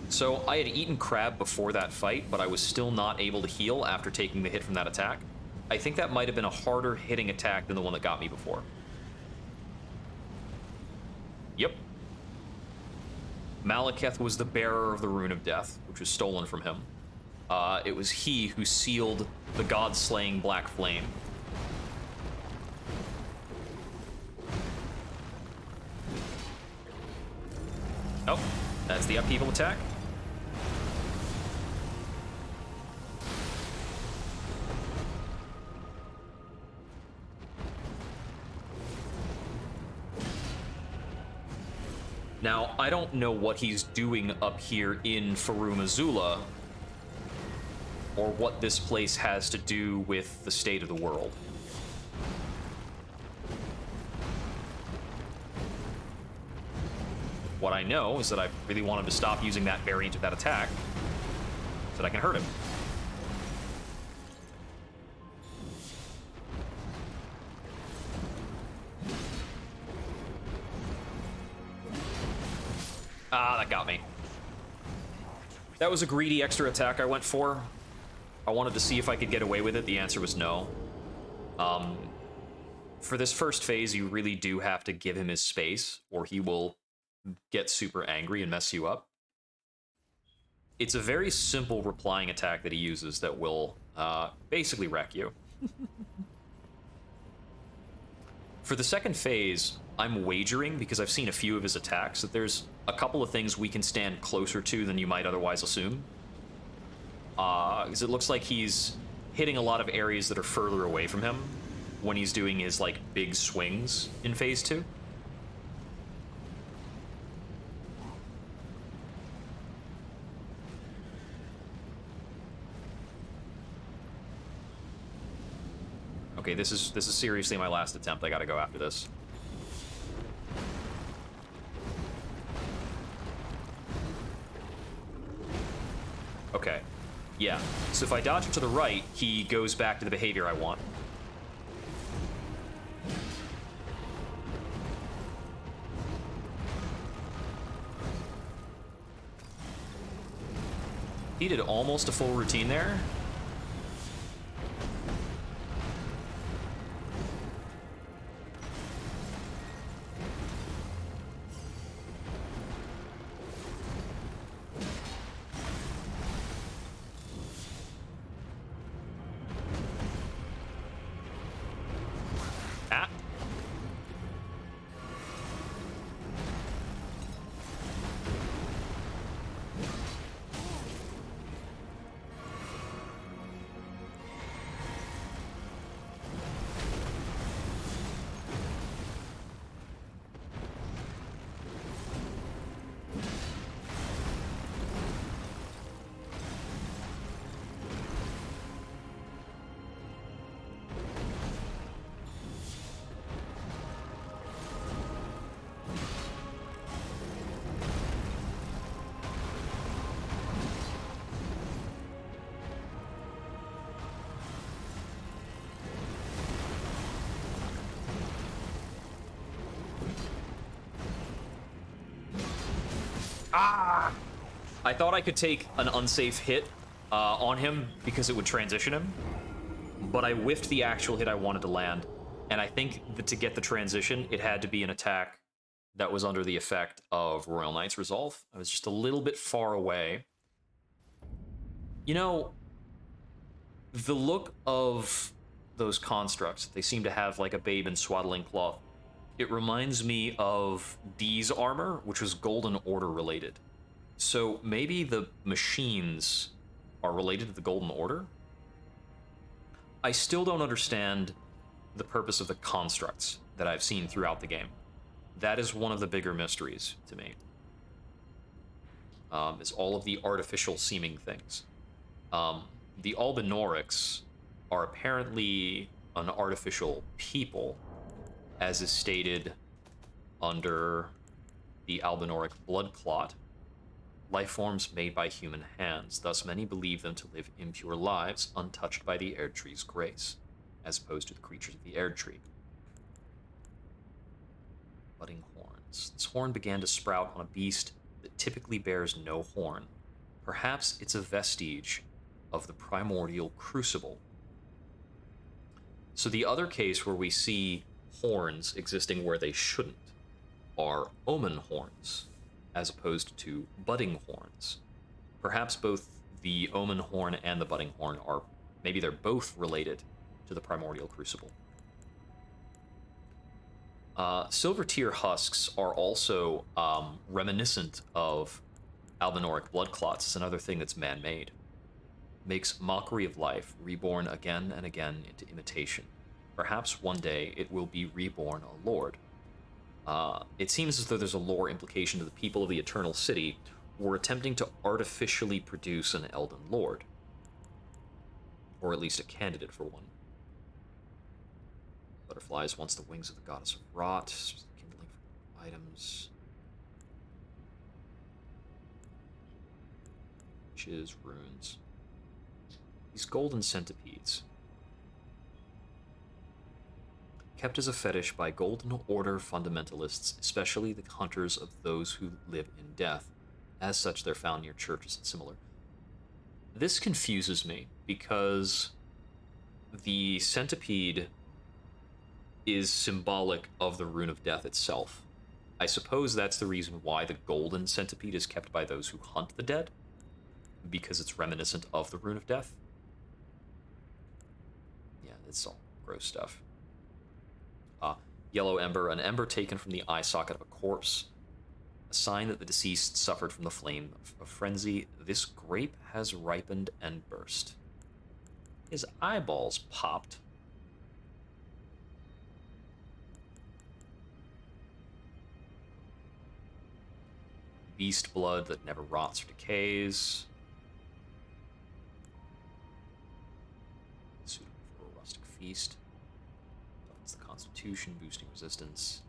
So I had eaten crab before that fight, but I was still not able to heal after taking the hit from that attack. I think that might have been a harder hitting attack than the one that got me before. Yep. Malekith was the bearer of the Rune of Death, which was stolen from him. It was he who sealed the god-slaying Black Flame. Oh, that's the upheaval attack. Now, I don't know what he's doing up here in Farum Azula, or what this place has to do with the state of the world. What I know is that I really want him to stop using that variant of that attack, so that I can hurt him. Ah, that got me. That was a greedy extra attack I went for. I wanted to see if I could get away with it. The answer was no. For this first phase, you really do have to give him his space, or he will get super angry and mess you up. It's a very simple replying attack that he uses that will basically wreck you. For the second phase, I'm wagering, because I've seen a few of his attacks, that there's a couple of things we can stand closer to than you might otherwise assume. Because it looks like he's hitting a lot of areas that are further away from him when he's doing his, like, big swings in phase 2. Okay, this is seriously my last attempt. I gotta go after this. Okay. Yeah. So if I dodge him to the right, he goes back to the behavior I want. He did almost a full routine there. Ah. Ah! I thought I could take an unsafe hit on him because it would transition him, but I whiffed the actual hit I wanted to land, and I think that to get the transition, it had to be an attack that was under the effect of Royal Knight's Resolve. I was just a little bit far away. You know, the look of those constructs, they seem to have like a babe in swaddling cloth. It reminds me of Dee's armor, which was Golden Order related. So maybe the machines are related to the Golden Order? I still don't understand the purpose of the constructs that I've seen throughout the game. That is one of the bigger mysteries to me. Is all of the artificial seeming things. The Albinorics are apparently an artificial people, as is stated under the Albinoric blood clot. Life forms made by human hands, thus many believe them to live impure lives, untouched by the Erd Tree's grace, as opposed to the creatures of the Erd Tree. Budding horns. This horn began to sprout on a beast that typically bears no horn. Perhaps it's a vestige of the primordial crucible. So the other case where we see horns existing where they shouldn't are omen horns, as opposed to budding horns. Perhaps both the omen horn and the budding horn are, maybe they're both related to the primordial crucible. Silver tear husks are also reminiscent of Albinoric blood clots. It's another thing that's man-made. Makes mockery of life, reborn again and again into imitation. Perhaps one day it will be reborn a lord. It seems as though there's a lore implication to the people of the Eternal City were attempting to artificially produce an Elden Lord. Or at least a candidate for one. Butterflies once the wings of the goddess of rot, kindling for items. Witches, runes. These golden centipedes. Kept as a fetish by Golden Order fundamentalists, especially the hunters of those who live in death. As such, they're found near churches and similar. This confuses me, because the centipede is symbolic of the Rune of Death itself. I suppose that's the reason why the golden centipede is kept by those who hunt the dead, because it's reminiscent of the Rune of Death. Yeah, it's all gross stuff. Yellow ember, an ember taken from the eye socket of a corpse. A sign that the deceased suffered from the flame of frenzy. This grape has ripened and burst. His eyeballs popped. Beast blood that never rots or decays. Suitable for a rustic feast. It's the Constitution, boosting resistance.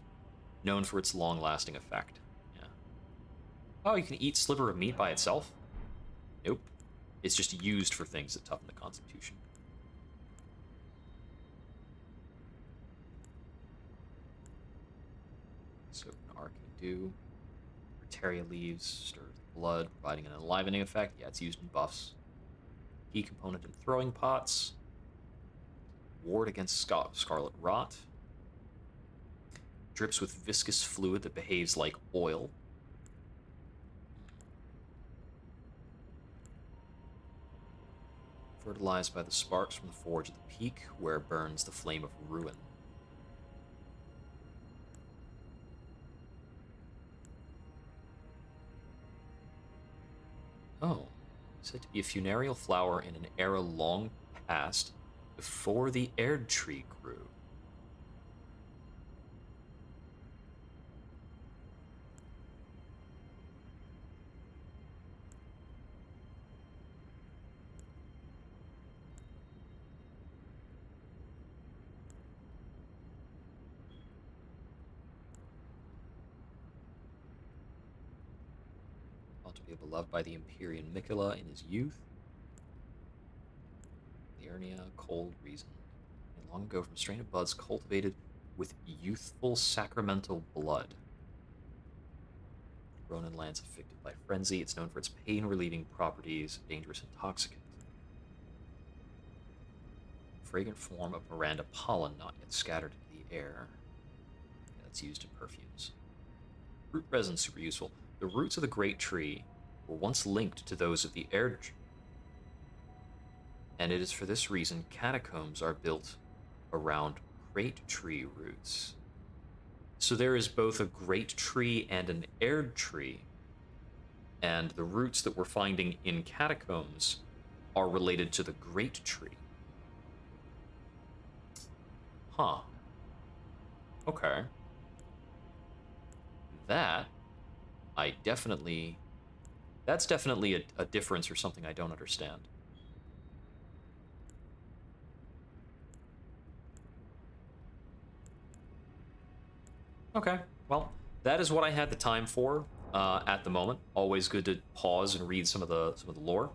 Known for its long-lasting effect. Yeah. Oh, you can eat sliver of meat by itself? Nope. It's just used for things that toughen the Constitution. So, an arcane dew. Retaria leaves, stirs the blood, providing an enlivening effect. Yeah, it's used in buffs. Key component in throwing pots. Ward against scarlet rot. Drips with viscous fluid that behaves like oil. Fertilized by the sparks from the forge of the peak, where burns the flame of ruin. Oh, said to be a funereal flower in an era long past, before the Erd tree grew. Thought to be beloved by the Empyrean Miquella in his youth. Liurnia, cold reason. And long ago from strain of buds cultivated with youthful sacramental blood. Grown in lands afflicted by frenzy, it's known for its pain-relieving properties, dangerous intoxicant. Fragrant form of Miranda pollen not yet scattered into the air. Yeah, that's used in perfumes. Root resin, super useful. The roots of the great tree were once linked to those of the Erd tree, and it is for this reason catacombs are built around great tree roots. So there is both a great tree and an Erd tree, and the roots that we're finding in catacombs are related to the great tree. Huh. Okay. That's definitely a difference or something I don't understand. Okay, well, that is what I had the time for at the moment. Always good to pause and read some of the lore.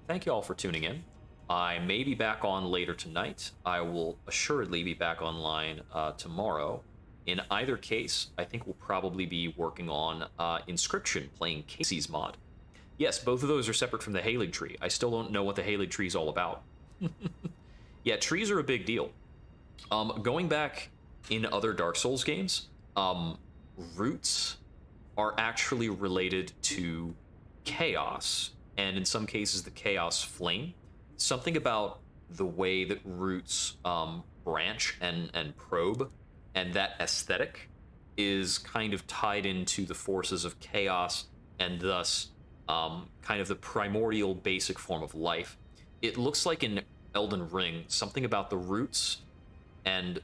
Thank you all for tuning in. I may be back on later tonight. I will assuredly be back online tomorrow. In either case, I think we'll probably be working on Inscription, playing Casey's mod. Yes, both of those are separate from the Halig tree. I still don't know what the Halig tree is all about. Yeah, trees are a big deal. Going back in other Dark Souls games, roots are actually related to chaos, and in some cases the chaos flame. Something about the way that roots branch and probe, and that aesthetic is kind of tied into the forces of chaos, and thus kind of the primordial basic form of life. It looks like in Elden Ring, something about the roots and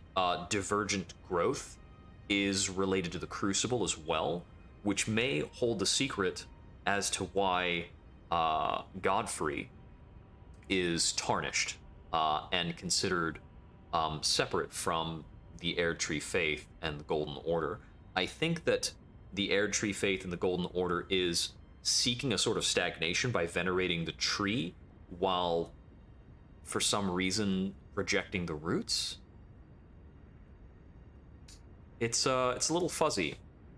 divergent growth is related to the Crucible as well, which may hold the secret as to why Godfrey is tarnished and considered separate from the Erd Tree Faith and the Golden Order. I think that the Erd Tree Faith and the Golden Order is seeking a sort of stagnation by venerating the tree, while for some reason rejecting the roots. It's a little fuzzy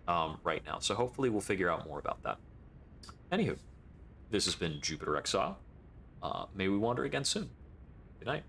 right now, so hopefully we'll figure out more about that. Anywho, this has been Jupiter Exile. May we wander again soon. Good night.